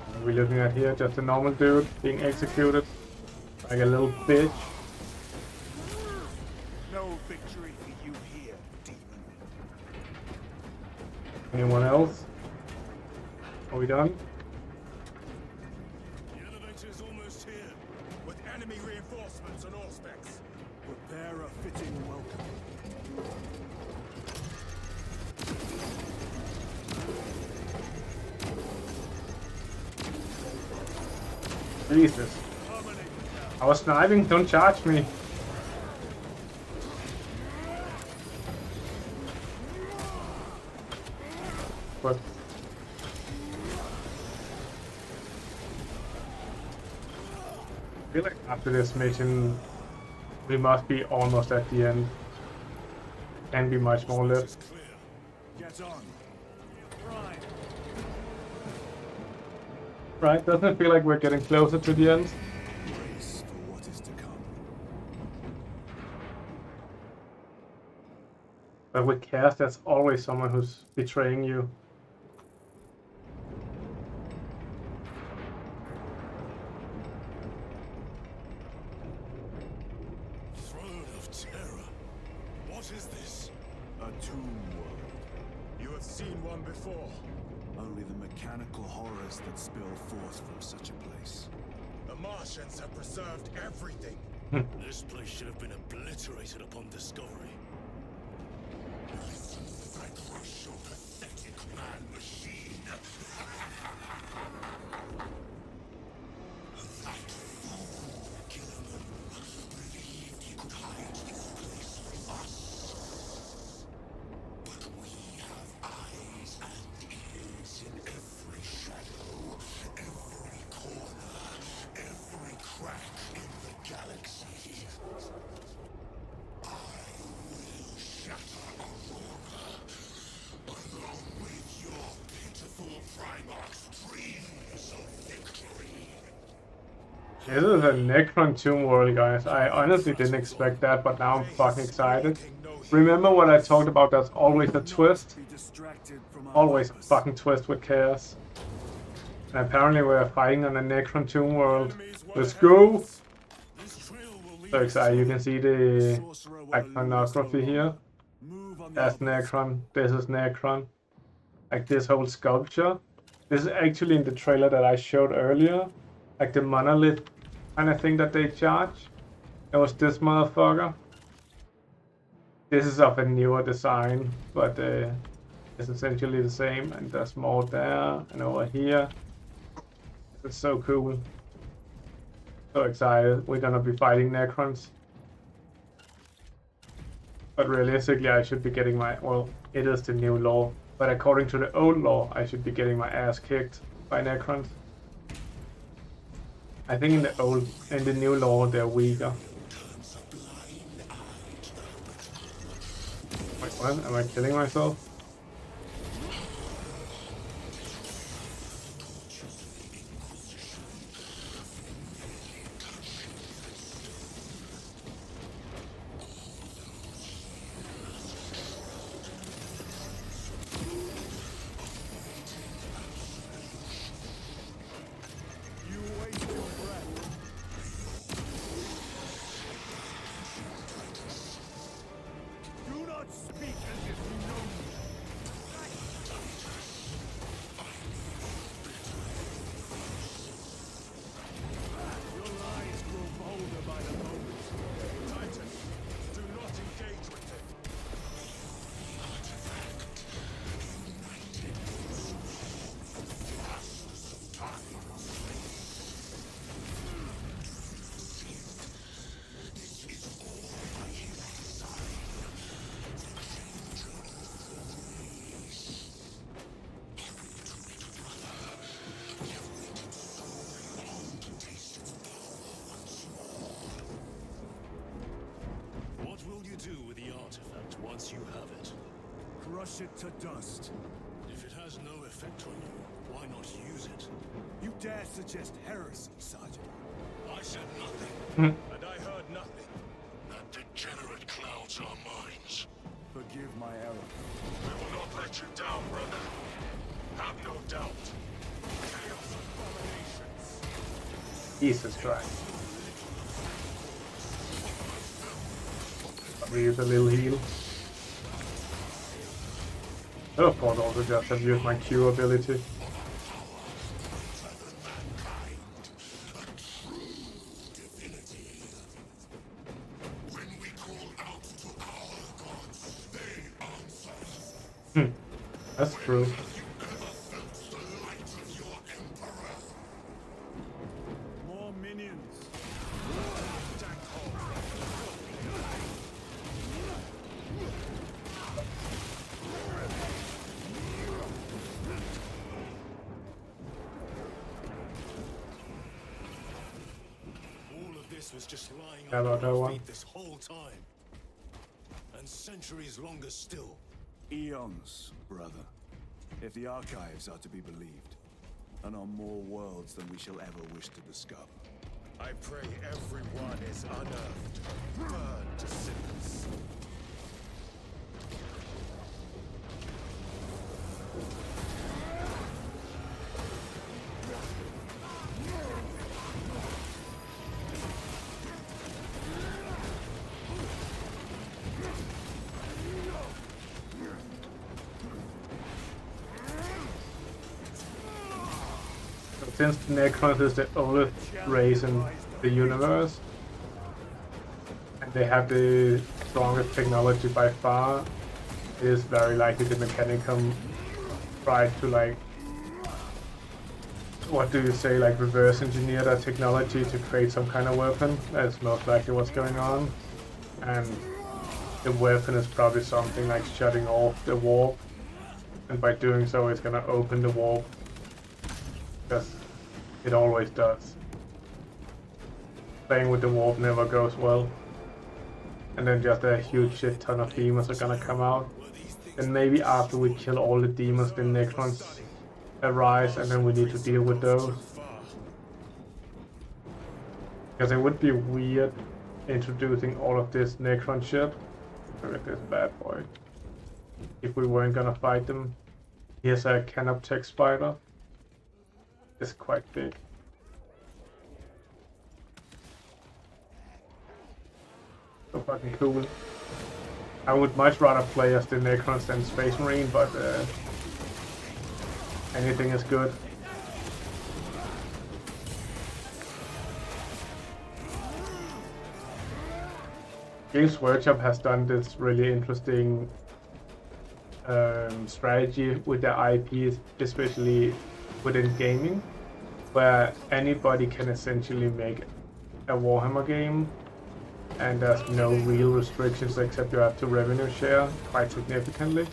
What are we looking at here? Just a normal dude being executed like a little bitch. No victory for you here, demon. Anyone else? Are we done? The elevator is almost here. With enemy reinforcements on all specs. Prepare a fitting welcome. Jesus. I was sniping, don't charge me. But I feel like after this mission we must be almost at the end. Can be much more left. Get on. Prime. Right, doesn't it feel like we're getting closer to the end? Brace for what is to come. But with Chaos, there's always someone who's betraying you. Throne of Terror. What is this? A tomb world. You have seen one before. Only the mechanical horrors that spill forth from such a place. The Martians have preserved everything. This place should have been obliterated upon discovery. I crush your pathetic man machine. That fool, Gilliman, believed he could hide this place from us. But we have eyes and ears in every shadow, every corner, every crack in the galaxy. I will shatter Aurora, along with your pitiful Primarch's dreams of victory. This is a Necron Tomb World, guys. I honestly didn't expect that, but now I'm fucking excited. Remember what I talked about? There's always a twist. Always a fucking twist with Chaos. And apparently we're fighting on a Necron Tomb World. Let's go! So excited. You can see the iconography here. That's Necron. This is Necron. Like this whole sculpture. This is actually in the trailer that I showed earlier. Like the monolith kind of thing that they charge. It was this motherfucker. This is of a newer design, but it's essentially the same. And there's more there and over here. It's so cool. So excited. We're gonna be fighting Necrons. But realistically, I should be getting my... Well, it is the new law. But according to the old law, I should be getting my ass kicked by Necrons. I think in the new law, they're weaker. Wait, what? Am I killing myself? brush it to dust. If it has no effect on you, why not use it? You dare suggest heresy, Sergeant? I said nothing. And I heard nothing. That degenerate clouds our minds. Forgive my error. We will not let you down, brother. Have no doubt. Chaos abominations. Jesus Christ. We use a little heal. And of course also just have used my Q ability. That's true. More minions. All of this was just lying How about under that our one? feet this whole time. And centuries longer still. Eons, brother. If the archives are to be believed. And on more worlds than we shall ever wish to discover. I pray everyone is unearthed, burned to cinders. Since Necrons is the oldest race in the universe, and they have the strongest technology by far, it is very likely the Mechanicum tried to, like, what do you say, like reverse engineer that technology to create some kind of weapon. That's most likely what's going on. And the weapon is probably something like shutting off the warp, and by doing so it's gonna open the warp. Because it always does. Playing with the warp never goes well. And then just a huge shit ton of demons are gonna come out. And maybe after we kill all the demons, the Necrons arise, and then we need to deal with those. Because it would be weird introducing all of this Necron shit. Look at this bad boy. If we weren't gonna fight them. Here's a Canoptech spider. It's quite big. So fucking cool. I would much rather play as the Necrons than Space Marine, but anything is good. Games Workshop has done this really interesting strategy with their IPs, especially within gaming, where anybody can essentially make a Warhammer game, and there's no real restrictions except you have to revenue share quite significantly.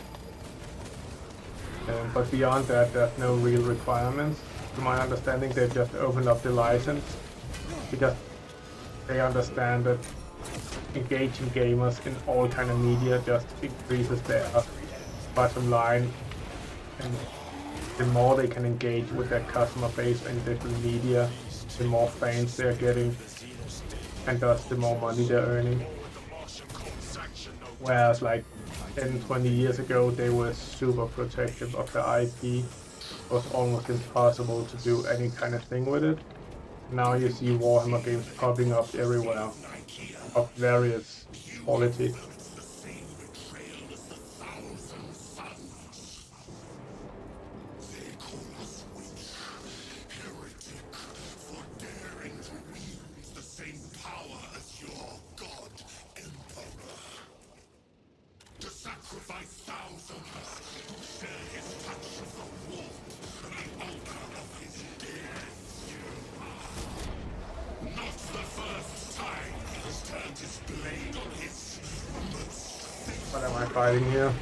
But beyond that, there's no real requirements. To my understanding, they just opened up the license because they understand that engaging gamers in all kind of media just increases their bottom line, and the more they can engage with their customer base in different media, the more fans they're getting, and thus the more money they're earning. Whereas like 10-20 years ago, they were super protective of the IP. It was almost impossible to do any kind of thing with it. Now you see Warhammer games popping up everywhere, of various quality. What am I fighting here?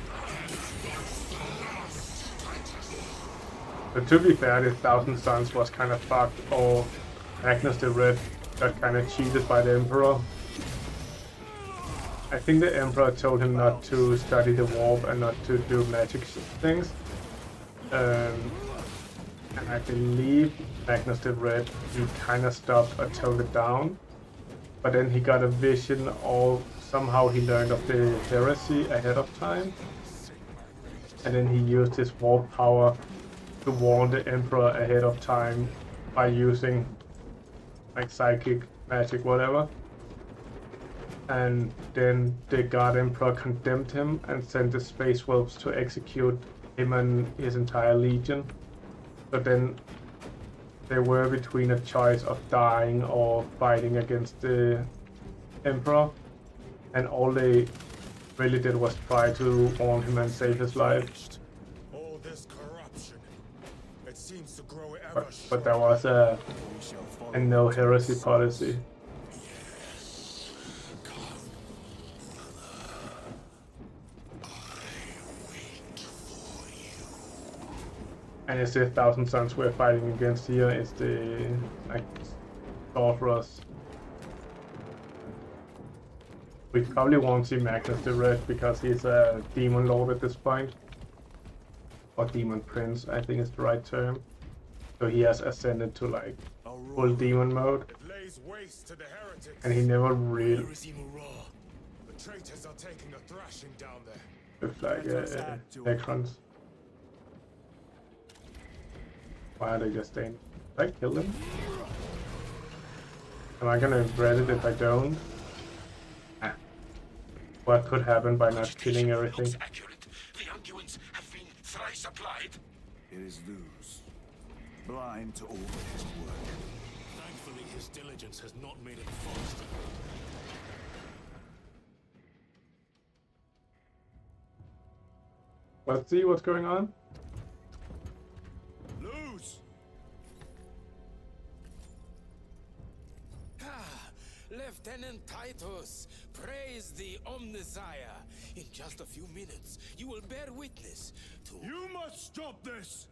But to be fair, this Thousand Suns was kind of fucked, or Magnus the Red got kind of cheated by the Emperor. I think the Emperor told him not to study the warp and not to do magic things. And I believe Magnus the Red, he kind of stopped or toned it down. But then he got a vision, or somehow he learned of the heresy ahead of time. And then he used his warp power to warn the Emperor ahead of time by using like psychic magic, whatever. And then the God Emperor condemned him and sent the Space Wolves to execute him and his entire legion. But then they were between a choice of dying or fighting against the Emperor, and all they really did was try to warn him and save his life. All this corruption, it seems to grow ever But there was a no heresy policy. And it's the Thousand Suns we're fighting against here. It's the like Sorcerers. We probably won't see Magnus the Red because he's a Demon Lord at this point. Or Demon Prince, I think is the right term. So he has ascended to like full demon mode. And he never really The traitors are taking a thrashing down there. looks like Necrons. Why are they just staying? Did I kill them? Am I gonna regret it if I don't? Ah. What could happen by not killing everything? The unguents have been thrice applied. It is Luz, blind to all but his work. Thankfully, his diligence has not made him faster. Let's see what's going on. Luz! Lieutenant Titus, praise the Omnissiah. In just a few minutes, you will bear witness to... You must stop this!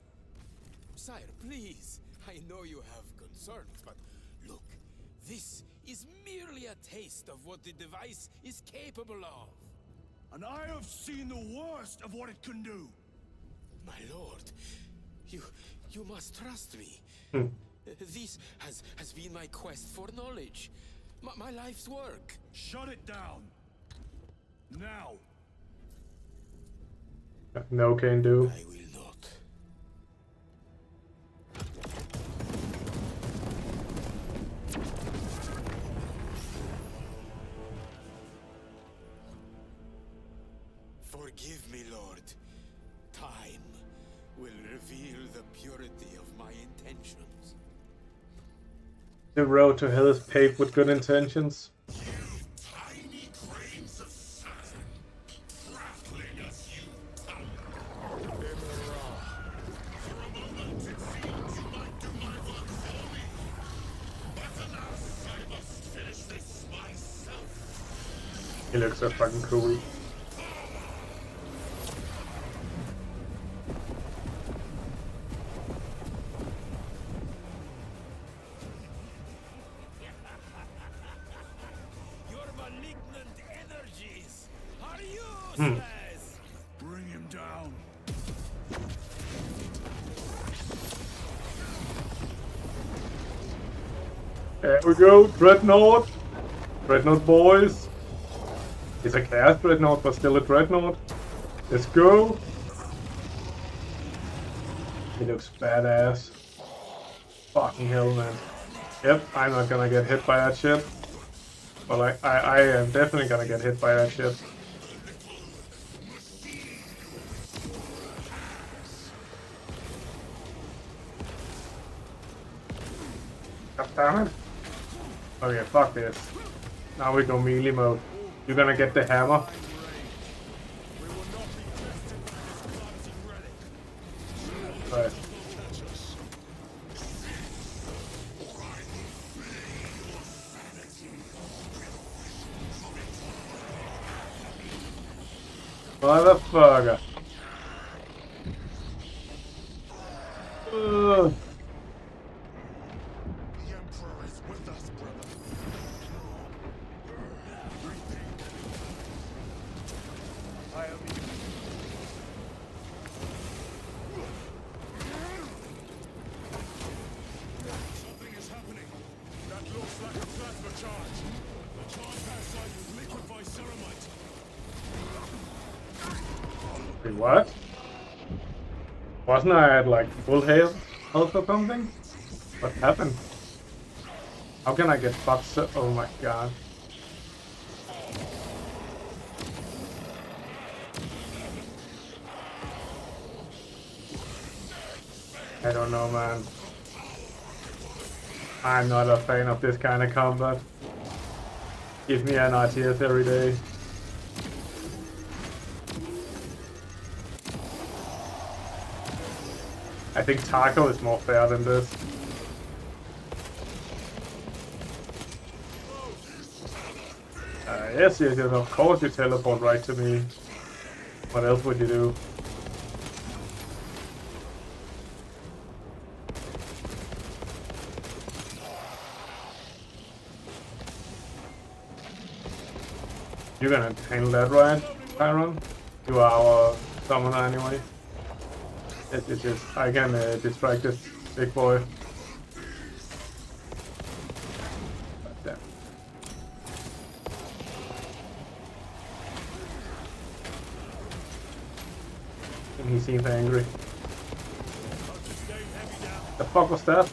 Sire, please. I know you have concerns, but look, this is merely a taste of what the device is capable of. And I have seen the worst of what it can do. My lord, you must trust me. This has been my quest for knowledge. My life's work. Shut it down. Now. No can do. I will not. Forgive me, Lord. Time will reveal the purity of my intentions. The road to hell is paved with good intentions. Tiny grains of sand, crackling as you thunder. For a moment it seemed you might do my work for me. But alas, I must finish this myself. He looks so fucking cool. Bring him down. There we go, Dreadnought! Dreadnought boys! He's a Chaos Dreadnought, but still a Dreadnought. Let's go! He looks badass. Fucking hell, man. Yep, I'm not gonna get hit by that shit. But like, I am definitely gonna get hit by that shit. God damn it. Okay, fuck this. Now we go melee mode. You're gonna get the hammer. Right. Motherfucker. Ugh. The Emperor is with us, brother. what? Wasn't I at like full health or something? What happened? How can I get fucked so— oh my god. I don't know, man. I'm not a fan of this kind of combat. Give me an RTS every day. I think Taco is more fair than this. Yes, of course you teleport right to me. What else would you do? You're gonna handle that, right, Tyron? You are our summoner anyway. Yes. I can distract this big boy. Damn. And he seems angry. The fuck was that?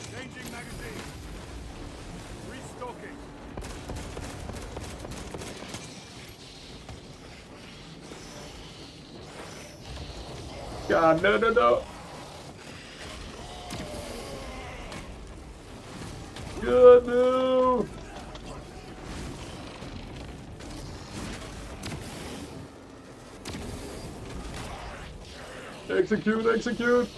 God, no. God, no. Execute.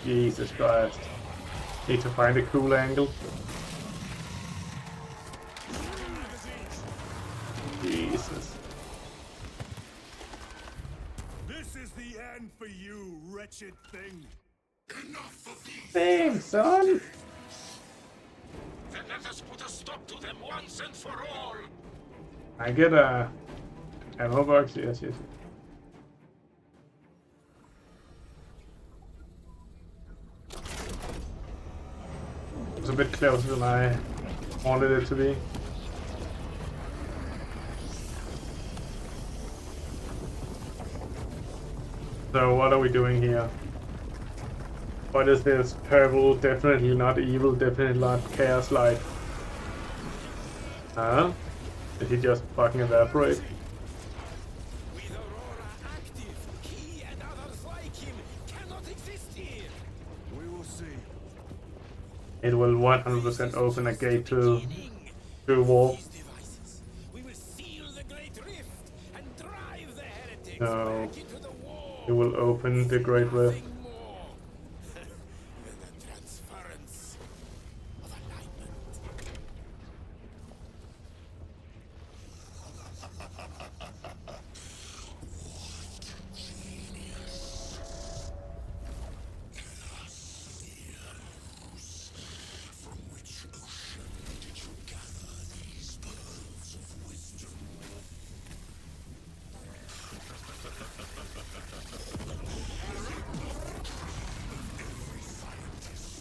Jesus Christ. Need to find a cool angle. Jesus. This is the end for you, wretched thing. Enough of these. Thanks, son. Then let us put a stop to them once and for all. I get a ammo box. Yes. It's a bit closer than I wanted it to be. So what are we doing here? What is this purple? Definitely not evil, definitely not chaos light. Huh? Did he just fucking evaporate? With Aurora active, he and others like him cannot exist here. We will see. It will 100% open a gate to war. We will seal the Great Rift and drive the heretics No. back into the war. It will open the Great Rift. Nothing more than the transference of alignment. From which ocean did you gather these pearls of wisdom? Every scientist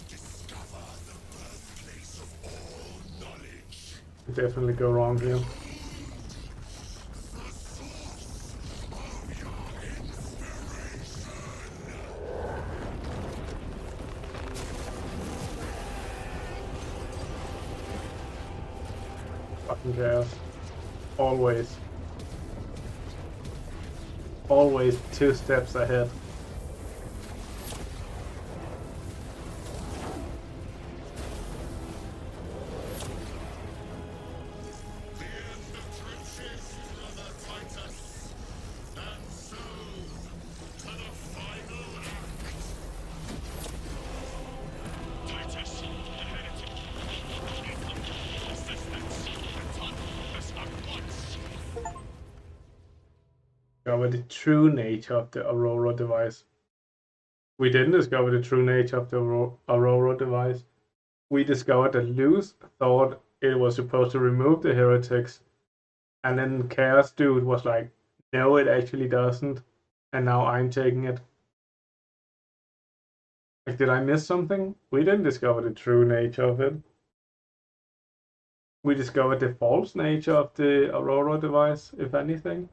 discover the birthplace of all knowledge. Definitely go wrong here. The source of your inspiration. Fucking chaos. Always. Always 2 steps ahead. The end of trenches, brother Titus. And so, to the final act. Titus, the heretic. Assistance. Return us at once. Discover the true nature of the Aurora device. We didn't discover the true nature of the Aurora device. We discovered that Luz thought it was supposed to remove the heretics, and then Chaos Dude was like, no, it actually doesn't, and now I'm taking it. Like, did I miss something? We didn't discover the true nature of it. We discovered the false nature of the Aurora device, if anything.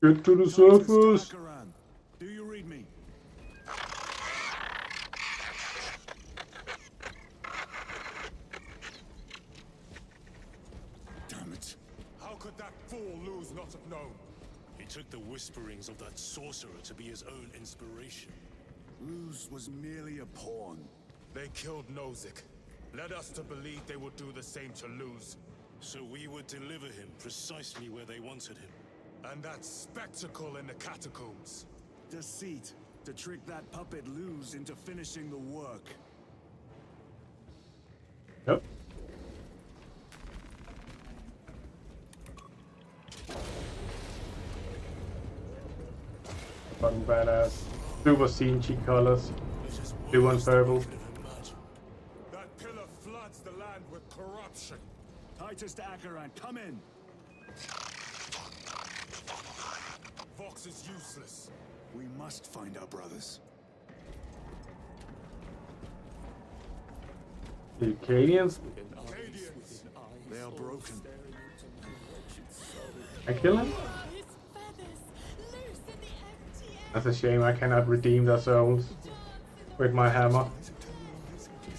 Get to the surface. Do you read me? Damn it. How could that fool Luz not have known? He took the whisperings of that sorcerer to be his own inspiration. Luz was merely a pawn. They killed Nozick. Led us to believe they would do the same to Luz. So we would deliver him precisely where they wanted him. And that spectacle in the catacombs. Deceit. To trick that puppet Luz into finishing the work. Yep. Fucking badass. Super CNG colors. Blue and purple. That pillar floods the land with corruption. Titus to Acheron, come in. Vox is useless. We must find our brothers. The Acadians? They are broken. I kill him? That's a shame I cannot redeem their souls with my hammer.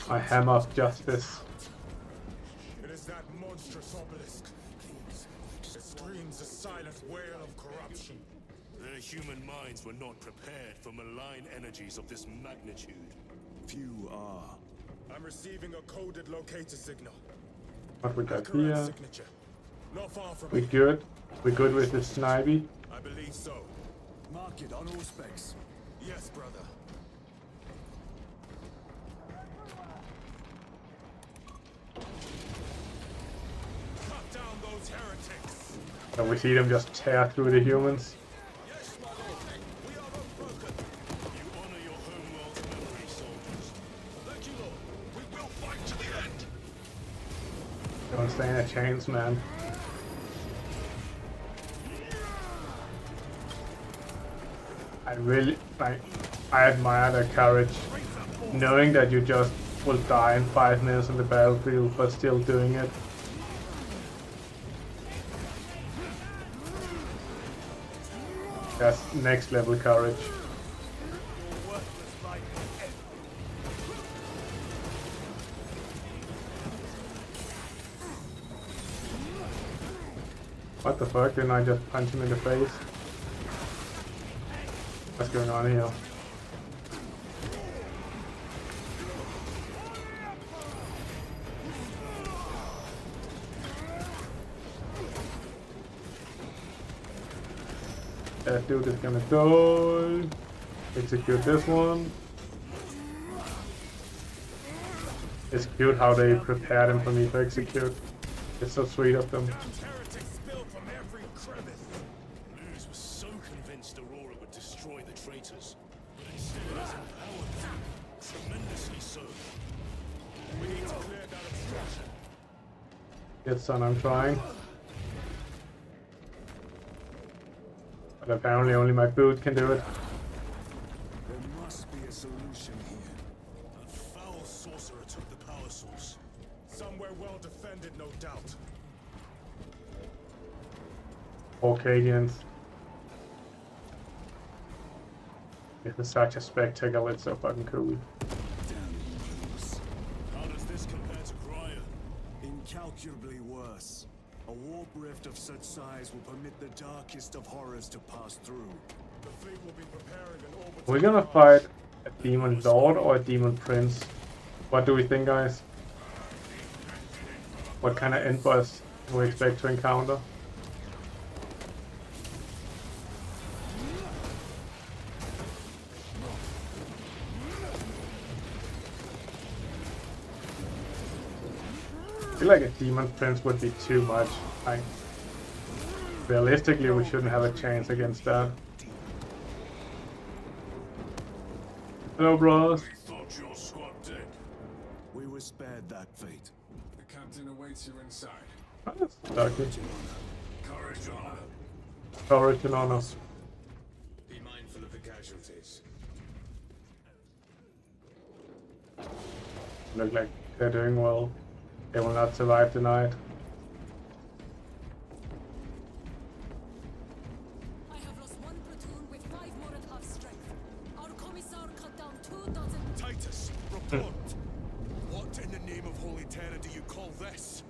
My hammer of justice. It is that monstrous obelisk. It screams a silent wail of corruption. Their human minds were not prepared for malign energies of this magnitude. Few are. I'm receiving a coded locator signal. What we got Acheron's here? signature. Not far from We it. good? We good with the snivy? I believe so. Mark it on all specs. Yes, brother. Cut down those heretics. And we see them just tear through the humans. Yes, my lord. We are unbroken. You honor your homeworld's memory, soldiers. Thank you, Lord. We will fight to the end. Don't stand a chance, man. I really, like, I admire their courage. Knowing that you just will die in 5 minutes on the battlefield, but still doing it. That's next level courage. What the fuck? Didn't I just punch him in the face? What's going on here? That dude is gonna die. Execute this one. It's cute how they prepared him for me to execute. It's so sweet of them. Heretics spill from every crevice. Luz was so convinced Aurora would destroy the traitors, but instead has empowered them. Tremendously so. We need to clear that obstruction. Yes, son, I'm trying. But apparently only my boot can do it. There must be a solution here. That foul sorcerer took the power source. Somewhere well defended, no doubt. Acadians. This is such a spectacle, it's so fucking cool. How does this compare to Gryer? Incalculably worse. A warp rift of such size will permit the darkest of horrors to pass through. The fleet will be preparing an orbital. We're gonna fight a demon lord or a demon prince. What do we think, guys? What kind of end boss do we expect to encounter? I feel like a demon prince would be too much. Like, realistically, we shouldn't have a chance against that. Hello, bros. Thought your squad dead. We were spared that fate. The captain awaits you inside. Oh, that's lucky. Courage and honor. Courage and honor. Be mindful of the casualties. Look like they're doing well. They will not survive tonight. I have What in the name of Holy Terror do you call this?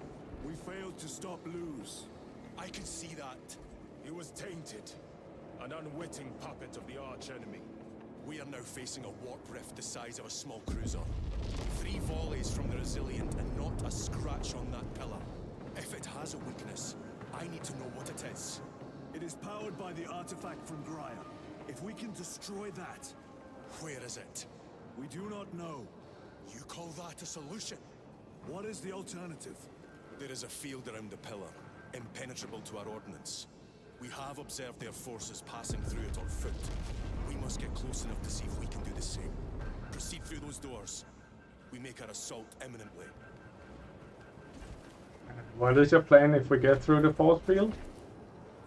We failed to stop Luz. I can see that. He was tainted. An unwitting puppet of the arch-enemy. We are now facing a warp rift the size of a small cruiser. 3 volleys from the Resilient and not a scratch on that pillar. If it has a weakness, I need to know what it is. It is powered by the artifact from Graia. If we can destroy that... Where is it? We do not know. You call that a solution? What is the alternative? There is a field around the pillar, impenetrable to our ordnance. We have observed their forces passing through it on foot. We must get close enough to see if we can do the same. Proceed through those doors. We make our assault imminently. What is your plan if we get through the force field?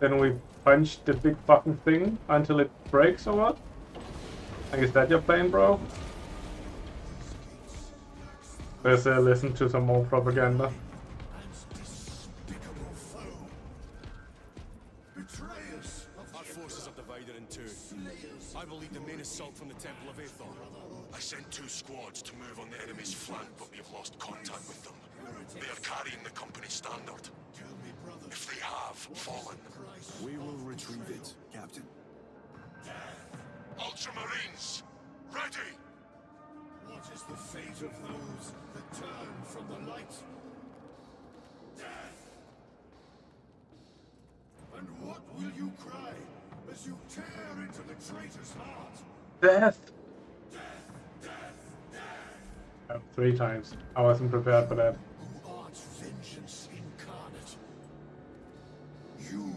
Then we punch the big fucking thing until it breaks or what? Like, is that your plan, bro? Let's listen to some more propaganda. Our forces are divided in 2. I will lead the main assault from the Temple of Aethor. I sent 2 squads to move on the enemy's flank, but we've lost contact with them. They are carrying the company standard. If they have fallen, We will retrieve it, Captain. Ultramarines, ready! What is the fate of those that turn from the light? Death! And what will you cry as you tear into the traitor's heart? Death! Death! Death! Death! 3 times. I wasn't prepared for that. Who art vengeance incarnate. You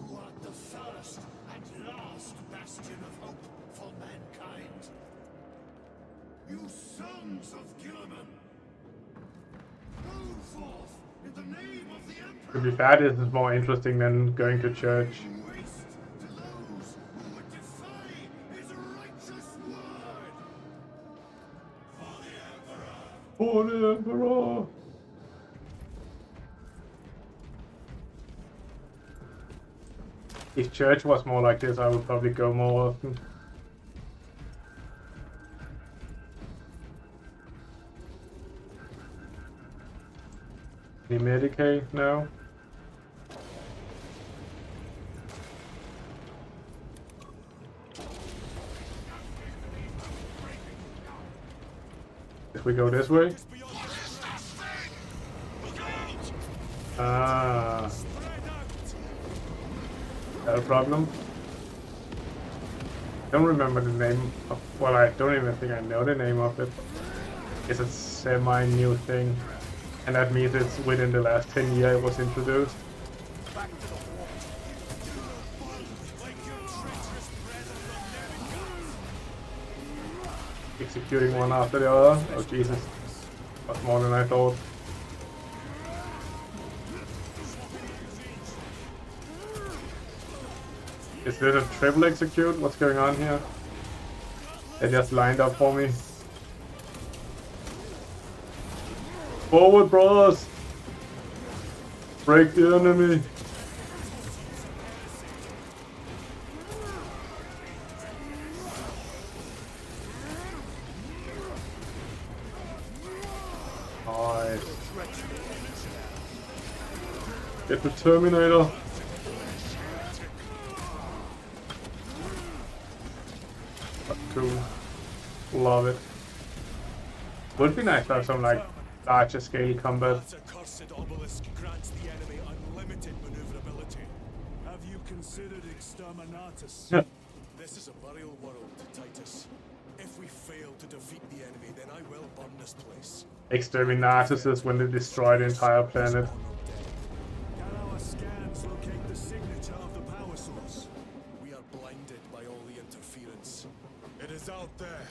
who art the first and last bastion of hope for mankind. You sons of Gilliman. Go forth in the name of the Emperor. To be fair, this is more interesting than going to church. Waste to those who would defy his righteous word. For the Emperor. For the Emperor! If church was more like this, I would probably go more often. Any Medicaid? No. If we go this way? Ah. That a problem? Don't remember the name of, well, I don't even think I know the name of it. It's a semi-new thing, and that means it's within the last 10 years it was introduced. Executing one after the other. Oh Jesus, that's more than I thought. Is this a triple execute? What's going on here? They just lined up for me. Forward, bros! Break the enemy! Nice. Get the Terminator! Cool. Love it. Would be nice to have some like larger scale combat. That accursed obelisk grants the enemy unlimited maneuverability. Have you considered Exterminatus? This is a burial world, Titus. If we fail to defeat the enemy, then I will burn this place. Exterminatus is when they destroy the entire planet. Can our scans locate the signature of the power source? We are blinded by all the interference. It is out there,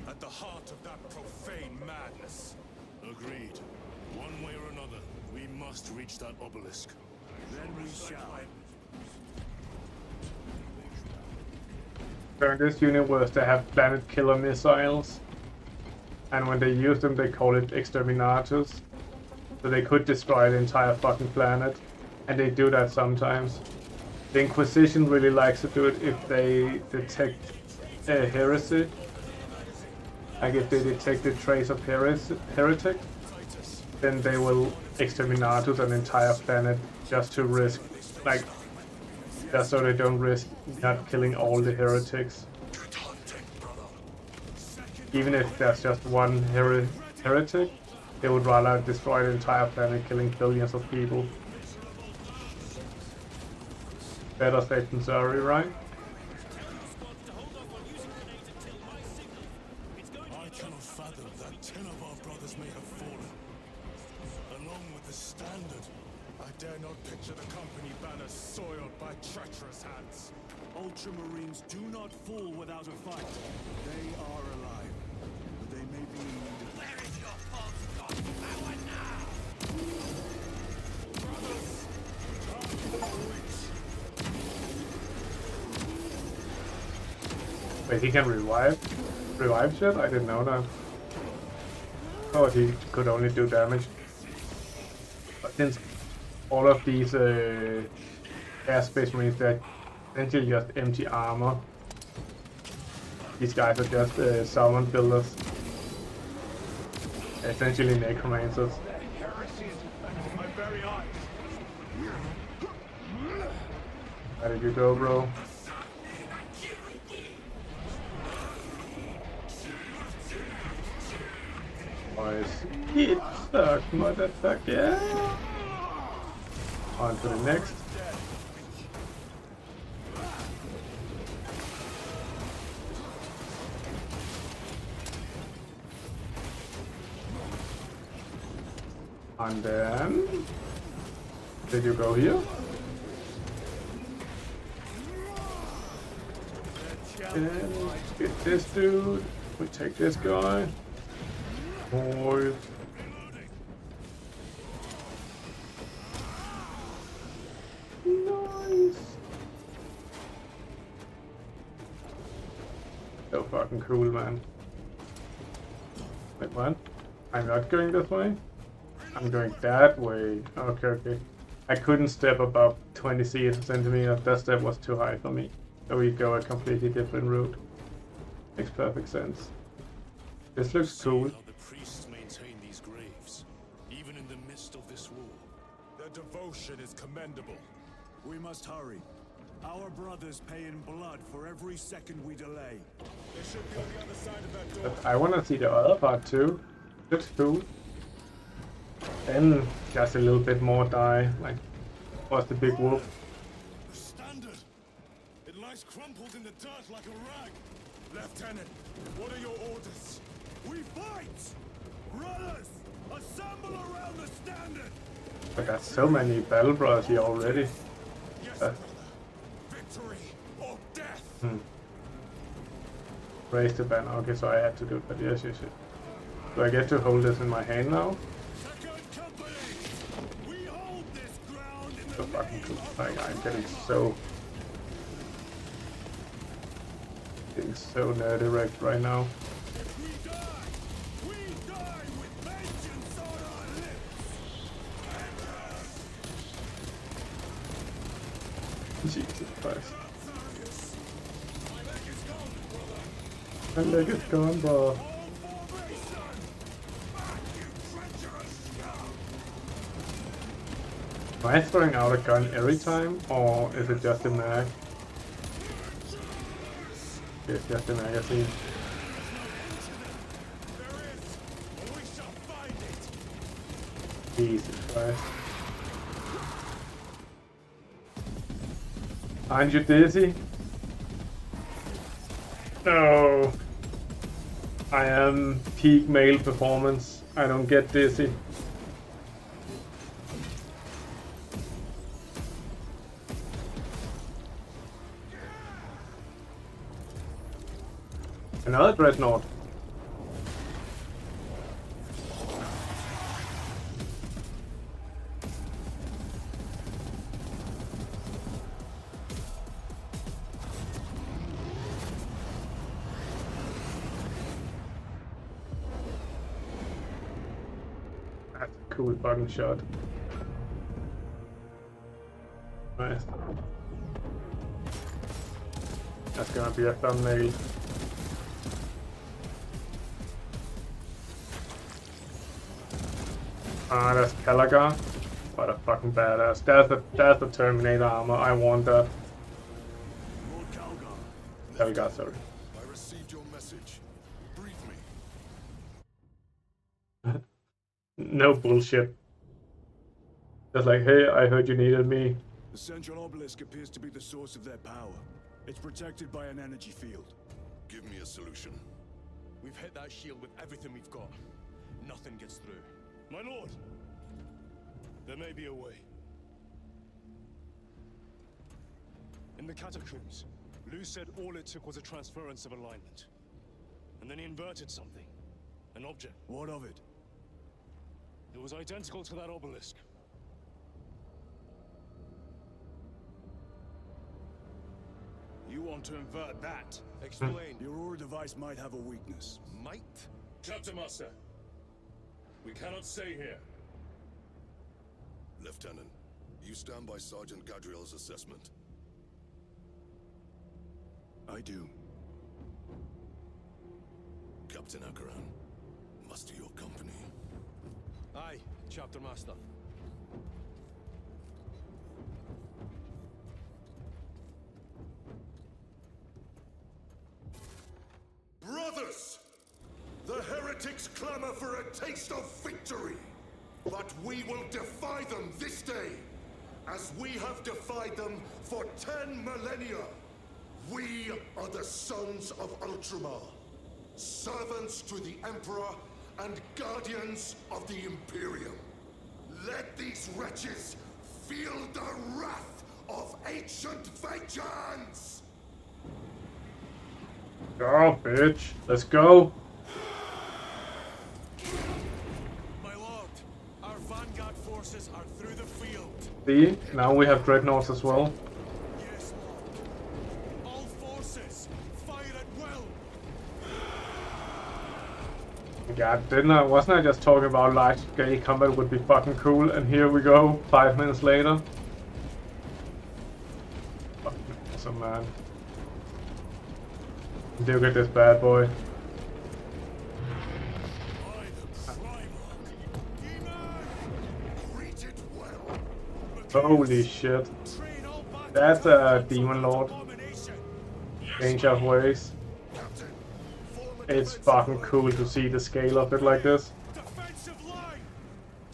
at the heart of that profane madness. Agreed. One way or another, we must reach that obelisk. Then we shall. So in this universe they have planet killer missiles, and when they use them they call it Exterminatus. So they could destroy the entire fucking planet, and they do that sometimes. The Inquisition really likes to do it if they detect a heresy. Like if they detect a trace of heretic, then they will exterminatus an entire planet just to risk, like, just so they don't risk not killing all the heretics. Even if there's just one heretic, they would rather destroy the entire planet, killing billions of people. Better safe than sorry, right? I cannot fathom that 10 of our brothers may have fallen. Along with the Standard, I dare not picture the company banner soiled by treacherous hands. Ultramarines do not fall without a fight. They are alive, but they may be in need of... Where is your false god power now? Brothers, Wait, he can revive shit? I didn't know that. Oh, he could only do damage. But since all of these airspace marines, they're essentially just empty armor. These guys are just summon builders. Essentially necromancers. Where did you go, bro? Nice. It sucked, motherfucker. On to the next. And then... Did you go here? And get this dude. We take this guy. Boys. Nice. So fucking cool, man. Wait, what? I'm not going this way? I'm going that way. Okay, okay. I couldn't step above 20 centimeters. That step was too high for me. So we go a completely different route. Makes perfect sense. This looks cool. Priests maintain these graves, even in the midst of this war. Their devotion is commendable. We must hurry. Our brothers pay in blood for every second we delay. They should be on the other side of that door. But I want to see the other part too. Looks cool. Then just a little bit more die. Like, what's the big whoop? The Standard! It lies crumpled in the dirt like a rag. Lieutenant, what are your orders? We fight! Brothers, assemble around the Standard! But there's so many battle brothers here already. Yes, victory or death! Raise the banner. Okay, so I had to do that. Yes, yes, yes. Do I get to hold this in my hand now? Second company! We hold this ground in So the fucking cool. name of Like, I'm getting so nerdy wrecked right now. If we die with vengeance on our lips! Jesus Christ. My leg is gone, bro. Am I throwing out a gun every time, or is it just a mag? It's just a magazine. Jesus Christ. Aren't you dizzy? No. I am peak male performance. I don't get dizzy. Another dreadnought. That's a cool fucking shot. Nice. That's gonna be a thumbnail. Ah, that's Calagar. What a fucking badass. That's the Terminator armor. I want that. Lord Calgar. Calagar, sorry. I received your message. Brief me. No bullshit. Just like, hey, I heard you needed me. The central obelisk appears to be the source of their power. It's protected by an energy field. Give me a solution. We've hit that shield with everything we've got. Nothing gets through. My lord! There may be a way. In the catacombs, Lu said all it took was a transference of alignment. And then he inverted something. An object. What of it? It was identical to that obelisk. You want to invert that? Explain. The Aurora device might have a weakness. Might? Captain Master, we cannot stay here. Lieutenant, you stand by Sergeant Gadriel's assessment. I do. Captain Akaran, muster your company. Aye, Chapter Master. Brothers! The Heretics clamor for a taste of victory. But we will defy them this day, as we have defied them for 10 millennia. We are the sons of Ultramar, servants to the Emperor and guardians of the Imperium. Let these wretches feel the wrath of ancient vengeance! Go, bitch. Let's go. My lord, our vanguard forces are through the field. See, now we have dreadnoughts as well. Yes, lord. All forces, fire at will. Yeah, wasn't I just talking about large scale combat would be fucking cool, and here we go, 5 minutes later. Fucking awesome, man. Look at this bad boy. Holy shit. That's a Demon Lord. Change of ways. It's fucking cool to see the scale of it like this.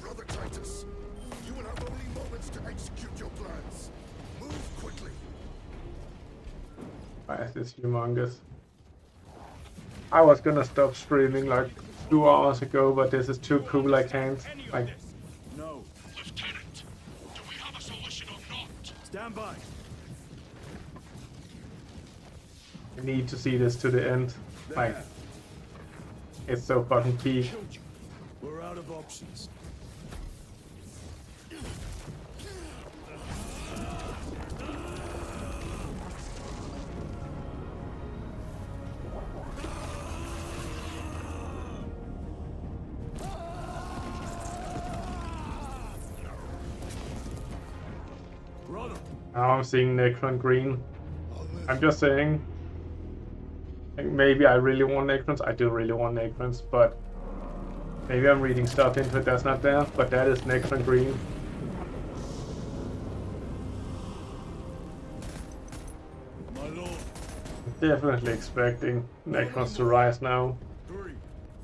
Brother Titus, you will have only moments to execute your plans. Move quickly. Why is this humongous? I was gonna stop streaming like 2 hours ago, but this is too cool, I can't. Like, No. Lieutenant, do we have a solution or not? Stand by. I need to see this to the end. Like, it's so fucking key. We're out of options. Now I'm seeing Necron green. I'm just saying, like, maybe I really want Necrons. I do really want Necrons, but maybe I'm reading stuff into it that's not there. But that is Necron green. My lord. Definitely expecting Necrons to rise now. Three.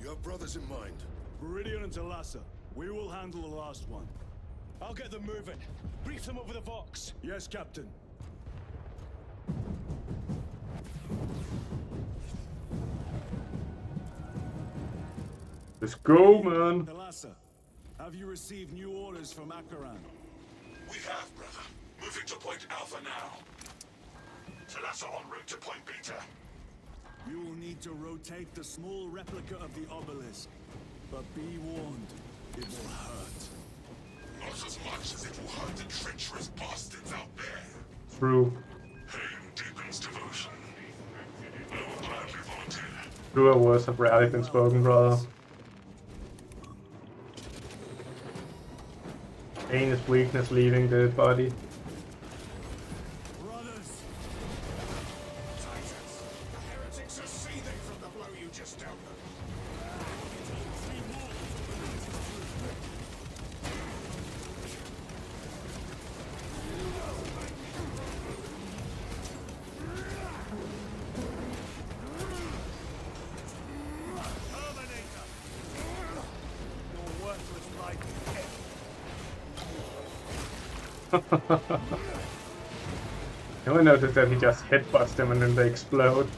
You have brothers in mind. Viridian and Talassa. We will handle the last one. I'll get them moving. Brief them over the Vox. Yes, Captain. Let's go, man. Talassa, have you received new orders from Akaran? We have, brother. Moving to point Alpha now. Talassa en route to point Beta. You will need to rotate the small replica of the obelisk. But be warned, it will hurt. Not as much as it will hurt the treacherous bastards out there. True. Pain deepens devotion. I will gladly volunteer. Truer words have rarely been spoken, brother. Pain is weakness leaving the body. Brothers! Titus, the heretics are seething from the blow you just dealt them. I noticed that he just headbutts them and then they explode.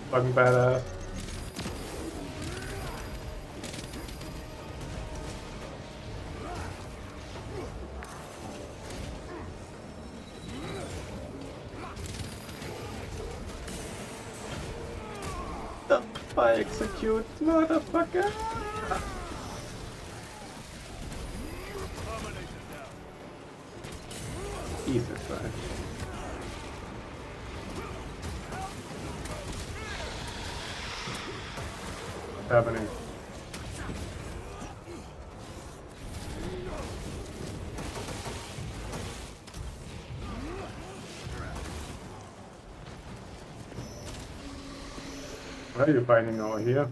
Fucking badass. I execute, motherfucker! Jesus Christ. What's happening? Why are you fighting over here?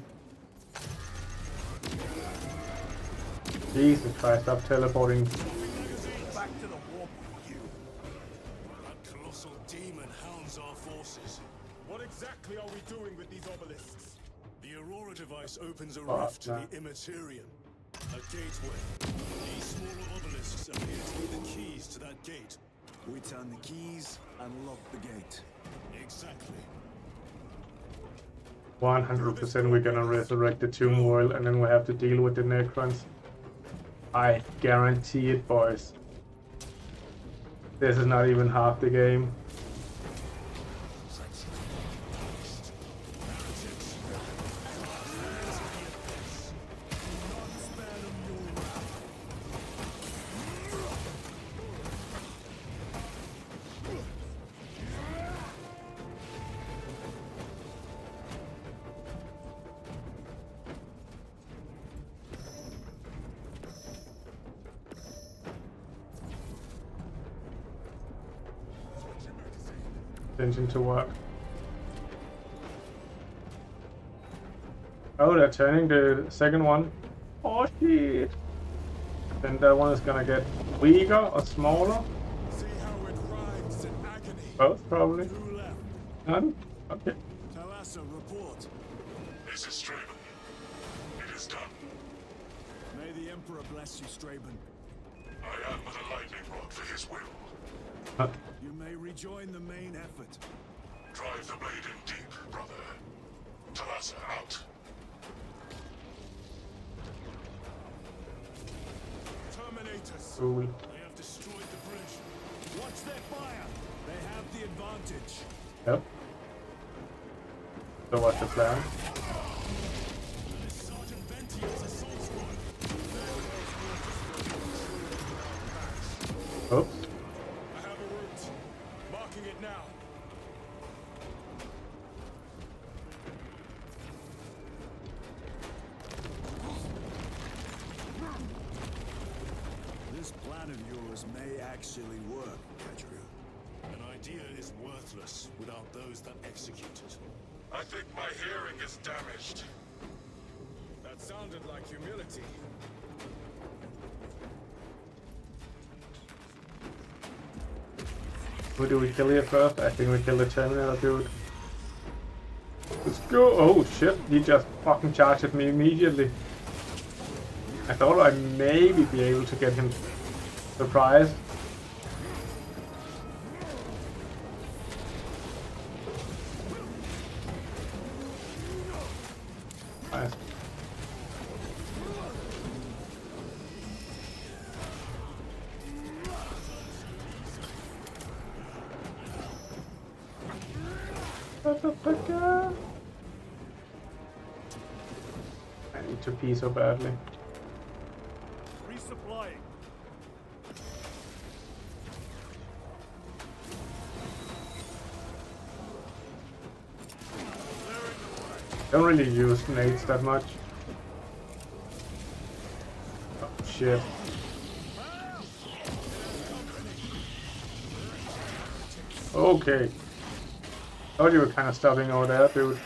Jesus Christ, stop teleporting. Back to the warp with you. That colossal demon hounds our forces. What exactly are we doing with these obelisks? The Aurora device opens a Oh, rift to no. the Immaterium. A gateway. These smaller obelisks appear to be the keys to that gate. We turn the keys and lock the gate. Exactly. 100% we're gonna resurrect the Tomb World and then we have to deal with the Necrons. I guarantee it, boys. This is not even half the game. Attention to work. Oh, they're turning the second one. Oh shit! Then that one is gonna get weaker or smaller. See how it writhes in agony. Both probably. Who left? None? Okay. Talassa, report. This is Straben. It is done. May the Emperor bless you, Straben. I am but a lightning rod for his will. You may rejoin the main effort. Drive the blade in deep, brother. Talassa out. Terminators. Cool. They have destroyed the bridge. Watch their fire. They have the advantage. Yep. So what's the plan? Sergeant Ventia's assault squad. Oops. I have a route. Marking it now. This plan of yours may actually work, Kedru. An idea is worthless without those that execute it. I think my hearing is damaged. That sounded like humility. Who do we kill here first? I think we kill the Terminator dude. Let's go! Oh shit, he just fucking charged at me immediately. I thought I'd maybe be able to get him surprised. Nice. Motherfucker! I need to pee so badly. Resupplying. Don't really use nades that much. Oh shit. Okay. Thought you were kind of stopping over there, dude.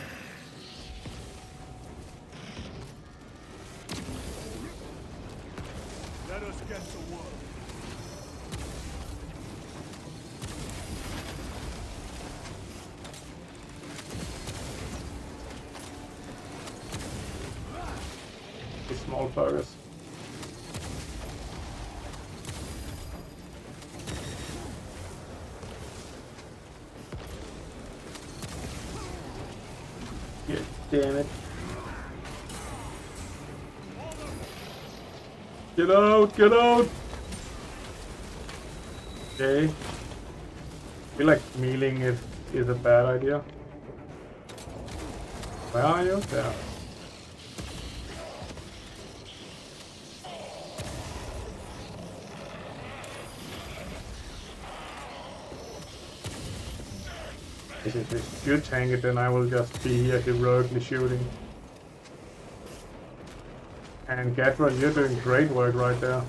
Let us get to work. These small burgers. Damn it. Get out, get out! Okay. I feel like mealing it is a bad idea. Where are you? There. If you tank it, then I will just be here heroically shooting. And Gatron, you're doing great work right there.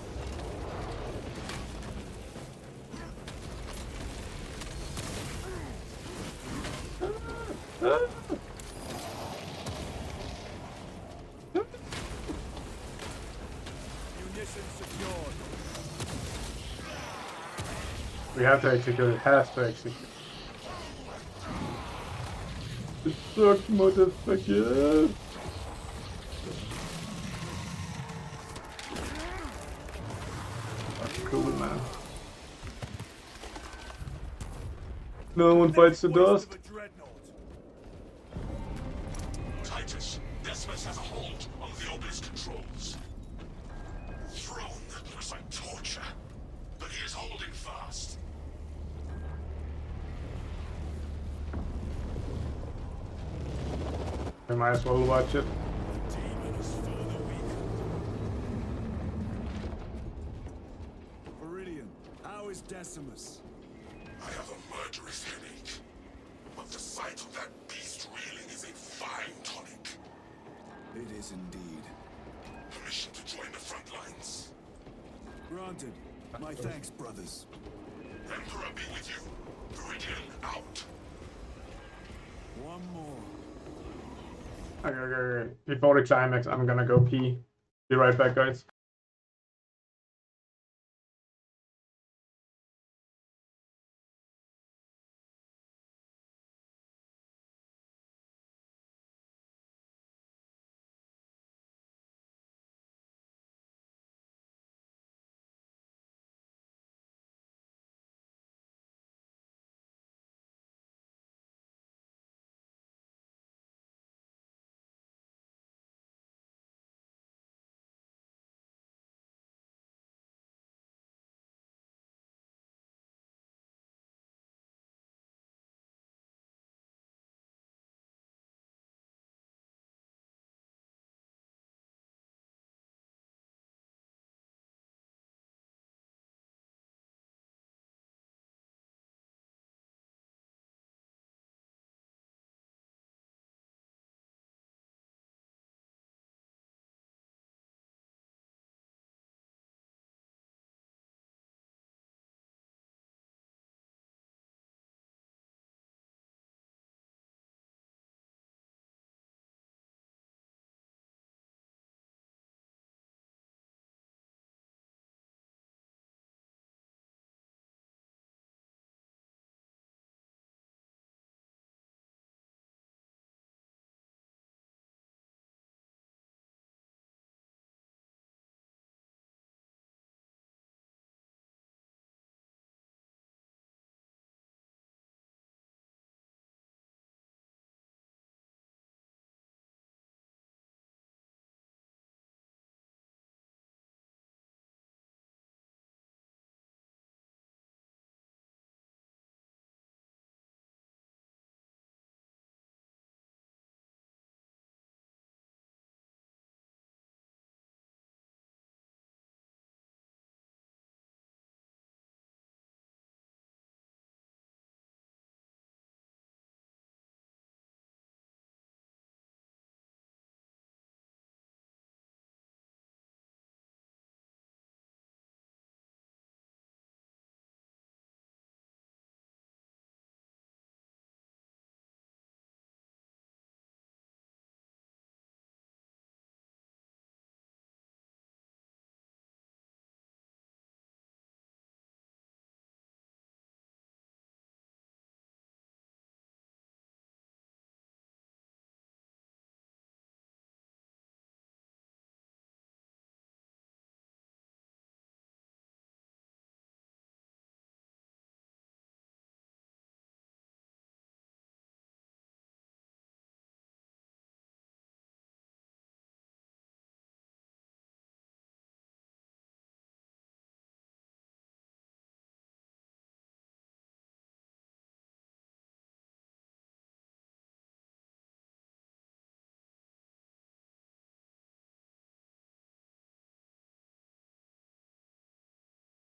We have to execute it, has to execute. It sucks, motherfucker! That's cool, man. No one fights the dust. Titus, Decimus has a hold on the obelisk controls. Throne looks like torture, but he is holding fast. I might as well watch it. Viridian, how is Decimus? I have a murderous headache, but the sight of that beast reeling is a fine tonic. It is indeed. Permission to join the front lines. Granted. My thanks, brothers. Emperor be with you. Viridian out. One more. Okay. Before the climax, I'm gonna go pee. Be right back, guys.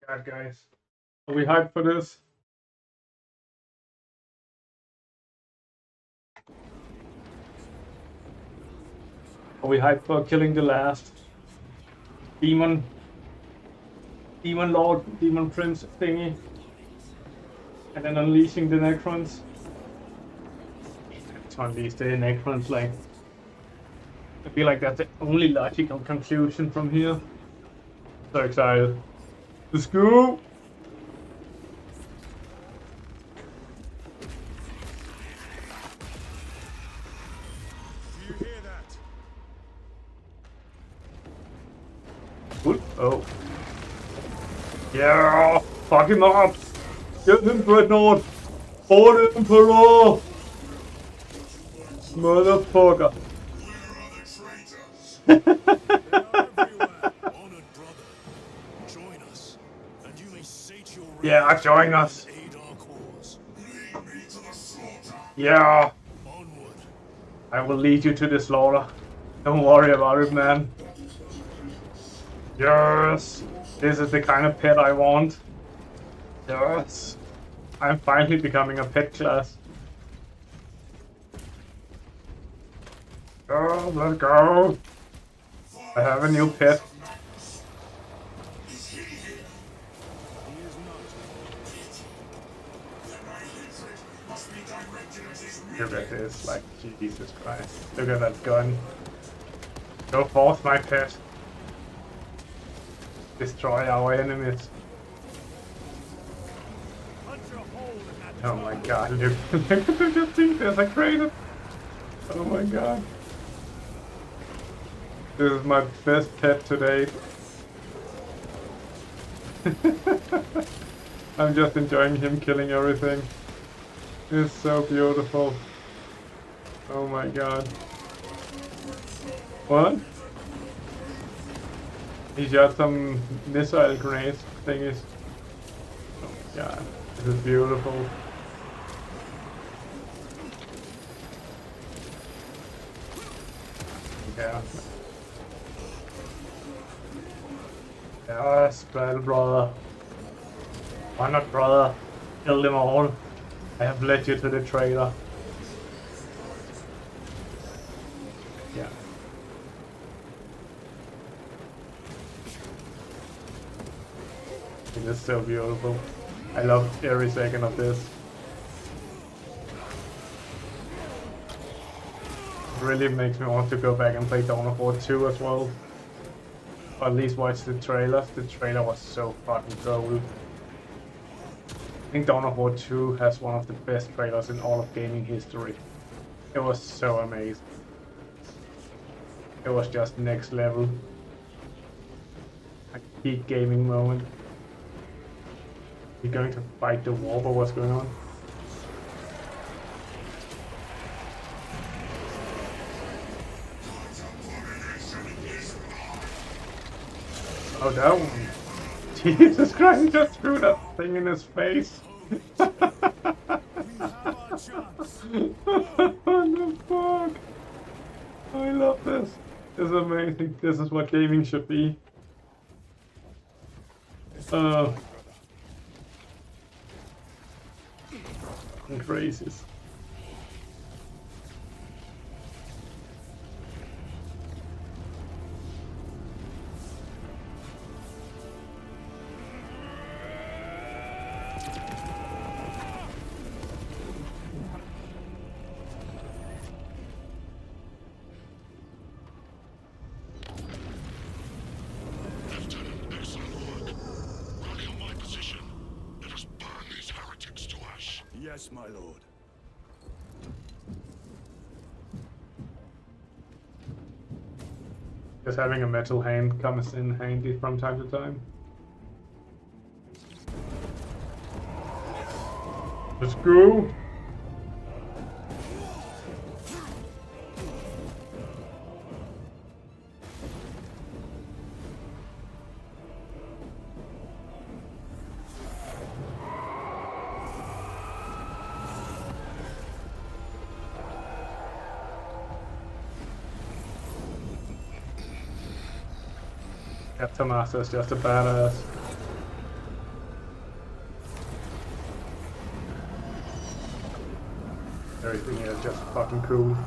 God, guys. Are we hyped for this? Are we hyped for killing the last demon lord, demon prince thingy? And then unleashing the Necrons? To unleash the Necrons, like... I feel like that's the only logical conclusion from here. So excited. Let's go! Do you hear that? Good. Oh. Yeah! Fuck him up! Get him, Dreadnought! For the Emperor! Motherfucker! They are everywhere. Honored brother, join us, and you may sate your Yeah, join us! and aid our cause. Lead me to the slaughter. Yeah! Onward. I will lead you to the slaughter. Don't worry about it, man. Yes! This is the kind of pet I want. Yes! I'm finally becoming a pet class. Oh, let's go! I have a new pet. Is he here? He is not. Then my hatred must be directed at his Look relay. at this, like, Jesus Christ. Look at that gun. Go forth, my pet. Destroy our enemies. Punch a hole in that Oh my god, look, look at the thing desecrated. Oh my god. This is my best pet to date. I'm just enjoying him killing everything. It's so beautiful. Oh my god. What? He shot some missile grenades thingies. Oh my god. This is beautiful. Yeah. Yes, battle brother. Why not, brother? Kill them all. I have led you to the traitor. Yeah. It is so beautiful. I love every second of this. It really makes me want to go back and play Dawn of War 2 as well. Or at least watch the trailer. The trailer was so fucking cool. I think Dawn of War 2 has one of the best trailers in all of gaming history. It was so amazing. It was just next level. A peak gaming moment. You going to fight the warp or what's going on? Oh, that one. Jesus Christ, he just threw that thing in his face. We have our chance. What the fuck? I love this. This is amazing. This is what gaming should be. Crazies. Lieutenant Exilorg, rally on my position. Let us burn these heretics to ash. Yes, my lord. Just having a metal hand comes in handy from time to time. Let's go! Captain Master is just a badass. Everything is just fucking cool.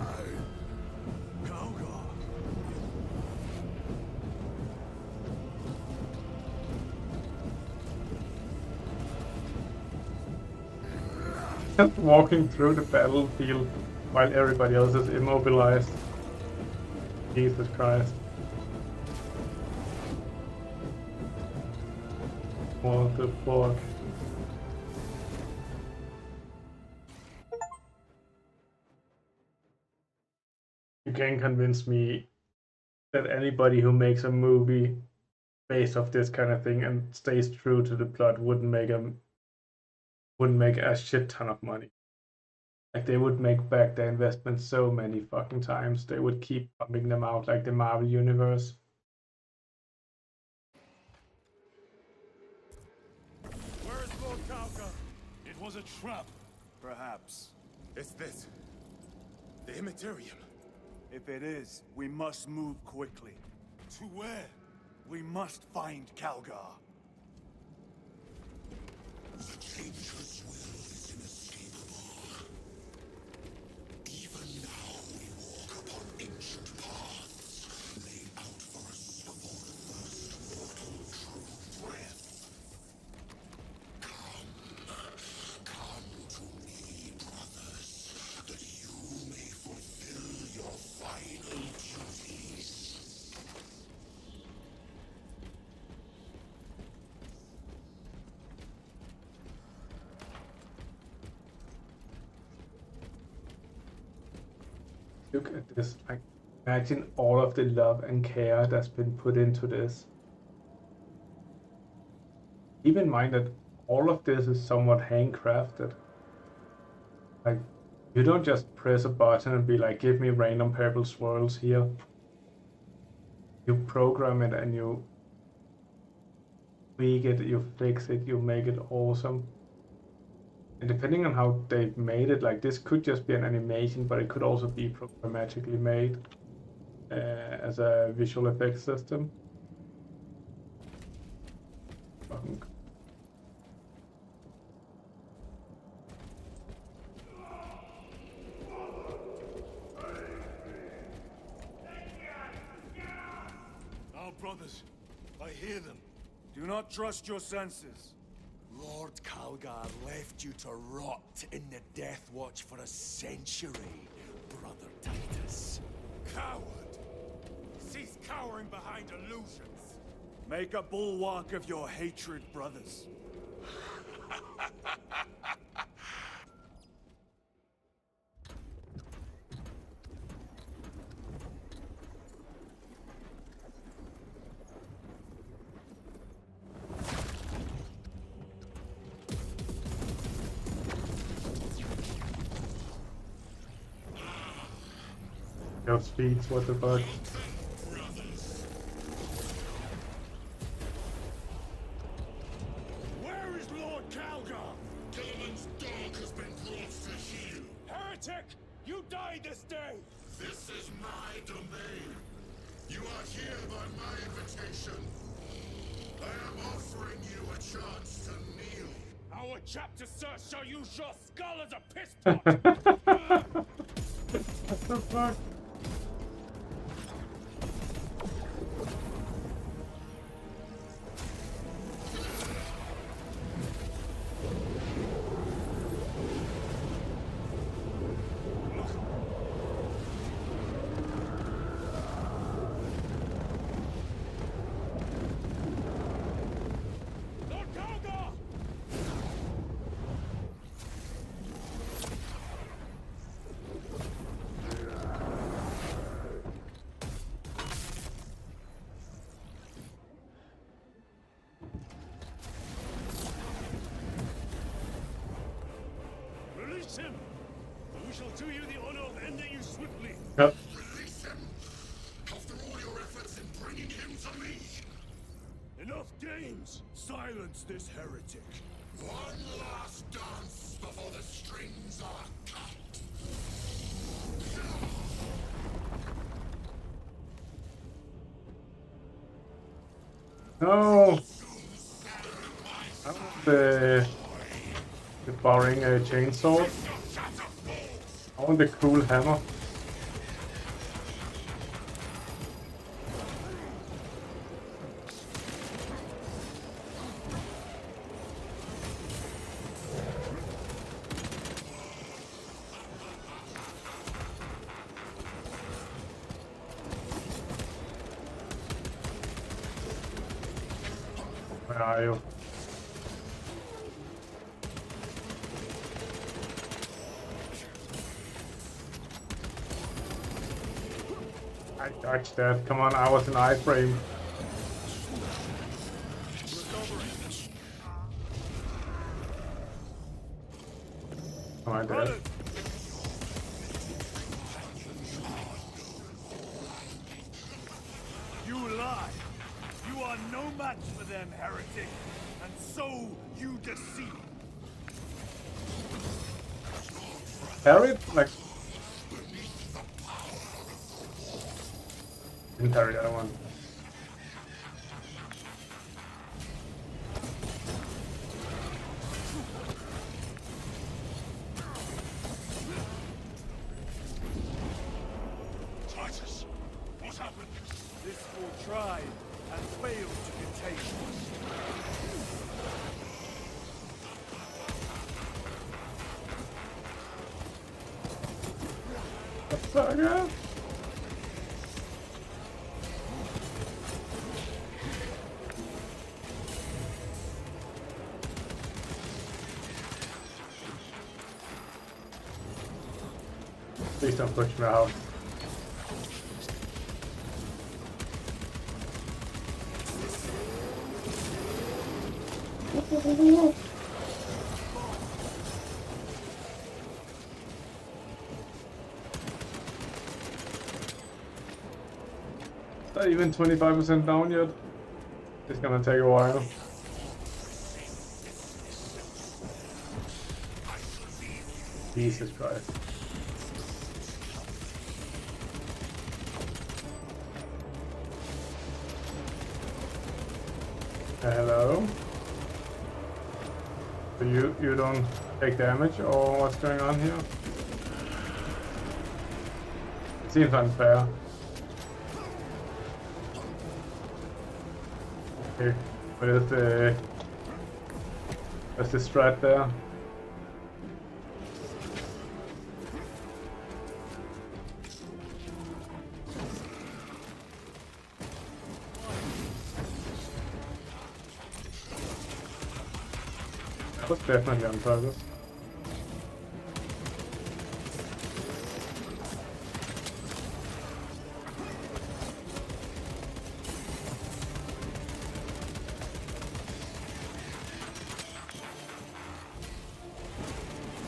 Just walking through the battlefield while everybody else is immobilized. Jesus Christ. What the fuck? You can't convince me that anybody who makes a movie based off this kind of thing and stays true to the plot wouldn't make a shit ton of money. Like, they would make back their investment so many fucking times. They would keep pumping them out like the Marvel Universe. Where is Lord Kalka? It was a trap, perhaps. Is this the immaterial? If it is, we must move quickly. To where? We must find Kalgar. The Changer's will is inescapable. Even now we walk upon ancient paths, laid out for us before the first mortal true breath. Come to me, brothers, that you may fulfill your final duties. Look at this. Like, imagine all of the love and care that's been put into this. Keep in mind that all of this is somewhat handcrafted. Like, you don't just press a button and be like, give me random purple swirls here. You program it and you tweak it, you fix it, you make it awesome. And depending on how they've made it, like, this could just be an animation, but it could also be programmatically made as a visual effects system. Fucking Our brothers, I hear them. Do not trust your senses. Lord Kalgar left you to rot in the Death Watch for a century, Brother Titus. Coward! Cease cowering behind illusions. Make a bulwark of your hatred, brothers. Your speeds, what the fuck? Where is Lord Kalgar? Gilliman's dog has been brought to heel. Heretic! You died this day! This is my domain. You are here by my invitation. I am offering you a chance to kneel. Our chapter, sir, shall use your skull as a piss pot! What the fuck? Lord Kalgar! Release him! We shall do you the honor of ending you swiftly. Yep. Release him. After all your efforts in bringing him to me. Enough games! Silence this heretic. One last dance before the strings are cut. No! The barring a chainsaw. I want the cool hammer. Where are you? I dodged that. Come on, I was an iframe. Am I dead? You lie! You are no match for them, heretic! And so you deceive! Parry it? Like... Didn't parry that one. Titus, what happened? This will try and fail to contain us. Saga? Please don't push me out. Not even 25% down yet. It's gonna take a while. Jesus Christ. Hello? So you don't take damage, or what's going on here? Seems unfair. Okay, what is the... There's the strat there. That was definitely on purpose.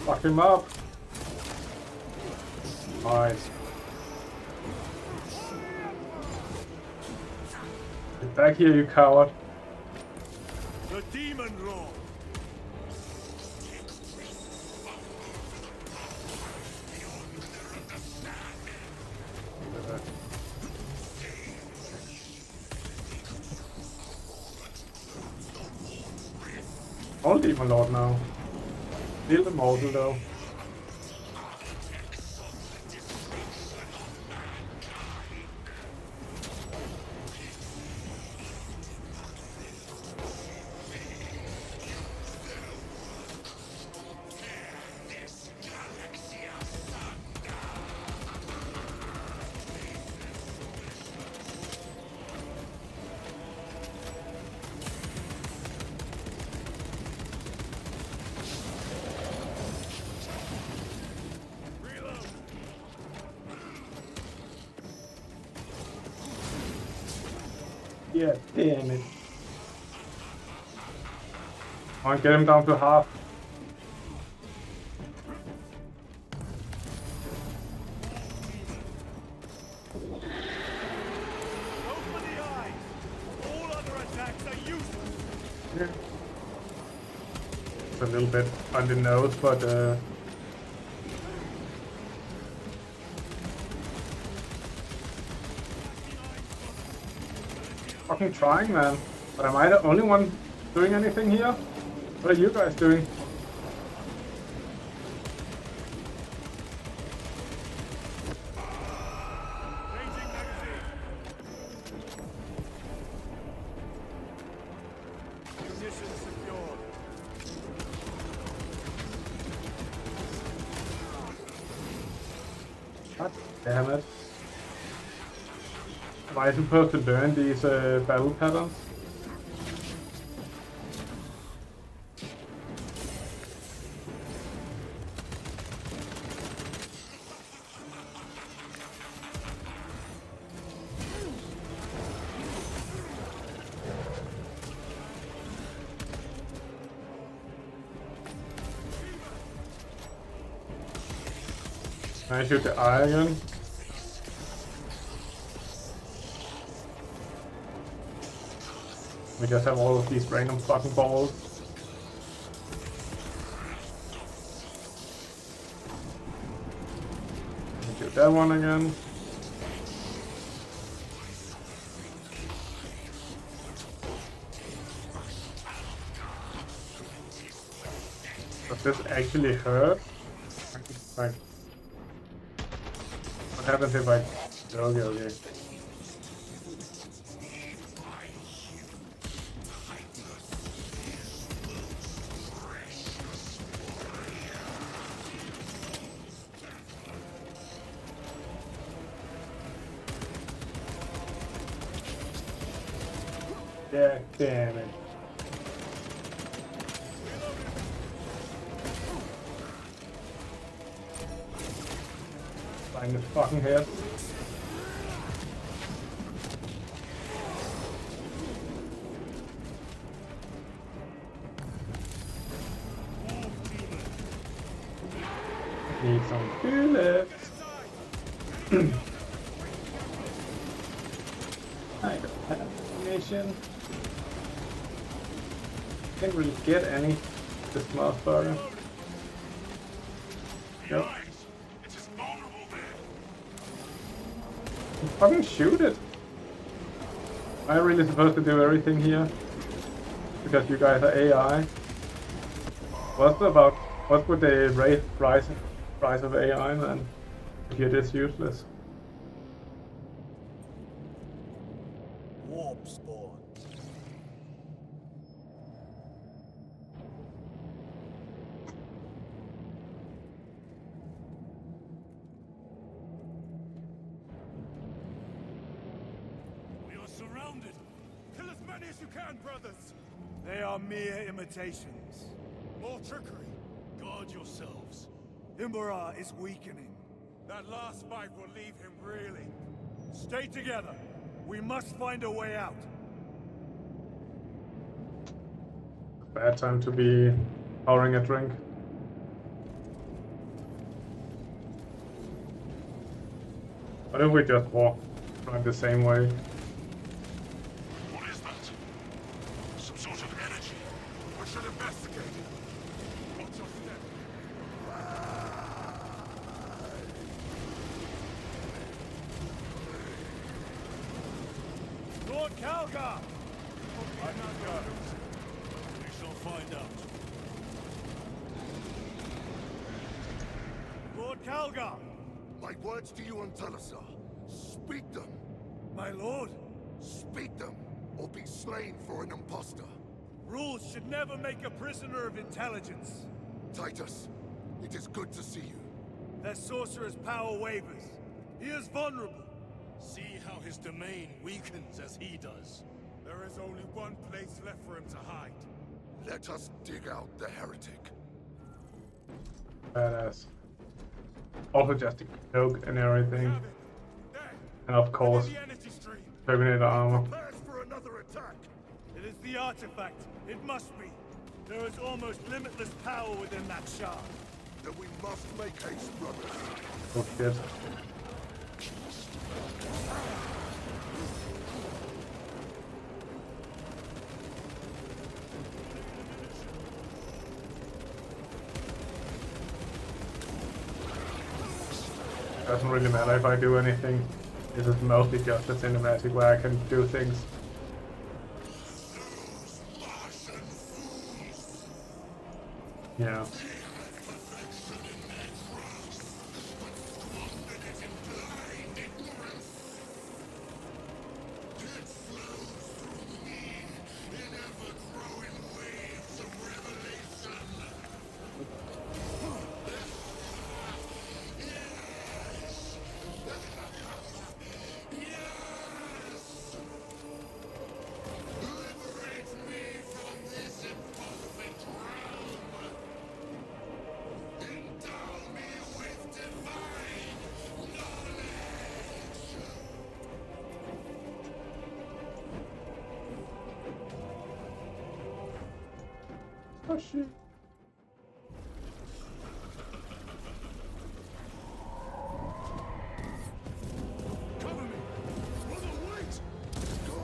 Fuck him up. Nice. Get back here, you coward. The demon roar! All Demon Lord now. Still immortal though. Yeah, damn it. Come on, get him down to half. Open the eyes! All other attacks are useless! Yeah. It's a little bit on the nose, but fucking trying, man. But am I the only one doing anything here? What are you guys doing? Mission secured. God damn it. Am I supposed to learn these battle patterns? Can I shoot the eye again? We just have all of these random fucking balls. Shoot that one again. Does this actually hurt? Like, what happens if I... Okay. Yeah, damn it. Find the fucking head. Need some bullets. I don't have ammunition. Can't really get any. This motherfucker. Yep. Fucking shoot it. Am I really supposed to do everything here? Because you guys are AI? What would they rate price of AI then? If you're this useless? Warp spawn. We are surrounded. Kill as many as you can, brothers. They are mere imitations. More trickery. Guard yourselves. Imbara is weakening. That last fight will leave him reeling. Stay together. We must find a way out. Bad time to be powering a drink. What if we just walk right the same way? What is that? Some sort of energy. We should investigate. Watch your step. Lord Calgar! I'm not going. We shall find out. Lord Calgar! My words to you on Talasar. Speak them. My lord! Speak them, or be slain for an impostor. Rules should never make a prisoner of intelligence. Titus, it is good to see you. Their sorcerer's power wavers. He is vulnerable. See how his domain weakens as he does. There is only one place left for him to hide. Let us dig out the heretic. Badass. Also just a cloak and everything. And of course, Terminator armor. Prepares for another attack. It is the artifact. It must be. There is almost limitless power within that shard. Then we must make haste, brothers. Oh shit. Doesn't really matter if I do anything. This is mostly just a cinematic where I can do things. Yeah. Oh shit. Cover me! Brother, wait! Go!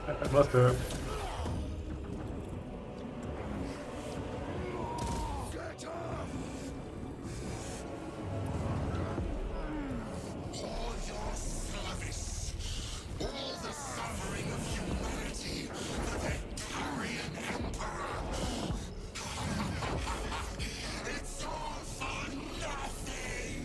That must hurt. Get up! All your service, all the suffering of humanity, the Victorian Emperor. It's all for nothing!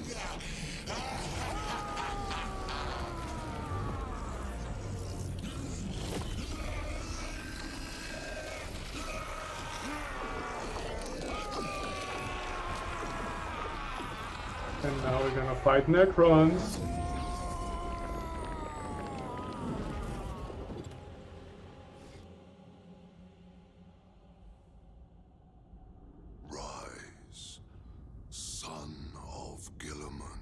And now we're gonna fight Necrons. Rise, son of Gilliman.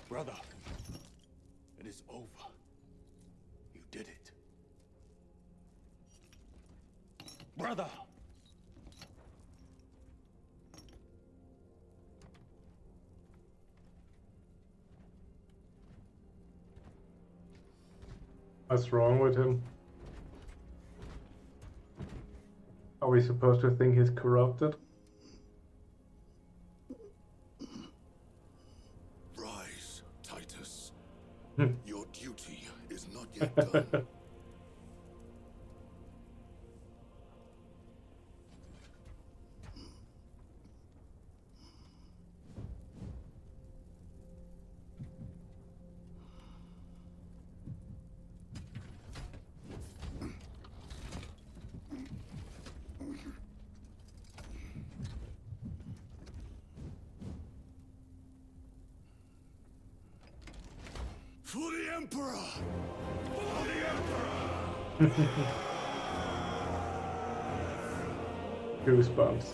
Brother, it is over. You did it. Brother! What's wrong with him? Are we supposed to think he's corrupted? Rise, Titus. Your duty is not yet done. For the Emperor! For the Emperor! Goosebumps.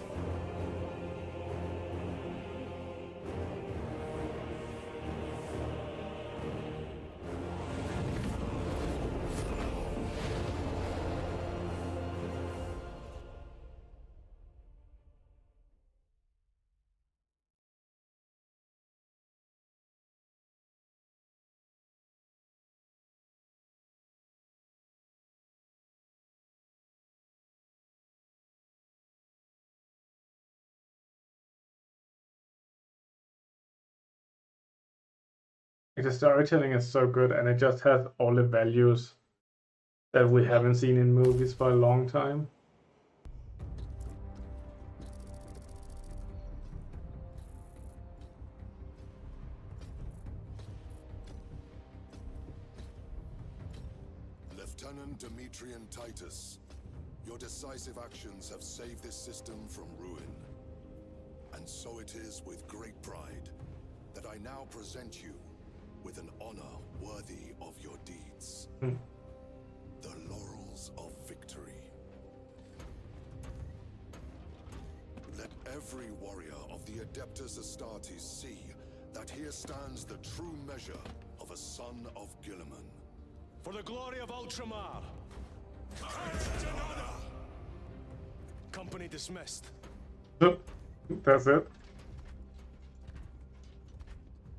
The storytelling is so good, and it just has all the values that we haven't seen in movies for a long time. Lieutenant Demetrian Titus, your decisive actions have saved this system from ruin. And so it is with great pride that I now present you with an honor worthy of your deeds. The laurels of victory. Let every warrior of the Adeptus Astartes see that here stands the true measure of a son of Gilliman. For the glory of Ultramar! Company dismissed. That's it.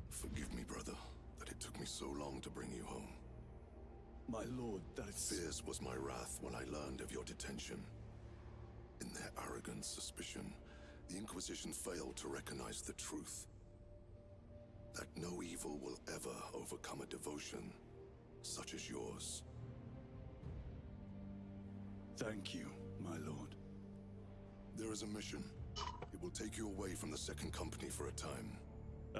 Forgive me, brother, that it took me so long to bring you home. My lord, that's... Fierce was my wrath when I learned of your detention. In their arrogant suspicion, the Inquisition failed to recognize the truth. That no evil will ever overcome a devotion such as yours. Thank you, my lord. There is a mission. It will take you away from the Second Company for a time.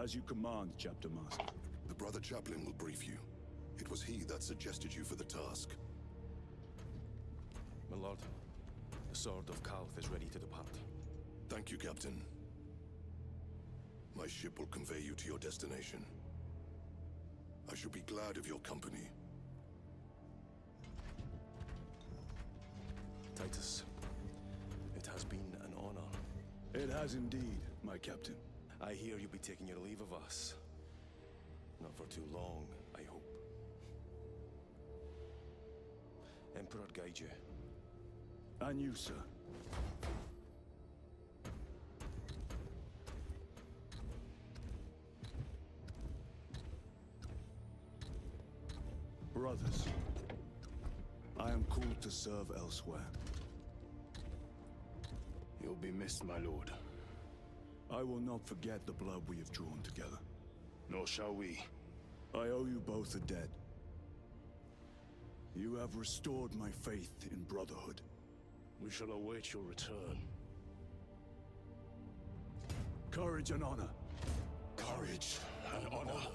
As you command, Chapter Master. The Brother Chaplain will brief you. It was he that suggested you for the task. My lord, the sword of Kalth is ready to depart. Thank you, Captain. My ship will convey you to your destination. I shall be glad of your company. Titus, it has been an honor. It has indeed, my captain. I hear you'll be taking your leave of us. Not for too long, I hope. Emperor guide you. And you, sir. Brothers, I am called to serve elsewhere. You'll be missed, my lord. I will not forget the blood we have drawn together. Nor shall we. I owe you both a debt. You have restored my faith in brotherhood. We shall await your return. Courage and honor. Courage and honor.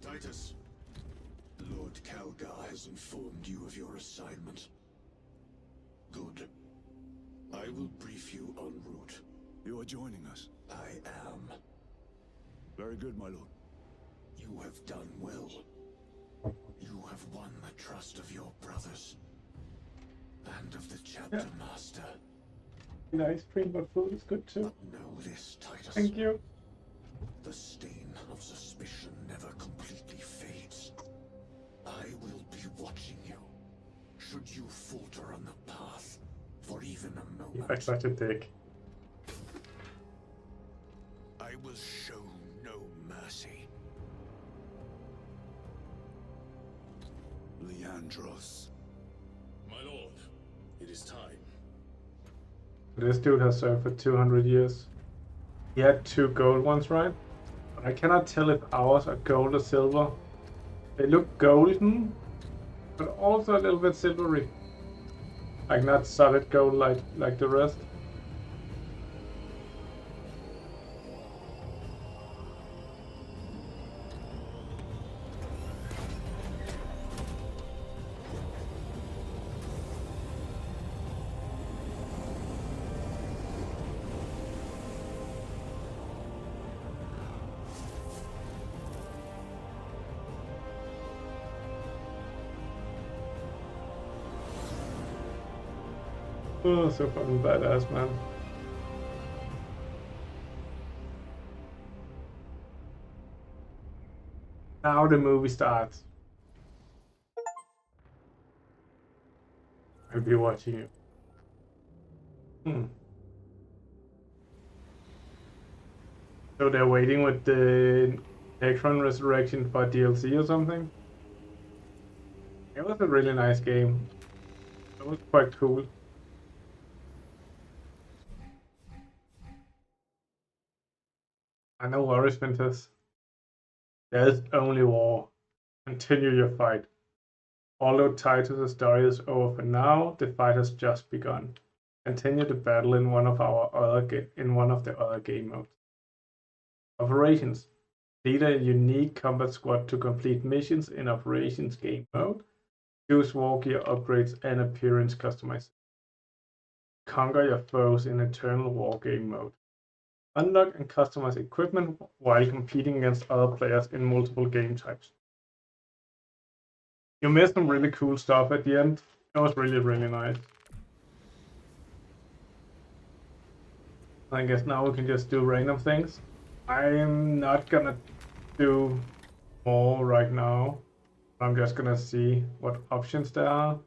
Titus, Lord Calgar has informed you of your assignment. Good. I will brief you en route. You are joining us? I am. Very good, my lord. You have done well. You have won the trust of your brothers. And of the chapter master. Nice cream, but food is good too. But know this, Titus. Thank you. The stain of suspicion never completely fades. I will be watching you. Should you falter on the path, for even a moment. I such a dick. I will show no mercy. Leandros. My lord, it is time. This dude has served for 200 years. He had 2 gold ones, right? But I cannot tell if ours are gold or silver. They look golden, but also a little bit silvery. Like not solid gold like the rest. Oh, so fucking badass, man. Now the movie starts. I'll be watching you. So they're waiting with the Necron Resurrection for DLC or something? It was a really nice game. It was quite cool. No worries, Ventus. There's only war. Continue your fight. Although Titus' story is over for now, the fight has just begun. Continue the battle in one of the other game modes. Operations. Lead a unique combat squad to complete missions in Operations game mode. Use war gear upgrades and appearance customization. Conquer your foes in Eternal War game mode. Unlock and customize equipment while competing against other players in multiple game types. You missed some really cool stuff at the end. It was really, really nice. I guess now we can just do random things. I'm not gonna do more right now. I'm just gonna see what options there are.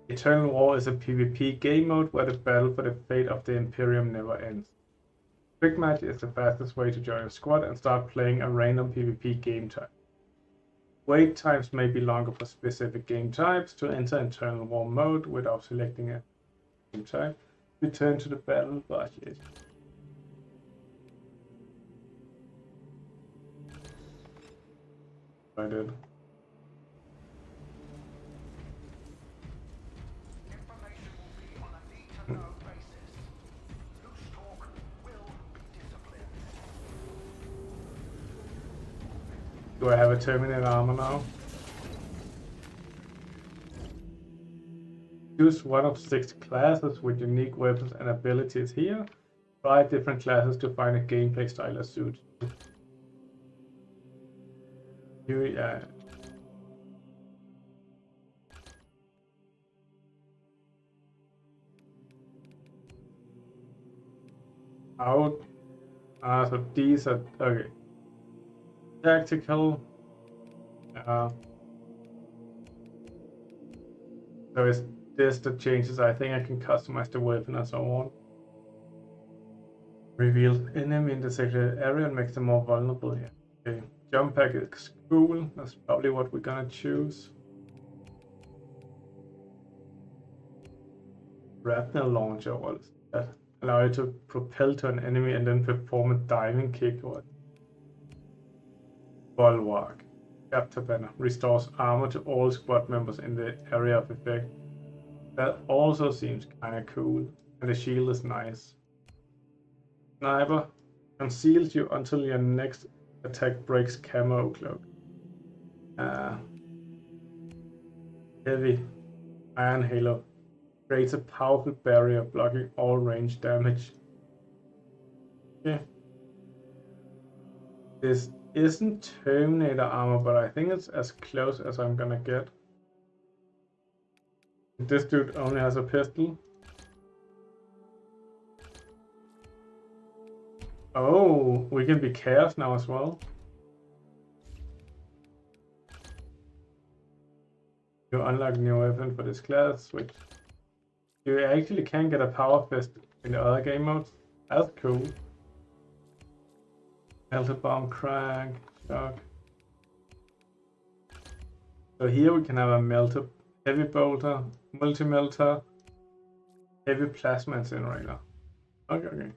Eternal War is a PvP game mode where the battle for the fate of the Imperium never ends. Quick match is the fastest way to join a squad and start playing a random PvP game type. Wait times may be longer for specific game types. To enter Eternal War mode without selecting a game type, return to the battle budget. I did. Do I have a Terminator armor now? Choose one of 6 classes with unique weapons and abilities here. Try different classes to find a gameplay style that suits you. Yeah. Out. So these are okay. Tactical. So it's this that changes. I think I can customize the weapon and so on. Reveal enemy in the secret area and makes them more vulnerable here. Okay. Jump pack is cool. That's probably what we're gonna choose. Grapnel launcher, what is that? Allow you to propel to an enemy and then perform a diving kick. What? Bulwark. Chapter banner restores armor to all squad members in the area of effect. That also seems kinda cool. And the shield is nice. Sniper conceals you until your next attack breaks camo cloak. Heavy iron halo creates a powerful barrier blocking all range damage. Okay. This isn't Terminator armor, but I think it's as close as I'm gonna get. This dude only has a pistol. Oh, we can be chaos now as well. You unlock new weapon for this class, which you actually can get a power fist in the other game modes. That's cool. Melted bomb, crank, shock. So here we can have a melter, heavy bolter, multi-melter, heavy plasma incinerator. Okay.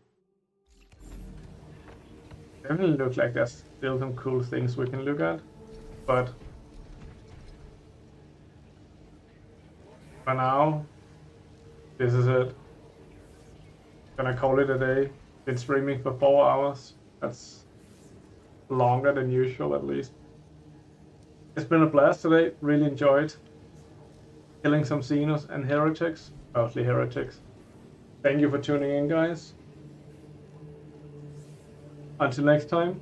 Definitely look like there's still some cool things we can look at, but for now, this is it. Gonna call it a day. Been streaming for 4 hours. That's longer than usual, at least. It's been a blast today. Really enjoyed killing some Xenos and Heretics. Mostly Heretics. Thank you for tuning in, guys. Until next time.